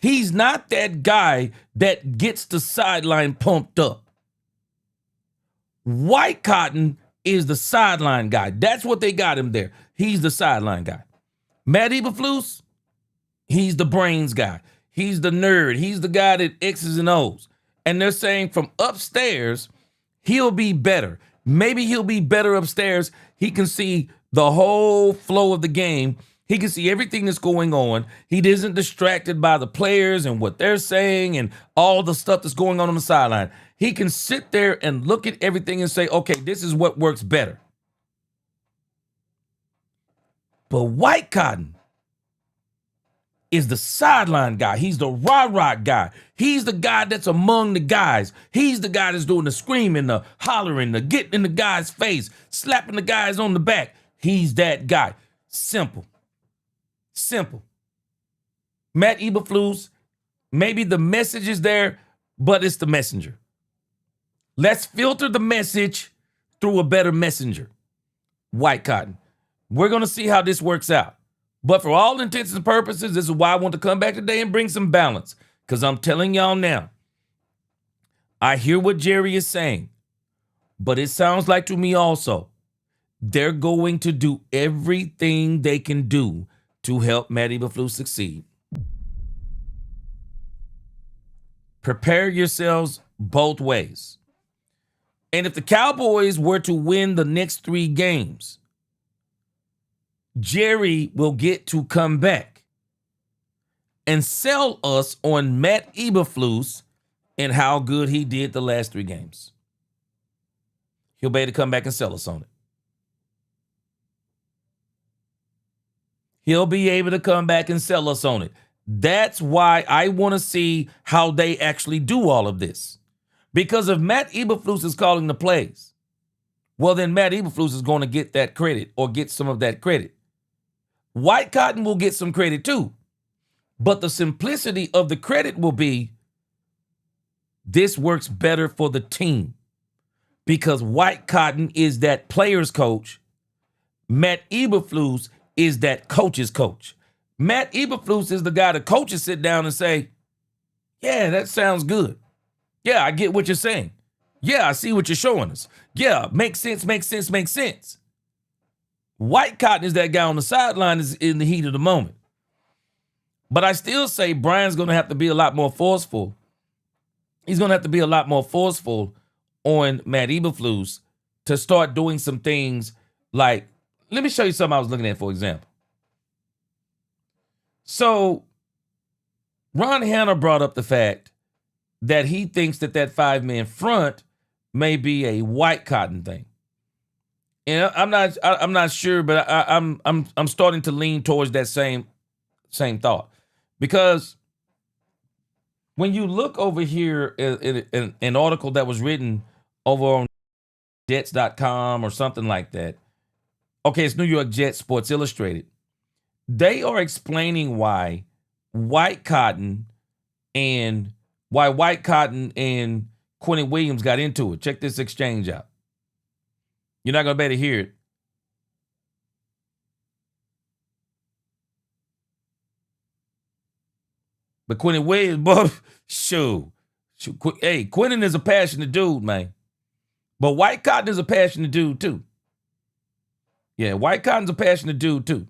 He's not that guy that gets the sideline pumped up. White Cotton is the sideline guy. That's what they got him there. He's the sideline guy. Matt Eberflus, he's the brains guy. He's the nerd. He's the guy that X's and O's. And they're saying from upstairs, he'll be better. Maybe he'll be better upstairs. He can see the whole flow of the game. He can see everything that's going on. He isn't distracted by the players and what they're saying and all the stuff that's going on the sideline. He can sit there and look at everything and say, okay, this is what works better. But White Cotton is the sideline guy. He's the rah-rah guy. He's the guy that's among the guys. He's the guy that's doing the screaming, the hollering, the getting in the guy's face, slapping the guys on the back. He's that guy. Simple. Matt Eberflus, maybe the message is there, but it's the messenger. Let's filter the message through a better messenger. White Cotton. We're going to see how this works out. But for all intents and purposes, this is why I want to come back today and bring some balance. Because I'm telling y'all now, I hear what Jerry is saying, but it sounds like to me also, they're going to do everything they can do to help Matt Eberflus succeed. Prepare yourselves both ways. And if the Cowboys were to win the next 3 games, Jerry will get to come back and sell us on Matt Eberflus and how good he did the last 3 games. He'll be able to come back and sell us on it. He'll be able to come back and sell us on it. That's why I want to see how they actually do all of this. Because if Matt Eberflus is calling the plays, well, then Matt Eberflus is going to get that credit or get some of that credit. White Cotton will get some credit too. But the simplicity of the credit will be, this works better for the team. Because White Cotton is that player's coach. Matt Eberflus is that coach's coach. Matt Eberflus is the guy the coaches sit down and say, yeah, that sounds good. Yeah, I get what you're saying. Yeah, I see what you're showing us. Yeah, makes sense, makes sense, makes sense. White Cotton is that guy on the sideline is in the heat of the moment. But I still say Brian's going to have to be a lot more forceful. He's going to have to be a lot more forceful on Matt Eberflus to start doing some things like, let me show you something I was looking at, for example. So Ron Hanna brought up the fact that he thinks that 5-man front may be a White Cotton thing. And I'm not sure, but I'm starting to lean towards that same thought. Because when you look over here in an article that was written over on Jets.com or something like that. Okay, it's New York Jets Sports Illustrated. They are explaining why White Cotton and Quentin Williams got into it. Check this exchange out. You're not going to be able to hear it. But Quentin Williams, boy, shoot. Hey, Quentin is a passionate dude, man. But White Cotton is a passionate dude, too. Yeah, White Cotton's a passionate dude, too.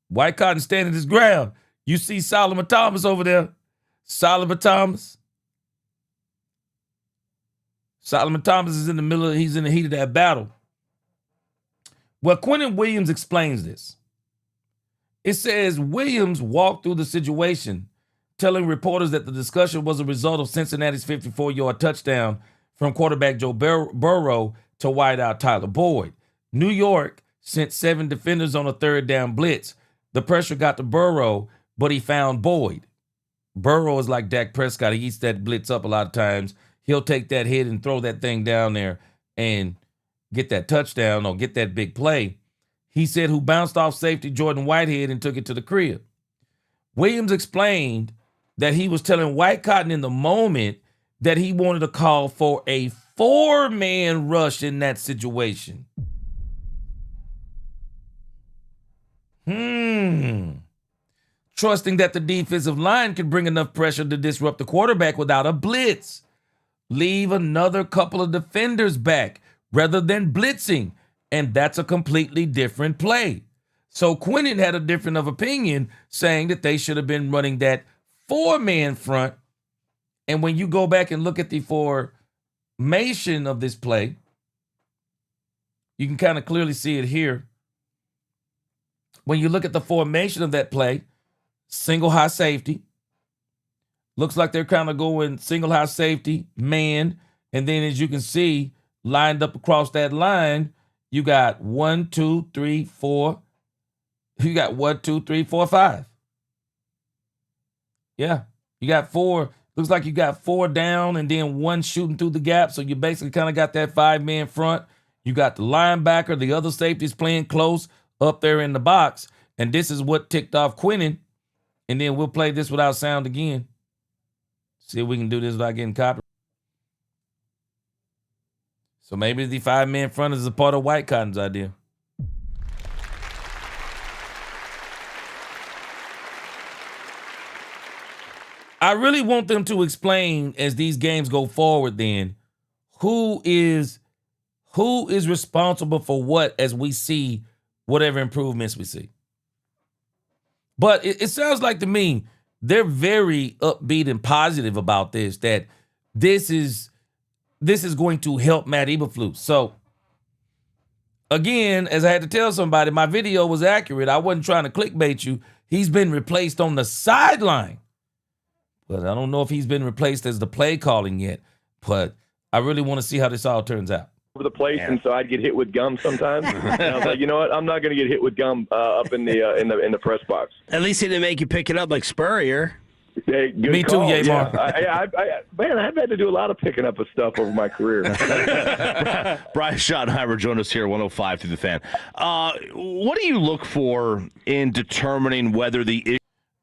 White Cotton standing his ground. You see Solomon Thomas over there. Solomon Thomas is in the middle, he's in the heat of that battle. Well, Quentin Williams explains this. It says Williams walked through the situation, telling reporters that the discussion was a result of Cincinnati's 54-yard touchdown from quarterback Joe Burrow to wideout Tyler Boyd. New York sent 7 defenders on a 3rd down blitz. The pressure got to Burrow, but he found Boyd. Burrow is like Dak Prescott. He eats that blitz up a lot of times. He'll take that hit and throw that thing down there and get that touchdown or get that big play. He said, who bounced off safety Jordan Whitehead and took it to the crib. Williams explained that he was telling White Cotton in the moment that he wanted to call for a 4-man rush in that situation. Trusting that the defensive line could bring enough pressure to disrupt the quarterback without a blitz. Leave another couple of defenders back rather than blitzing. And that's a completely different play. So Quentin had a different of opinion, saying that they should have been running that 4-man front. And when you go back and look at the formation of this play, you can kind of clearly see it here. When you look at the formation of that play, single high safety. Looks like they're kind of going single high safety, man. And then as you can see, lined up across that line, you got 1, 2, 3, 4. You got 1, 2, 3, 4, 5. Yeah, you got 4. Looks like you got 4 down and then 1 shooting through the gap. So you basically kind of got that 5-man front. You got the linebacker, the other safeties playing close up there in the box. And this is what ticked off Quentin and then we'll play this without sound again. See if we can do this without getting copy. So maybe the 5-man front is a part of White Cotton's idea. I really want them to explain as these games go forward then who is responsible for what as we see whatever improvements we see. But it sounds like to me they're very upbeat and positive about this, that this is going to help Matt Eberflus. So again, as I had to tell somebody, my video was accurate. I wasn't trying to clickbait you. He's been replaced on the sideline. But I don't know if he's been replaced as the play calling yet. But I really want to see how this all turns out. Over the place, and so I'd get hit with gum sometimes. And I was like, you know what? I'm not going to get hit with gum up in the press box. At least he didn't make you pick it up like Spurrier. Hey, good Me call. too, Yamar. Yeah. Man, I've had to do a lot of picking up of stuff over my career. Brian Schottenheimer joined us here, 105 through the Fan. What do you look for in determining whether the issue?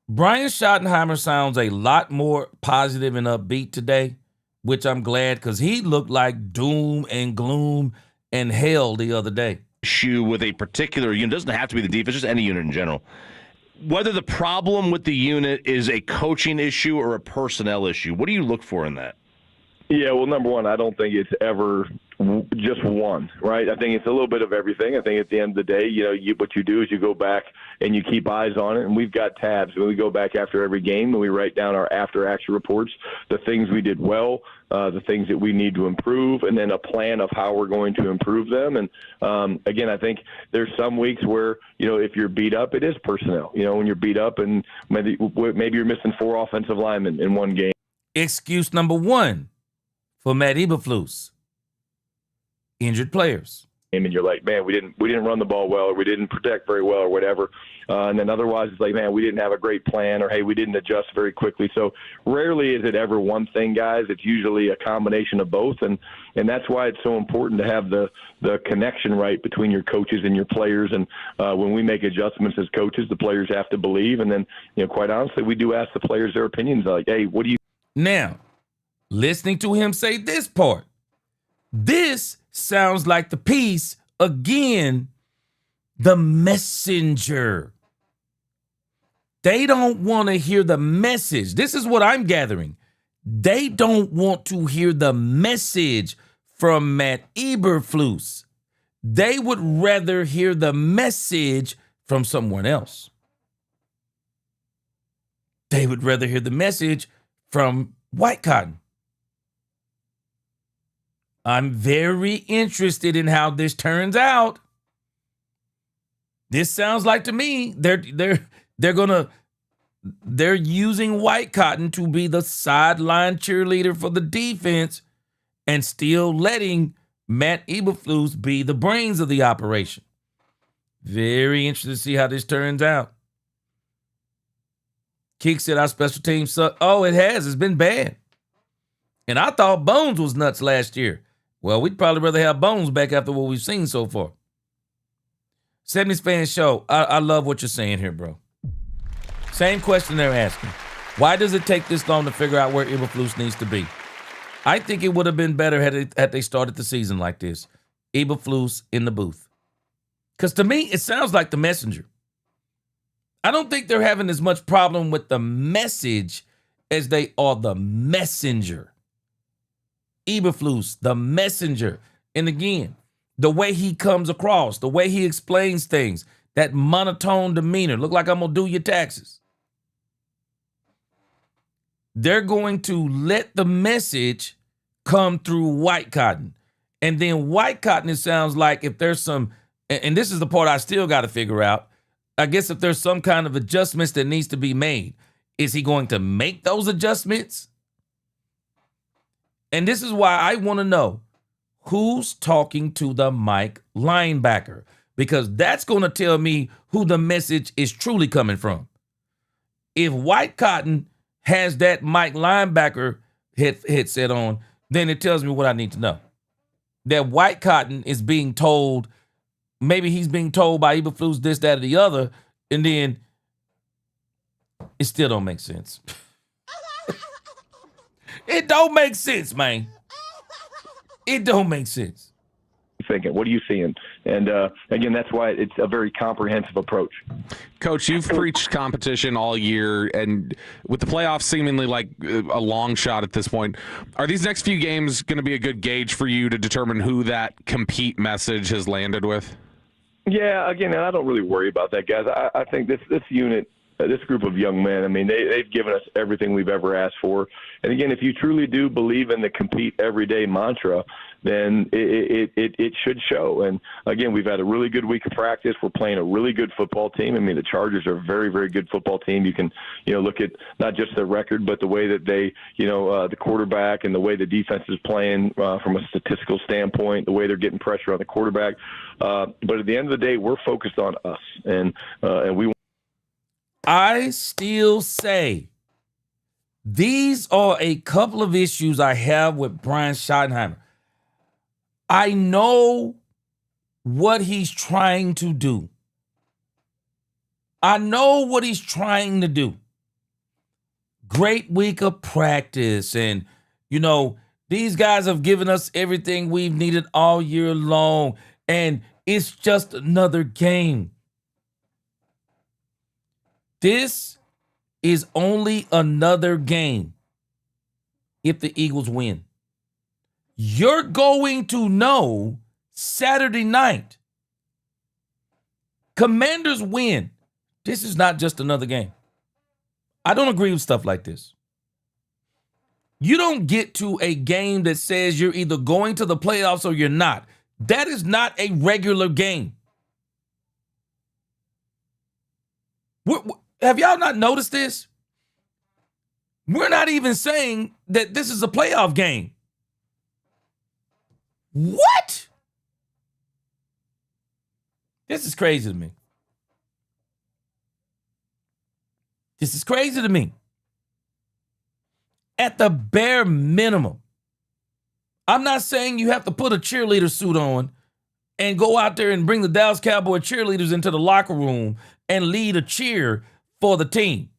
Brian Schottenheimer sounds a lot more positive and upbeat today, which I'm glad, because he looked like doom and gloom and hell the other day. Issue with a particular unit, doesn't have to be the defense, just any unit in general. Whether the problem with the unit is a coaching issue or a personnel issue, what do you look for in that? Yeah, well, number one, I don't think it's ever just one, right? I think it's a little bit of everything. I think at the end of the day, what you do is you go back and you keep eyes on it, and we've got tabs. When we go back after every game and we write down our after-action reports, the things we did well, the things that we need to improve, and then a plan of how we're going to improve them. And, again, I think there's some weeks where, if you're beat up, it is personnel. When you're beat up and maybe you're missing 4 offensive linemen in one game. Excuse number one for Matt Eberflus: injured players. And you're like, man, we didn't run the ball well, or we didn't protect very well, or whatever. And then otherwise, it's like, man, we didn't have a great plan, or hey, we didn't adjust very quickly. So rarely is it ever one thing, guys. It's usually a combination of both, and that's why it's so important to have the connection right between your coaches and your players. And when we make adjustments as coaches, the players have to believe. And then, quite honestly, we do ask the players their opinions. Like, hey, what do you now? Listening to him say this part, this sounds like the piece again, the messenger. They don't want to hear the message. This is what I'm gathering. They don't want to hear the message from Matt Eberflus. They would rather hear the message from someone else. They would rather hear the message from White Cotton. I'm very interested in how this turns out. This sounds like to me they're using White Cotton to be the sideline cheerleader for the defense and still letting Matt Eberflus be the brains of the operation. Very interested to see how this turns out. Keek said our special teams suck. Oh, it has. It's been bad. And I thought Bones was nuts last year. Well, we'd probably rather have Bones back after what we've seen so far. 70s Fan Show, I love what you're saying here, bro. Same question they're asking. Why does it take this long to figure out where Eberflus needs to be? I think it would have been better had they started the season like this. Eberflus in the booth. Because to me, it sounds like the messenger. I don't think they're having as much problem with the message as they are the messenger. Eberflus, the messenger. And again, the way he comes across, the way he explains things, that monotone demeanor, look like I'm going to do your taxes. They're going to let the message come through White Cotton. And then White Cotton, it sounds like if there's some, and this is the part I still got to figure out, I guess if there's some kind of adjustments that needs to be made, is he going to make those adjustments? And this is why I want to know who's talking to the Mike linebacker, because that's going to tell me who the message is truly coming from. If White Cotton has that Mike linebacker headset on, then it tells me what I need to know. That White Cotton is being told, maybe he's being told by Eberflus this, that, or the other, and then It still don't make sense. It don't make sense, man. It don't make sense. Thinking, what are you seeing? And again, that's why it's a very comprehensive approach. Coach, you've preached competition all year, and with the playoffs seemingly like a long shot at this point, are these next few games going to be a good gauge for you to determine who that compete message has landed with? Yeah, again, I don't really worry about that, guys. I think this unit, this group of young men, I mean, they've given us everything we've ever asked for. And again, if you truly do believe in the compete every day mantra, then it should show. And again, we've had a really good week of practice. We're playing a really good football team. I mean, the Chargers are a very, very good football team. You can, look at not just their record, but the way that they, the quarterback and the way the defense is playing from a statistical standpoint, the way they're getting pressure on the quarterback. But at the end of the day, we're focused on us, and we. I still say these are a couple of issues I have with Brian Schottenheimer. I know what he's trying to do. I know what he's trying to do. Great week of practice. And, these guys have given us everything we've needed all year long. And it's just another game. This is only another game if the Eagles win. You're going to know Saturday night. Commanders win. This is not just another game. I don't agree with stuff like this. You don't get to a game that says you're either going to the playoffs or you're not. That is not a regular game. Have y'all not noticed this? We're not even saying that this is a playoff game. What? This is crazy to me. This is crazy to me. At the bare minimum, I'm not saying you have to put a cheerleader suit on and go out there and bring the Dallas Cowboy cheerleaders into the locker room and lead a cheer for the team.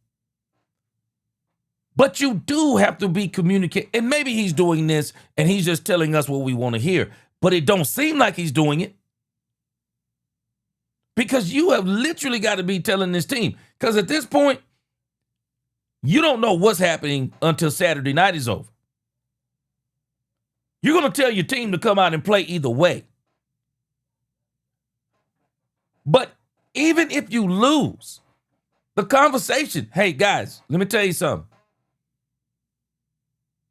But you do have to be communicating. And maybe he's doing this and he's just telling us what we want to hear. But it don't seem like he's doing it. Because you have literally got to be telling this team. Because at this point, you don't know what's happening until Saturday night is over. You're going to tell your team to come out and play either way. But even if you lose, the conversation, hey guys, let me tell you something.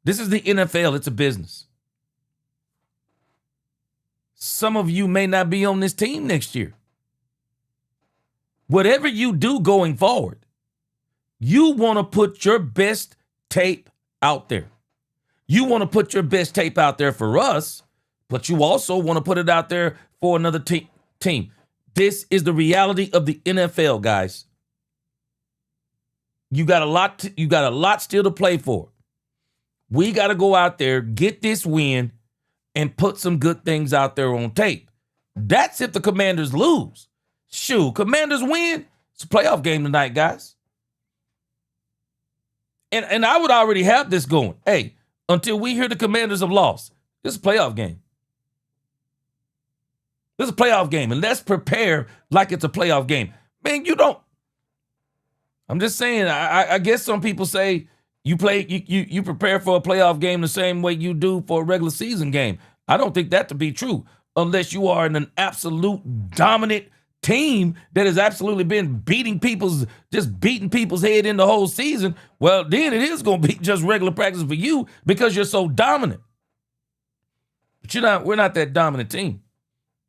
This is the NFL. It's a business. Some of you may not be on this team next year. Whatever you do going forward, you want to put your best tape out there. You want to put your best tape out there for us, but you also want to put it out there for another team. This is the reality of the NFL, guys. You got a lot still to play for. We got to go out there, get this win, and put some good things out there on tape. That's if the Commanders lose. Shoot, Commanders win. It's a playoff game tonight, guys. And I would already have this going. Hey, until we hear the Commanders have lost, this is a playoff game. This is a playoff game, and let's prepare like it's a playoff game. Man, you don't. I'm just saying, I guess some people say you prepare for a playoff game the same way you do for a regular season game. I don't think that to be true unless you are in an absolute dominant team that has absolutely been beating people's head in the whole season. Well, then it is going to be just regular practice for you because you're so dominant. But we're not that dominant team.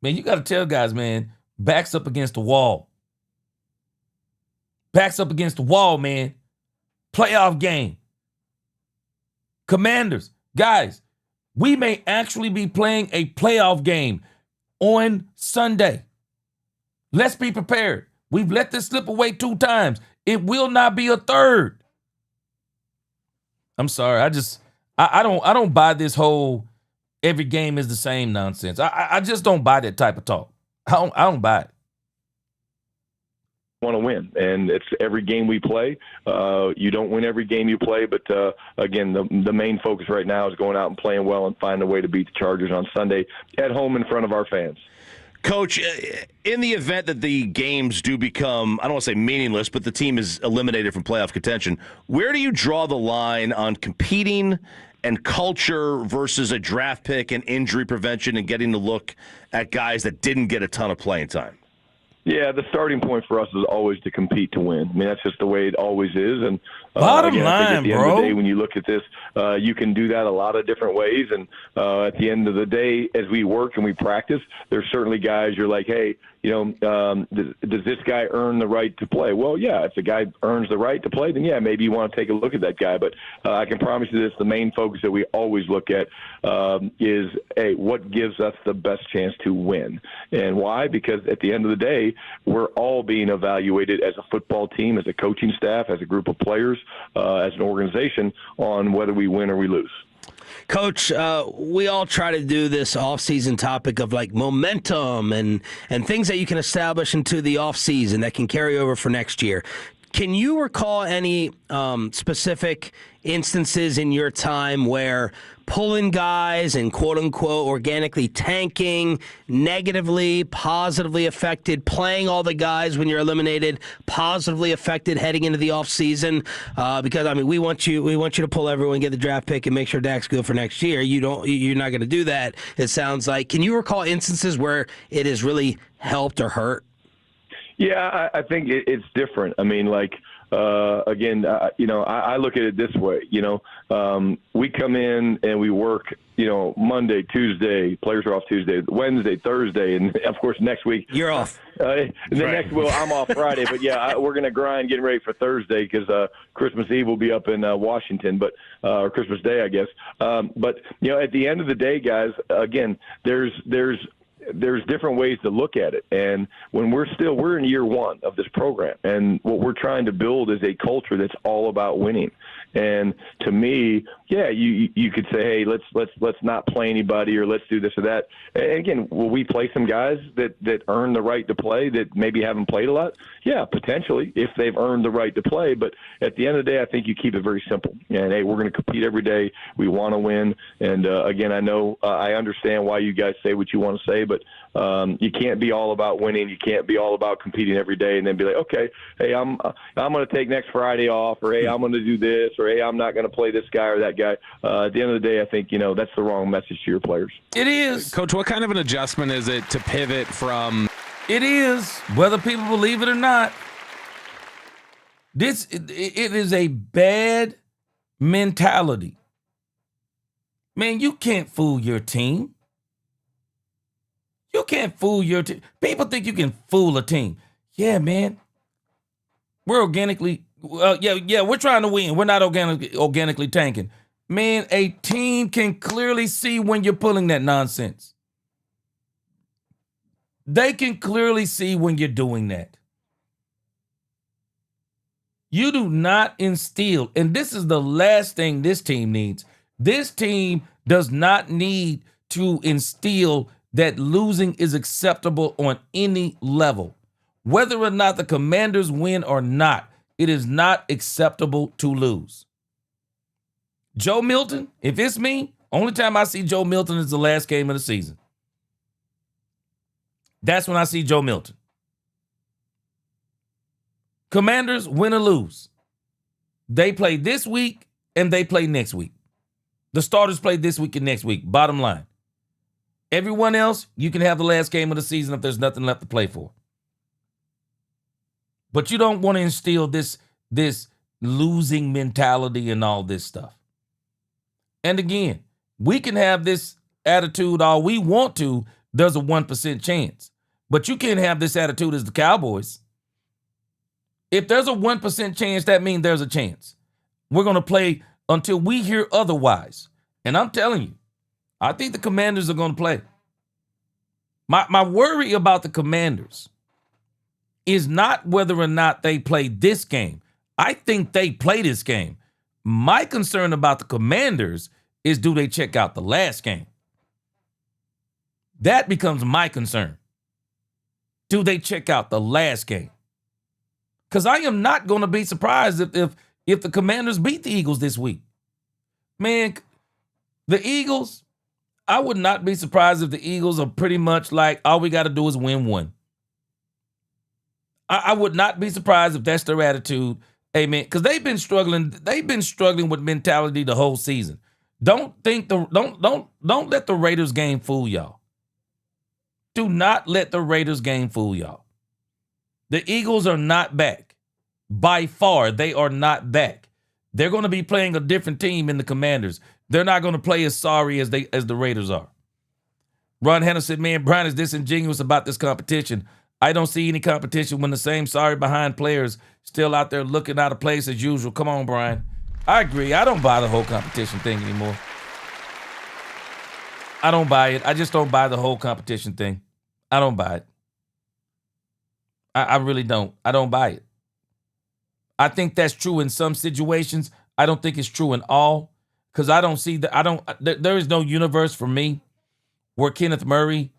Man, you got to tell guys, man, backs up against the wall. Backs up against the wall, man. Playoff game. Commanders, guys, we may actually be playing a playoff game on Sunday. Let's be prepared. We've let this slip away 2 times. It will not be a third. I'm sorry. I don't buy this whole every game is the same nonsense. I just don't buy that type of talk. I don't buy it. want to win, and it's every game we play. You don't win every game you play, but again, the main focus right now is going out and playing well and finding a way to beat the Chargers on Sunday at home in front of our fans. Coach, in the event that the games do become, I don't want to say meaningless, but the team is eliminated from playoff contention, where do you draw the line on competing and culture versus a draft pick and injury prevention and getting to look at guys that didn't get a ton of playing time? Yeah, the starting point for us is always to compete to win. I mean, that's just the way it always is. And bottom again, I think line, at the end of the day, when you look at this, you can do that a lot of different ways. And at the end of the day, as we work and we practice, there's certainly guys you're like, hey, does this guy earn the right to play? Well, yeah, if the guy earns the right to play, then yeah, maybe you want to take a look at that guy. But I can promise you this, the main focus that we always look at is, hey, what gives us the best chance to win? And why? Because at the end of the day, we're all being evaluated as a football team, as a coaching staff, as a group of players, as an organization on whether we win or we lose. Coach, we all try to do this off-season topic of like momentum and things that you can establish into the off-season that can carry over for next year. Can you recall any specific instances in your time where pulling guys and quote-unquote organically tanking negatively, positively affected, playing all the guys when you're eliminated, positively affected heading into the offseason? Because, I mean, we want you to pull everyone, get the draft pick, and make sure Dak's good for next year. You're not going to do that, it sounds like. Can you recall instances where it has really helped or hurt? Yeah, I think it's different. I mean, like, again, I look at it this way. We come in and we work, Monday, Tuesday, players are off Tuesday, Wednesday, Thursday, and of course next week you're off. I'm off Friday, but yeah, we're gonna grind getting ready for Thursday because Christmas Eve will be up in Washington, or Christmas Day, I guess. But at the end of the day, guys, again, there's different ways to look at it. And when we're in year one of this program, and what we're trying to build is a culture that's all about winning. And to me, yeah, you could say, hey, let's not play anybody, or let's do this or that. And again, will we play some guys that earn the right to play that maybe haven't played a lot? Yeah, potentially, if they've earned the right to play. But at the end of the day, I think you keep it very simple. And hey, we're going to compete every day. We want to win. And again, I know I understand why you guys say what you want to say, but you can't be all about winning. You can't be all about competing every day and then be like, okay, hey, I'm going to take next Friday off, or hey, I'm going to do this, or hey, I'm not going to play this guy or that guy. At the end of the day, I think that's the wrong message to your players. It is. Coach, what kind of an adjustment is it to pivot from? It is, whether people believe it or not. It is a bad mentality. Man, you can't fool your team. You can't fool your team. People think you can fool a team. Yeah, man. We're organically, we're trying to win. We're not organically tanking. Man, a team can clearly see when you're pulling that nonsense. They can clearly see when you're doing that. You do not instill, and this is the last thing this team needs. This team does not need to instill that losing is acceptable on any level. Whether or not the Commanders win or not, it is not acceptable to lose. Joe Milton, if it's me, only time I see Joe Milton is the last game of the season. That's when I see Joe Milton. Commanders, win or lose. They play this week and they play next week. The starters play this week and next week, bottom line. Everyone else, you can have the last game of the season if there's nothing left to play for. But you don't want to instill this losing mentality and all this stuff. And again, we can have this attitude all we want to. There's a 1% chance. But you can't have this attitude as the Cowboys. If there's a 1% chance, that means there's a chance. We're going to play until we hear otherwise. And I'm telling you, I think the Commanders are going to play. My worry about the Commanders is not whether or not they play this game. I think they play this game. My concern about the Commanders is, do they check out the last game? That becomes my concern. Do they check out the last game? Because I am not going to be surprised if the Commanders beat the Eagles this week. Man, the Eagles, I would not be surprised if the Eagles are pretty much like, all we got to do is win one. I would not be surprised if that's their attitude. Amen. Because they've been struggling with mentality the whole season. Don't let the Raiders game fool y'all. Do not let the Raiders game fool y'all. The Eagles are not back. By far, they are not back. They're going to be playing a different team in the Commanders. They're not going to play as sorry as the Raiders are. Ron Hanna said, man, Brian is disingenuous about this competition. I don't see any competition when the same sorry behind players still out there looking out of place as usual. Come on, Brian. I agree. I don't buy the whole competition thing anymore. I don't buy it. I just don't buy the whole competition thing. I don't buy it. I really don't. I don't buy it. I think that's true in some situations. I don't think it's true in all, because I don't see there is no universe for me where Kenneth Murray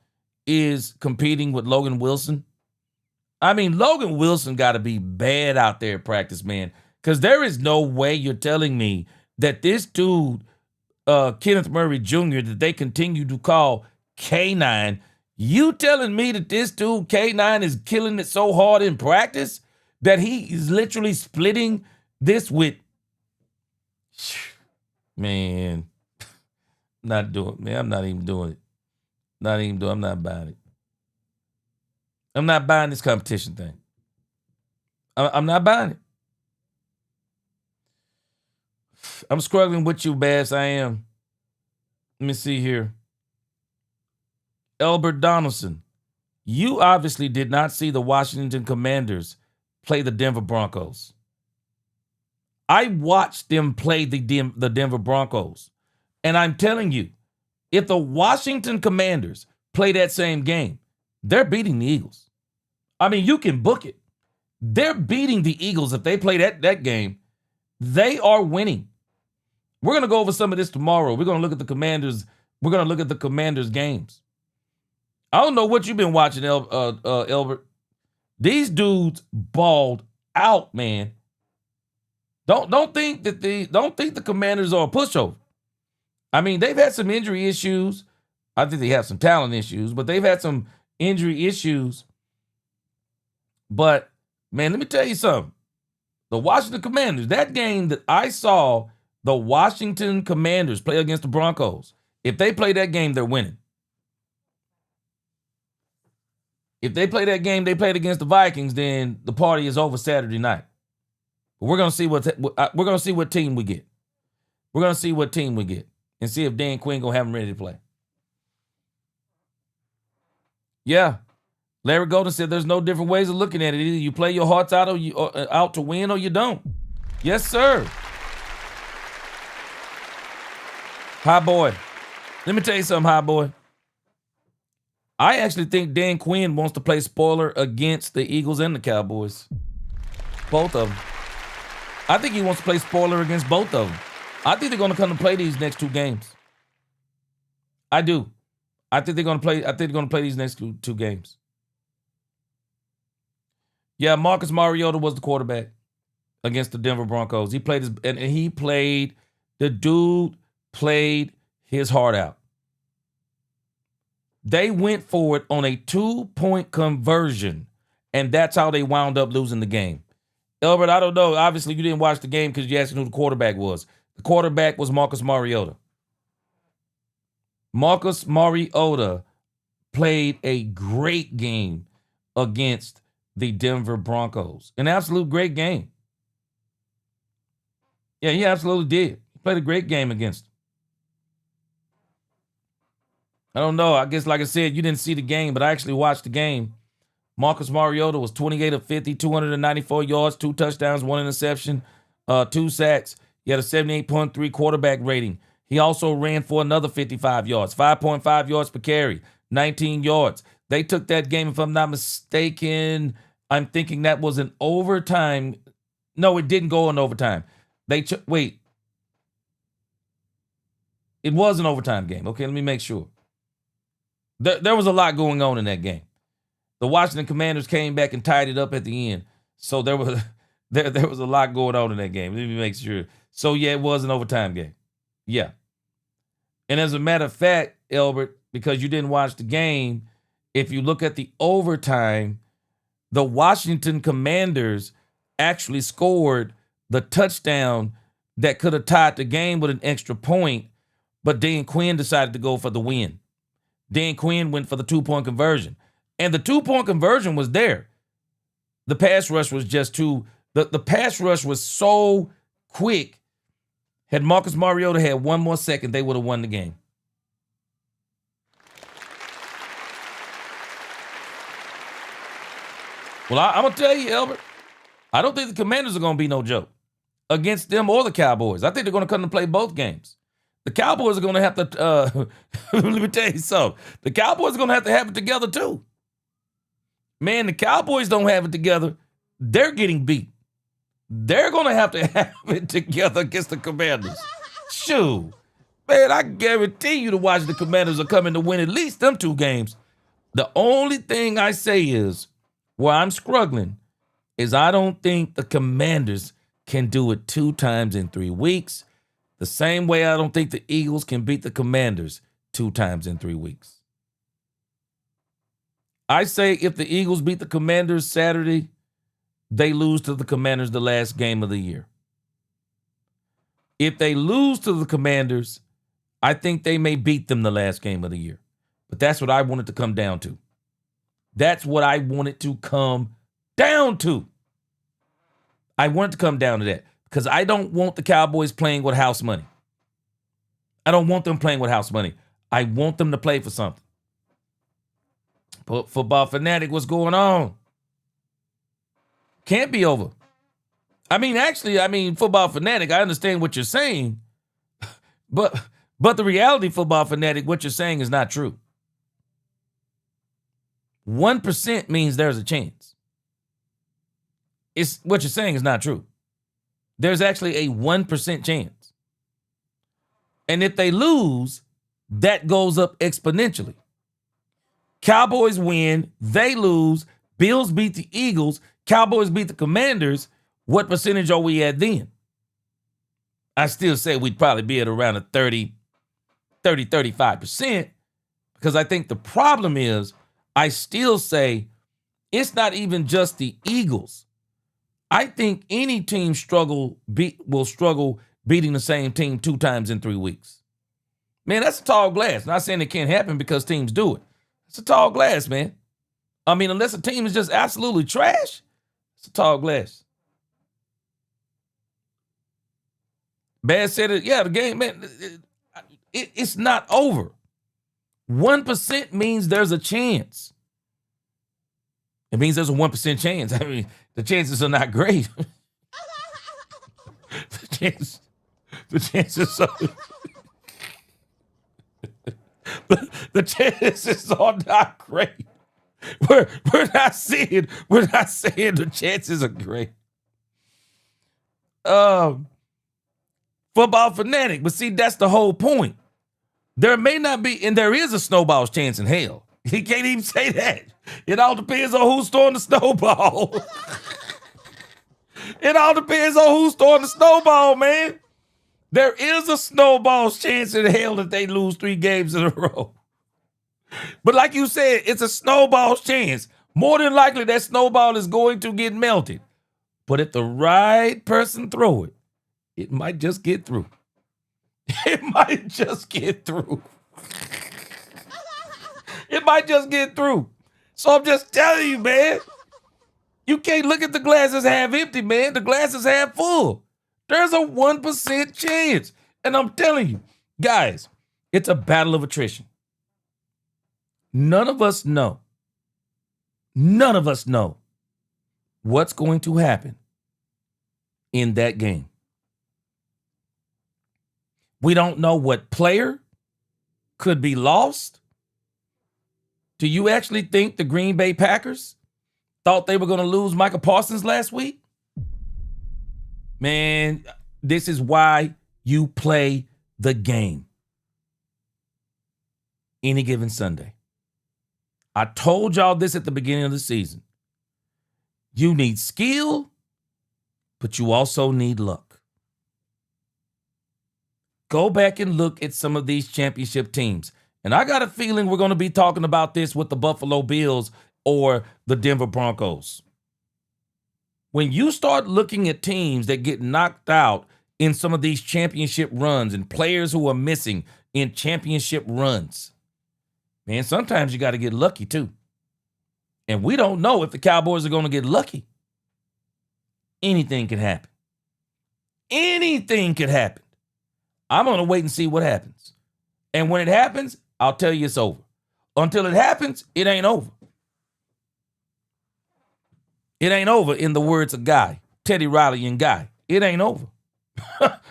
is competing with Logan Wilson. I mean, Logan Wilson got to be bad out there at practice, man, because there is no way you're telling me that this dude, Kenneth Murray Jr., that they continue to call K9, you telling me that this dude K9 is killing it so hard in practice that he is literally splitting this with, man, not doing, man, I'm not even doing it. I'm not buying it. I'm not buying this competition thing. I'm not buying it. I'm struggling with you, Bass. I am. Let me see here. Elbert Donaldson, you obviously did not see the Washington Commanders play the Denver Broncos. I watched them play the Denver Broncos. And I'm telling you, if the Washington Commanders play that same game, they're beating the Eagles. I mean, you can book it. They're beating the Eagles if they play that game. They are winning. We're going to go over some of this tomorrow. We're going to look at the Commanders. We're going to look at the Commanders games. I don't know what you've been watching, Elbert. These dudes balled out, man. Don't think the Commanders are a pushover. I mean, they've had some injury issues. I think they have some talent issues, but they've had some injury issues. But, man, let me tell you something. The Washington Commanders, that game that I saw the Washington Commanders play against the Broncos, if they play that game, they're winning. If they play that game they played against the Vikings, then the party is over Saturday night. But we're gonna see what team we get. We're gonna see what team we get and see if Dan Quinn gonna have them ready to play. Yeah, Larry Golden said there's no different ways of looking at it. Either you play your hearts out, or you out to win, or you don't. Yes, sir. Hi, boy. Let me tell you something, hi, boy. I actually think Dan Quinn wants to play spoiler against the Eagles and the Cowboys. Both of them. I think he wants to play spoiler against both of them. I think they're going to come to play these next two games. I do. I think they're going to play these next two games. Yeah, Marcus Mariota was the quarterback against the Denver Broncos. The dude played his heart out. They went for it on a 2-point conversion, and that's how they wound up losing the game. Elbert, I don't know. Obviously, you didn't watch the game because you asked who the quarterback was. The quarterback was Marcus Mariota. Marcus Mariota played a great game against the Denver Broncos. An absolute great game. Yeah, he absolutely did. He played a great game against them. I don't know. I guess, like I said, you didn't see the game, but I actually watched the game. Marcus Mariota was 28 of 50, 294 yards, 2 touchdowns, 1 interception, 2 sacks. He had a 78.3 quarterback rating. He also ran for another 55 yards, 5.5 yards per carry, 19 yards. They took that game, if I'm not mistaken, I'm thinking that was an overtime. No, it didn't go in overtime. Wait. It was an overtime game. Okay, let me make sure. There was a lot going on in that game. The Washington Commanders came back and tied it up at the end. So there was there was a lot going on in that game. Let me make sure. So yeah, it was an overtime game. Yeah. And as a matter of fact, Elbert, because you didn't watch the game, if you look at the overtime, the Washington Commanders actually scored the touchdown that could have tied the game with an extra point, but Dan Quinn decided to go for the win. Dan Quinn went for the 2-point conversion. And the 2-point conversion was there. The pass rush was just the pass rush was so quick. Had Marcus Mariota had one more second, they would have won the game. Well, I'm going to tell you, Albert, I don't think the Commanders are going to be no joke against them or the Cowboys. I think they're going to come and play both games. The Cowboys are going to have to, let me tell you something. The Cowboys are going to have it together too. Man, the Cowboys don't have it together. They're getting beat. They're going to have it together against the Commanders. Shoo. Man, I guarantee you the Washington Commanders are coming to win at least them 2 games. The only thing I say is, where I'm struggling, is I don't think the Commanders can do it 2 times in 3 weeks. The same way I don't think the Eagles can beat the Commanders 2 times in 3 weeks. I say if the Eagles beat the Commanders Saturday, they lose to the Commanders the last game of the year. If they lose to the Commanders, I think they may beat them the last game of the year. But that's what I want it to come down to. That's what I want it to come down to. I want it to come down to that because I don't want the Cowboys playing with house money. I don't want them playing with house money. I want them to play for something. But Football Fanatic, what's going on? Can't be over. Football Fanatic, I understand what you're saying, but the reality, Football Fanatic, what you're saying is not true. 1% means there's a chance. It's what you're saying is not true. There's actually a 1% chance. And if they lose, that goes up exponentially. Cowboys win, they lose, Bills beat the Eagles, Cowboys beat the Commanders. What percentage are we at then? I still say we'd probably be at around a 35%, because I think the problem is, I still say it's not even just the Eagles. I think any team will struggle beating the same team 2 times in 3 weeks. Man, that's a tall glass. Not saying it can't happen because teams do it. It's a tall glass, man. I mean, unless a team is just absolutely trash, it's a tall glass. Bad said it. Yeah, the game, man, it's not over. 1% means there's a chance. It means there's a 1% chance. I mean, the chances are not great. the chances are the chances are not great. We're not saying the chances are great. Football Fanatic, but see, that's the whole point. There may not be, and there is a snowball's chance in hell. He can't even say that. It all depends on who's throwing the snowball. It all depends on who's throwing the snowball, man. There is a snowball's chance in hell if they lose 3 games in a row. But like you said, it's a snowball's chance. More than likely, that snowball is going to get melted. But if the right person throw it, it might just get through. It might just get through. It might just get through. So I'm just telling you, man. You can't look at the glass as half empty, man. The glass is half full. There's a 1% chance. And I'm telling you, guys, it's a battle of attrition. None of us know. None of us know what's going to happen in that game. We don't know what player could be lost. Do you actually think the Green Bay Packers thought they were going to lose Michael Parsons last week? Man, this is why you play the game any given Sunday. I told y'all this at the beginning of the season. You need skill, but you also need luck. Go back and look at some of these championship teams. And I got a feeling we're going to be talking about this with the Buffalo Bills or the Denver Broncos. When you start looking at teams that get knocked out in some of these championship runs and players who are missing in championship runs, man, sometimes you got to get lucky too. And we don't know if the Cowboys are going to get lucky. Anything can happen. Anything could happen. I'm going to wait and see what happens. And when it happens, I'll tell you it's over. Until it happens, it ain't over. It ain't over, in the words of Guy, Teddy Riley and Guy. It ain't over.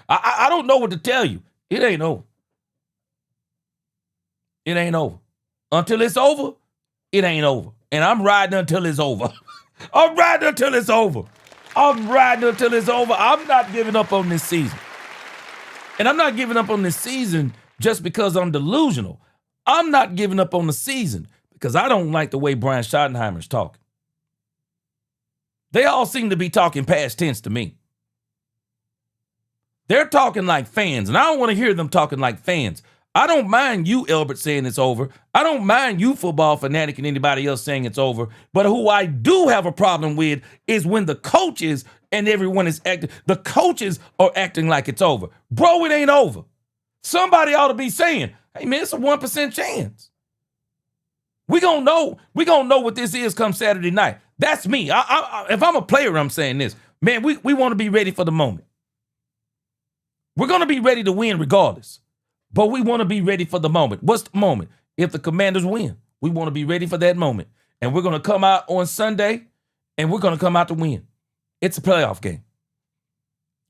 I don't know what to tell you. It ain't over. It ain't over. Until it's over, it ain't over. And I'm riding until it's over. I'm riding until it's over. I'm riding until it's over. I'm not giving up on this season. And I'm not giving up on this season just because I'm delusional. I'm not giving up on the season because I don't like the way Brian Schottenheimer's talking. They all seem to be talking past tense to me. They're talking like fans, and I don't want to hear them talking like fans. I don't mind you, Elbert, saying it's over. I don't mind you, Football Fanatic, and anybody else saying it's over. But who I do have a problem with is when the coaches and everyone is acting. The coaches are acting like it's over. Bro, it ain't over. Somebody ought to be saying, hey, man, it's a 1% chance. We're going to know what this is come Saturday night. That's me. If I'm a player, I'm saying this. Man, we want to be ready for the moment. We're going to be ready to win regardless. But we want to be ready for the moment. What's the moment? If the Commanders win, we want to be ready for that moment. And we're going to come out on Sunday, and we're going to come out to win. It's a playoff game.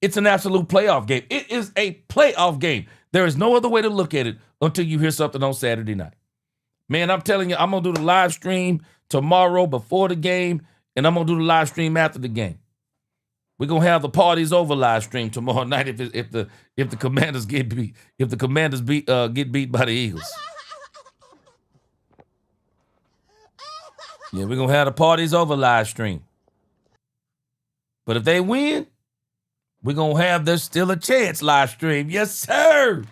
It's an absolute playoff game. It is a playoff game. There is no other way to look at it until you hear something on Saturday night. Man, I'm telling you, I'm going to do the live stream tomorrow before the game, and I'm going to do the live stream after the game. We're going to have the parties over live stream tomorrow night if the Commanders get beat. If the Commanders get beat by the Eagles. Yeah, we're going to have the parties over live stream. But if they win, we're going to have there's still a chance live stream. Yes, sir.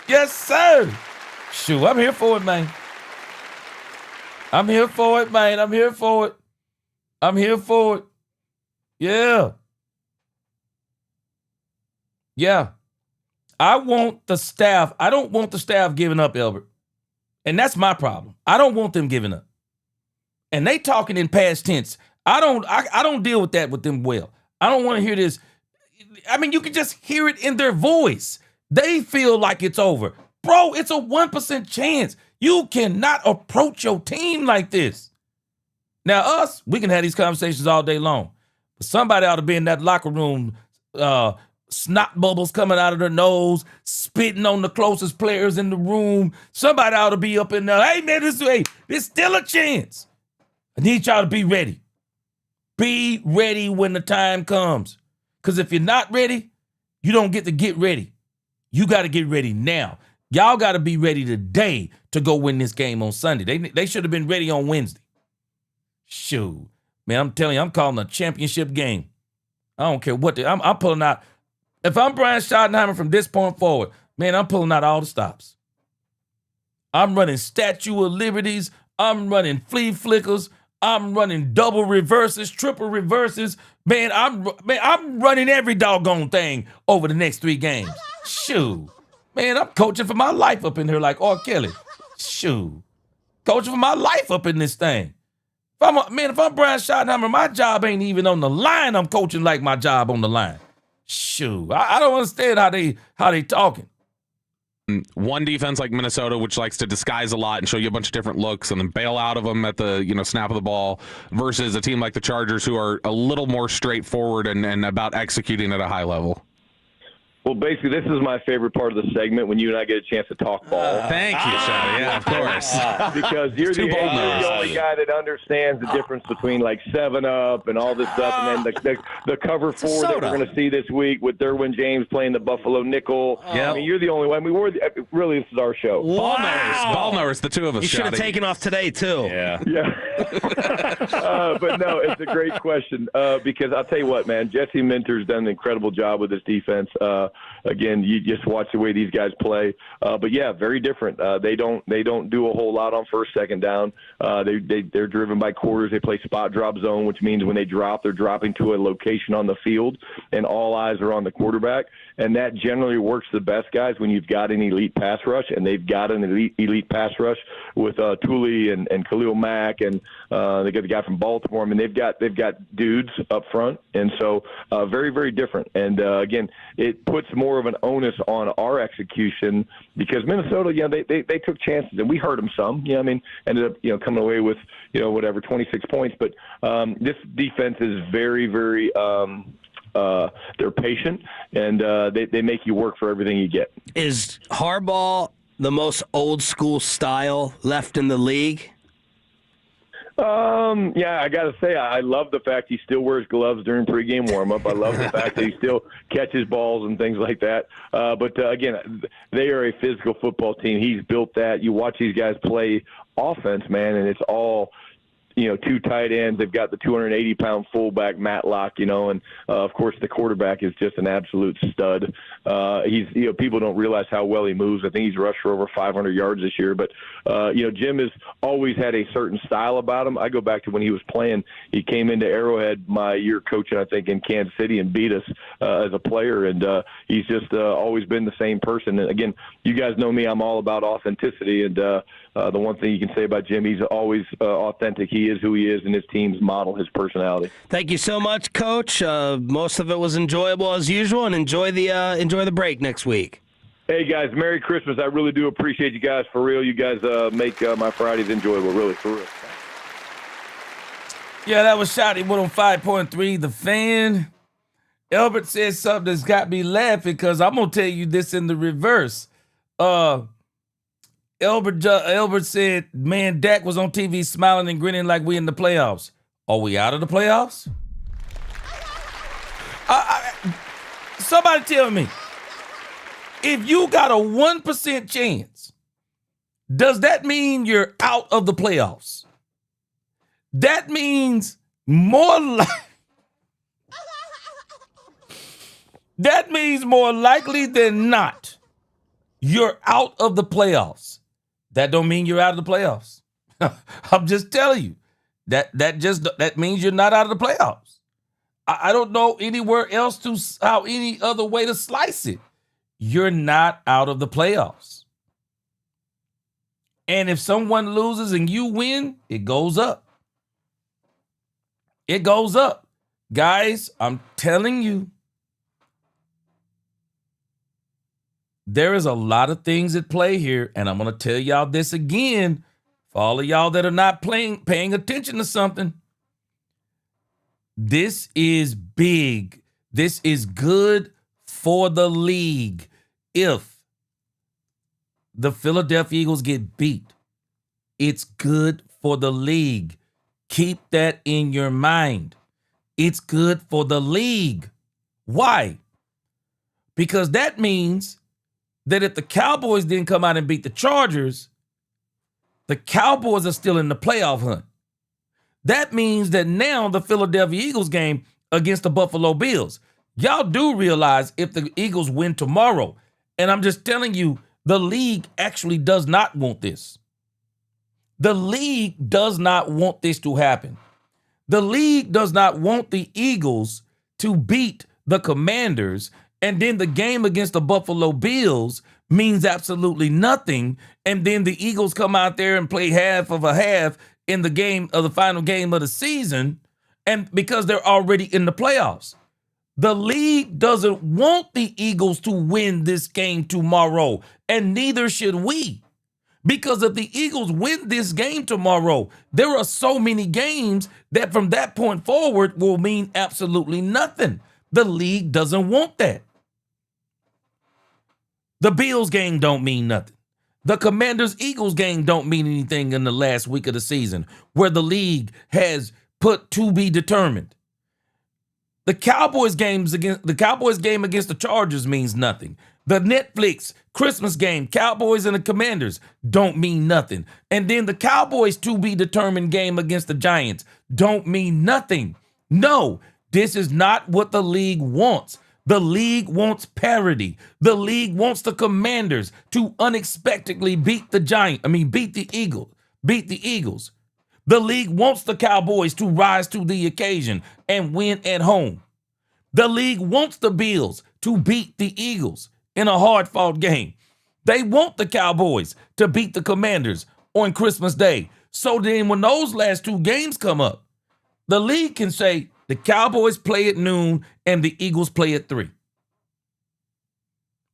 Yes, sir. Shoot, I'm here for it, man. I'm here for it, man. I'm here for it. I'm here for it. Yeah. Yeah. I want the staff. I don't want the staff giving up, Elbert. And that's my problem. I don't want them giving up. And they talking in past tense. I don't deal with that with them well. I don't want to hear this. I mean, you can just hear it in their voice. They feel like it's over. Bro, it's a 1% chance. You cannot approach your team like this. Now, us, we can have these conversations all day long. But somebody ought to be in that locker room, snot bubbles coming out of their nose, spitting on the closest players in the room. Somebody ought to be up in there. Hey, man, there's still a chance. I need y'all to be ready. Be ready when the time comes. Because if you're not ready, you don't get to get ready. You got to get ready now. Y'all got to be ready today to go win this game on Sunday. They should have been ready on Wednesday. Shoot. Man, I'm telling you, I'm calling a championship game. I don't care what I'm pulling out. If I'm Brian Schottenheimer from this point forward, man, I'm pulling out all the stops. I'm running Statue of Liberties. I'm running flea flickers. I'm running double reverses, triple reverses. Man, I'm running every doggone thing over the next 3 games. Shoot. Man, I'm coaching for my life up in here like R. Kelly. Shoot. Coaching for my life up in this thing. If I'm Brian Schottenheimer, my job ain't even on the line. I'm coaching like my job on the line. Shoot. I don't understand how they talking. One defense like Minnesota, which likes to disguise a lot and show you a bunch of different looks and then bail out of them at the snap of the ball, versus a team like the Chargers who are a little more straightforward and about executing at a high level. Well, basically, this is my favorite part of the segment when you and I get a chance to talk ball. Thank you, Shotty. Yeah, of course. Because you're the only guy that understands the difference between like 7-Up and all this stuff, and then the cover 4 that we're going to see this week with Derwin James playing the Buffalo nickel. I mean, you're the only one. Really, this is our show. Ball knowers, the two of us. You should have taken off today too. Yeah. But no, it's a great question because I'll tell you what, man. Jesse Minter's done an incredible job with this defense. Again, you just watch the way these guys play. But yeah, very different. They don't do a whole lot on first, second down. They're driven by quarters. They play spot drop zone, which means when they drop, they're dropping to a location on the field, and all eyes are on the quarterback. And that generally works the best, guys, when you've got an elite pass rush, and they've got an elite pass rush with Thule and Khalil Mack, and they got the guy from Baltimore. I mean, they've got dudes up front, and so very, very different. And again, it puts more of an onus on our execution because Minnesota, they took chances, and we hurt them some. I mean, ended up coming away with 26 points. But this defense is very, very. They're patient, and they make you work for everything you get. Is Harbaugh the most old school style left in the league? Yeah, I got to say, I love the fact he still wears gloves during pregame warmup. I love the fact that he still catches balls and things like that. But again, they are a physical football team. He's built that. You watch these guys play offense, man, and it's all – two tight ends. They've got the 280-pound fullback, Matlock, and, of course, the quarterback is just an absolute stud. He's people don't realize how well he moves. I think he's rushed for over 500 yards this year. But, Jim has always had a certain style about him. I go back to when he was playing. He came into Arrowhead my year coaching, I think, in Kansas City and beat us as a player. And he's just always been the same person. And, again, you guys know me. I'm all about authenticity. And the one thing you can say about Jim, he's always authentic. He is who he is, and his teams model his personality. Thank you so much, Coach. Most of it was enjoyable as usual, and enjoy the break next week. Hey, guys, Merry Christmas. I really do appreciate you guys, for real. You guys make my Fridays enjoyable, really, for real. Yeah, that was Shotty 105.3, The Fan. Elbert said something that's got me laughing because I'm going to tell you this in the reverse. Elbert said, man, Dak was on TV smiling and grinning like we in the playoffs. Are we out of the playoffs? Somebody tell me, if you got a 1% chance, does that mean you're out of the playoffs? That means more likely than not, you're out of the playoffs. That don't mean you're out of the playoffs. I'm just telling you. That means you're not out of the playoffs. I don't know anywhere else any other way to slice it. You're not out of the playoffs. And if someone loses and you win, it goes up. It goes up. Guys, I'm telling you, there is a lot of things at play here, and I'm going to tell y'all this again for all of y'all that are not paying attention to something. This is big. This is good for the league. If the Philadelphia Eagles get beat, it's good for the league. Keep that in your mind. It's good for the league. Why? Because that means that if the Cowboys didn't come out and beat the Chargers, the Cowboys are still in the playoff hunt. That means that now the Philadelphia Eagles game against the Buffalo Bills, y'all do realize if the Eagles win tomorrow, and I'm just telling you, the league actually does not want this. The league does not want this to happen. The league does not want the Eagles to beat the Commanders, and then the game against the Buffalo Bills means absolutely nothing, and then the Eagles come out there and play half of a half in the game of the final game of the season, and because they're already in the playoffs. The league doesn't want the Eagles to win this game tomorrow, and neither should we. Because if the Eagles win this game tomorrow, there are so many games that from that point forward will mean absolutely nothing. The league doesn't want that. The Bills game don't mean nothing. The Commanders-Eagles game don't mean anything in the last week of the season where the league has put to be determined. The Cowboys game against the Chargers means nothing. The Netflix Christmas game, Cowboys and the Commanders, don't mean nothing. And then the Cowboys to be determined game against the Giants don't mean nothing. No, this is not what the league wants. The league wants parity. The league wants the Commanders to unexpectedly beat the Eagles. The league wants the Cowboys to rise to the occasion and win at home. The league wants the Bills to beat the Eagles in a hard-fought game. They want the Cowboys to beat the Commanders on Christmas Day. So then when those last two games come up, the league can say the Cowboys play at noon and the Eagles play at 3.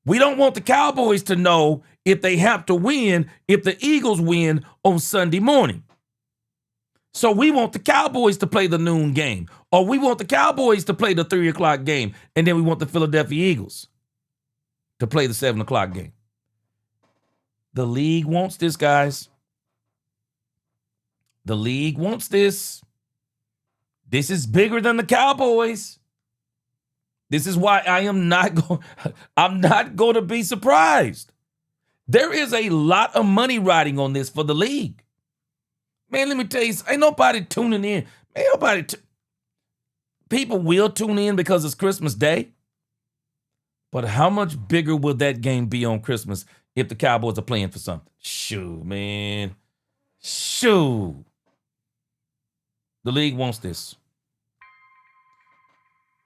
We don't want the Cowboys to know if they have to win if the Eagles win on Sunday morning. So we want the Cowboys to play the noon game, or we want the Cowboys to play the 3 o'clock game, and then we want the Philadelphia Eagles to play the 7 o'clock game. The league wants this, guys. The league wants this. This is bigger than the Cowboys. This is why I'm not going to be surprised. There is a lot of money riding on this for the league. Man, let me tell you, ain't nobody tuning in. Man, people will tune in because it's Christmas Day. But how much bigger will that game be on Christmas if the Cowboys are playing for something? Shoo, man. Shoo. The league wants this.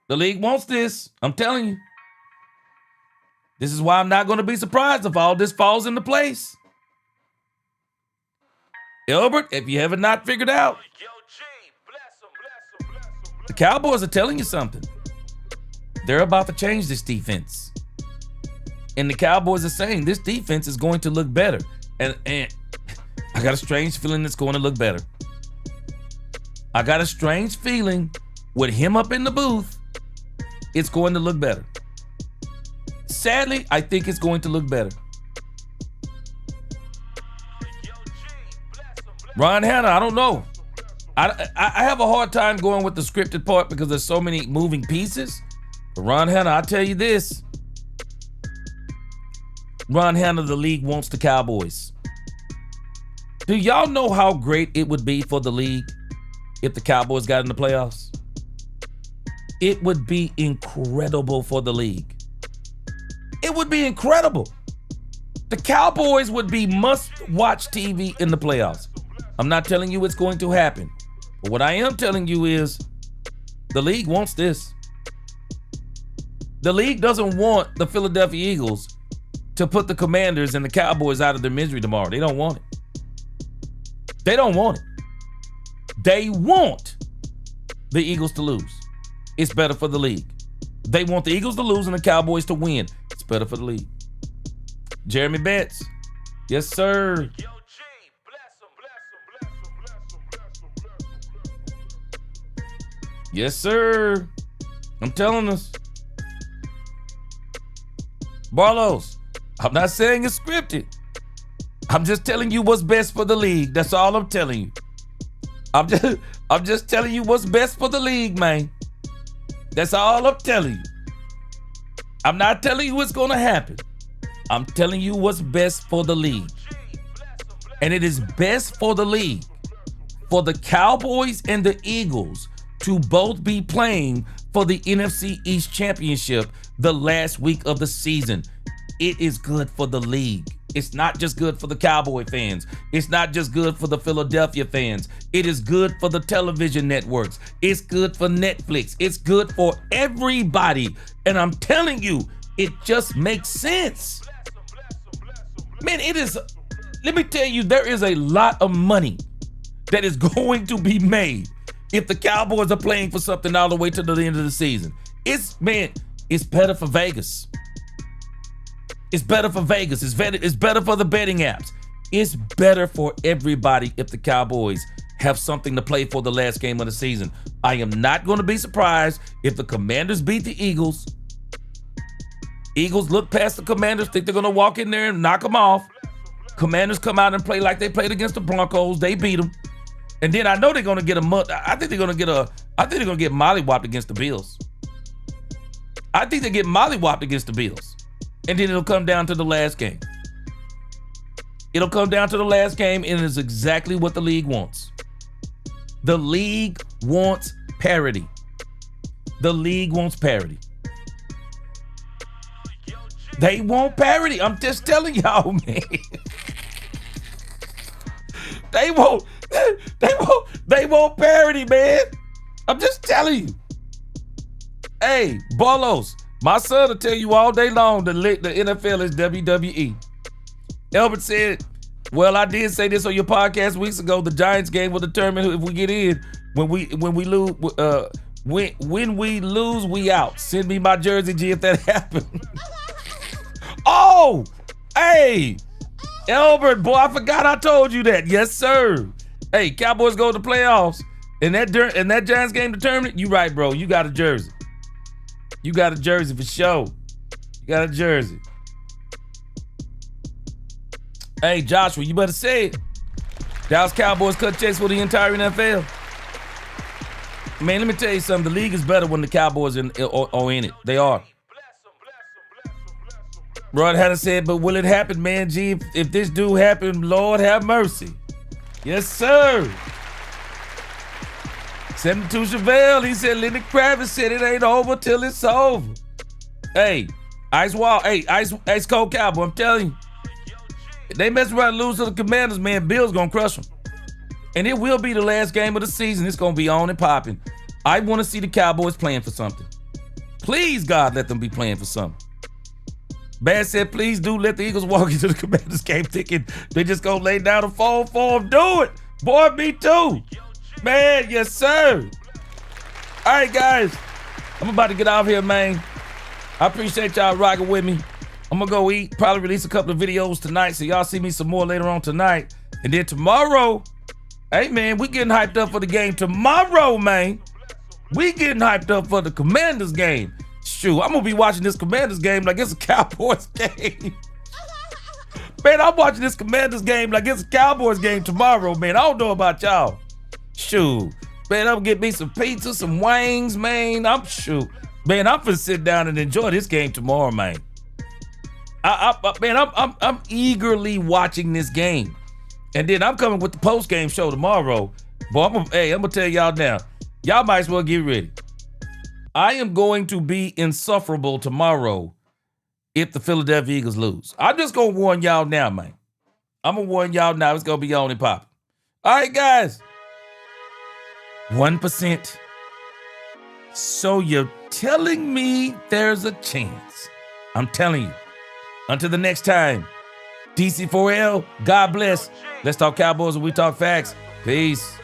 The league wants this. I'm telling you. This is why I'm not going to be surprised if all this falls into place. Albert, if you haven't not figured out, the Cowboys are telling you something. They're about to change this defense. And the Cowboys are saying this defense is going to look better. And I got a strange feeling it's going to look better. I got a strange feeling with him up in the booth, it's going to look better. Sadly, I think it's going to look better. Ron Hanna, I don't know. I have a hard time going with the scripted part because there's so many moving pieces. But Ron Hanna, I'll tell you this. Ron Hanna, the league wants the Cowboys. Do y'all know how great it would be for the league if the Cowboys got in the playoffs? It would be incredible for the league. It would be incredible. The Cowboys would be must-watch TV in the playoffs. I'm not telling you it's going to happen. But what I am telling you is the league wants this. The league doesn't want the Philadelphia Eagles to put the Commanders and the Cowboys out of their misery tomorrow. They don't want it. They don't want it. They want the Eagles to lose. It's better for the league. They want the Eagles to lose and the Cowboys to win. It's better for the league. Jeremy Betts. Yes, sir. Yes, sir. I'm telling us. Barlow's, I'm not saying it's scripted. I'm just telling you what's best for the league. That's all I'm telling you. I'm just telling you what's best for the league, man. That's all I'm telling you. I'm not telling you what's going to happen. I'm telling you what's best for the league. And it is best for the league for the Cowboys and the Eagles to both be playing for the NFC East Championship the last week of the season. It is good for the league. It's not just good for the Cowboy fans. It's not just good for the Philadelphia fans. It is good for the television networks. It's good for Netflix. It's good for everybody. And I'm telling you, it just makes sense. Man, it is, let me tell you, there is a lot of money that is going to be made if the Cowboys are playing for something all the way to the end of the season. It's better for Vegas. It's better for Vegas. It's better for the betting apps. It's better for everybody if the Cowboys have something to play for the last game of the season. I am not going to be surprised if the Commanders beat the Eagles. Eagles look past the Commanders, think they're going to walk in there and knock them off. Commanders come out and play like they played against the Broncos. They beat them. And then I know they're going to get I think they're going to get mollywopped against the Bills. I think they get mollywopped against the Bills. And then it'll come down to the last game. It'll come down to the last game, and it's exactly what the league wants. The league wants parity. The league wants parity. They want parity. I'm just telling y'all, man. They want parity, man. I'm just telling you. Hey, Bolos, my son will tell you all day long the NFL is WWE. Elbert said, well, I did say this on your podcast weeks ago. The Giants game will determine if we get in. When we lose, when we lose, we out. Send me my jersey, G, if that happens. Oh, hey, Elbert, boy, I forgot I told you that. Yes, sir. Hey, Cowboys go to the playoffs, and that Giants game determined. You right, bro. You got a jersey. You got a jersey for sure. You got a jersey. Hey, Joshua, you better say it. Dallas Cowboys cut checks for the entire NFL. Man, let me tell you something. The league is better when the Cowboys are in it. They are. Rod Hatter said, but will it happen, man? G, if this do happen, Lord have mercy. Yes, sir. 72 Chevelle, he said, Lenny Kravitz said it ain't over till it's over. Hey, Ice Cold Cowboy, I'm telling you. If they mess around and lose to the Commanders, man, Bill's gonna crush them. And it will be the last game of the season. It's gonna be on and popping. I want to see the Cowboys playing for something. Please, God, let them be playing for something. Bad said, please do let the Eagles walk into the Commanders game thinking they just gonna lay down a phone for them. Do it. Boy, me too. Man, yes, sir. All right, guys. I'm about to get out of here, man. I appreciate y'all rocking with me. I'm gonna go eat, probably release a couple of videos tonight, so y'all see me some more later on tonight. And then tomorrow, hey, man, we getting hyped up for the game tomorrow, man. We getting hyped up for the Commanders game. Shoot, I'm gonna be watching this Commanders game like it's a Cowboys game. Man, I'm watching this Commanders game like it's a Cowboys game tomorrow, man. I don't know about y'all. Shoot, man, I'm gonna get me some pizza, some wings, man. Man, I'm finna sit down and enjoy this game tomorrow, man. I'm eagerly watching this game. And then I'm coming with the post-game show tomorrow. Boy, I'm gonna tell y'all now. Y'all might as well get ready. I am going to be insufferable tomorrow if the Philadelphia Eagles lose. I'm just gonna warn y'all now, man. I'm gonna warn y'all now. It's gonna be on and popping. All right, guys. 1%. So you're telling me there's a chance. I'm telling you. Until the next time, DC4L, God bless. Let's talk Cowboys and we talk facts. Peace.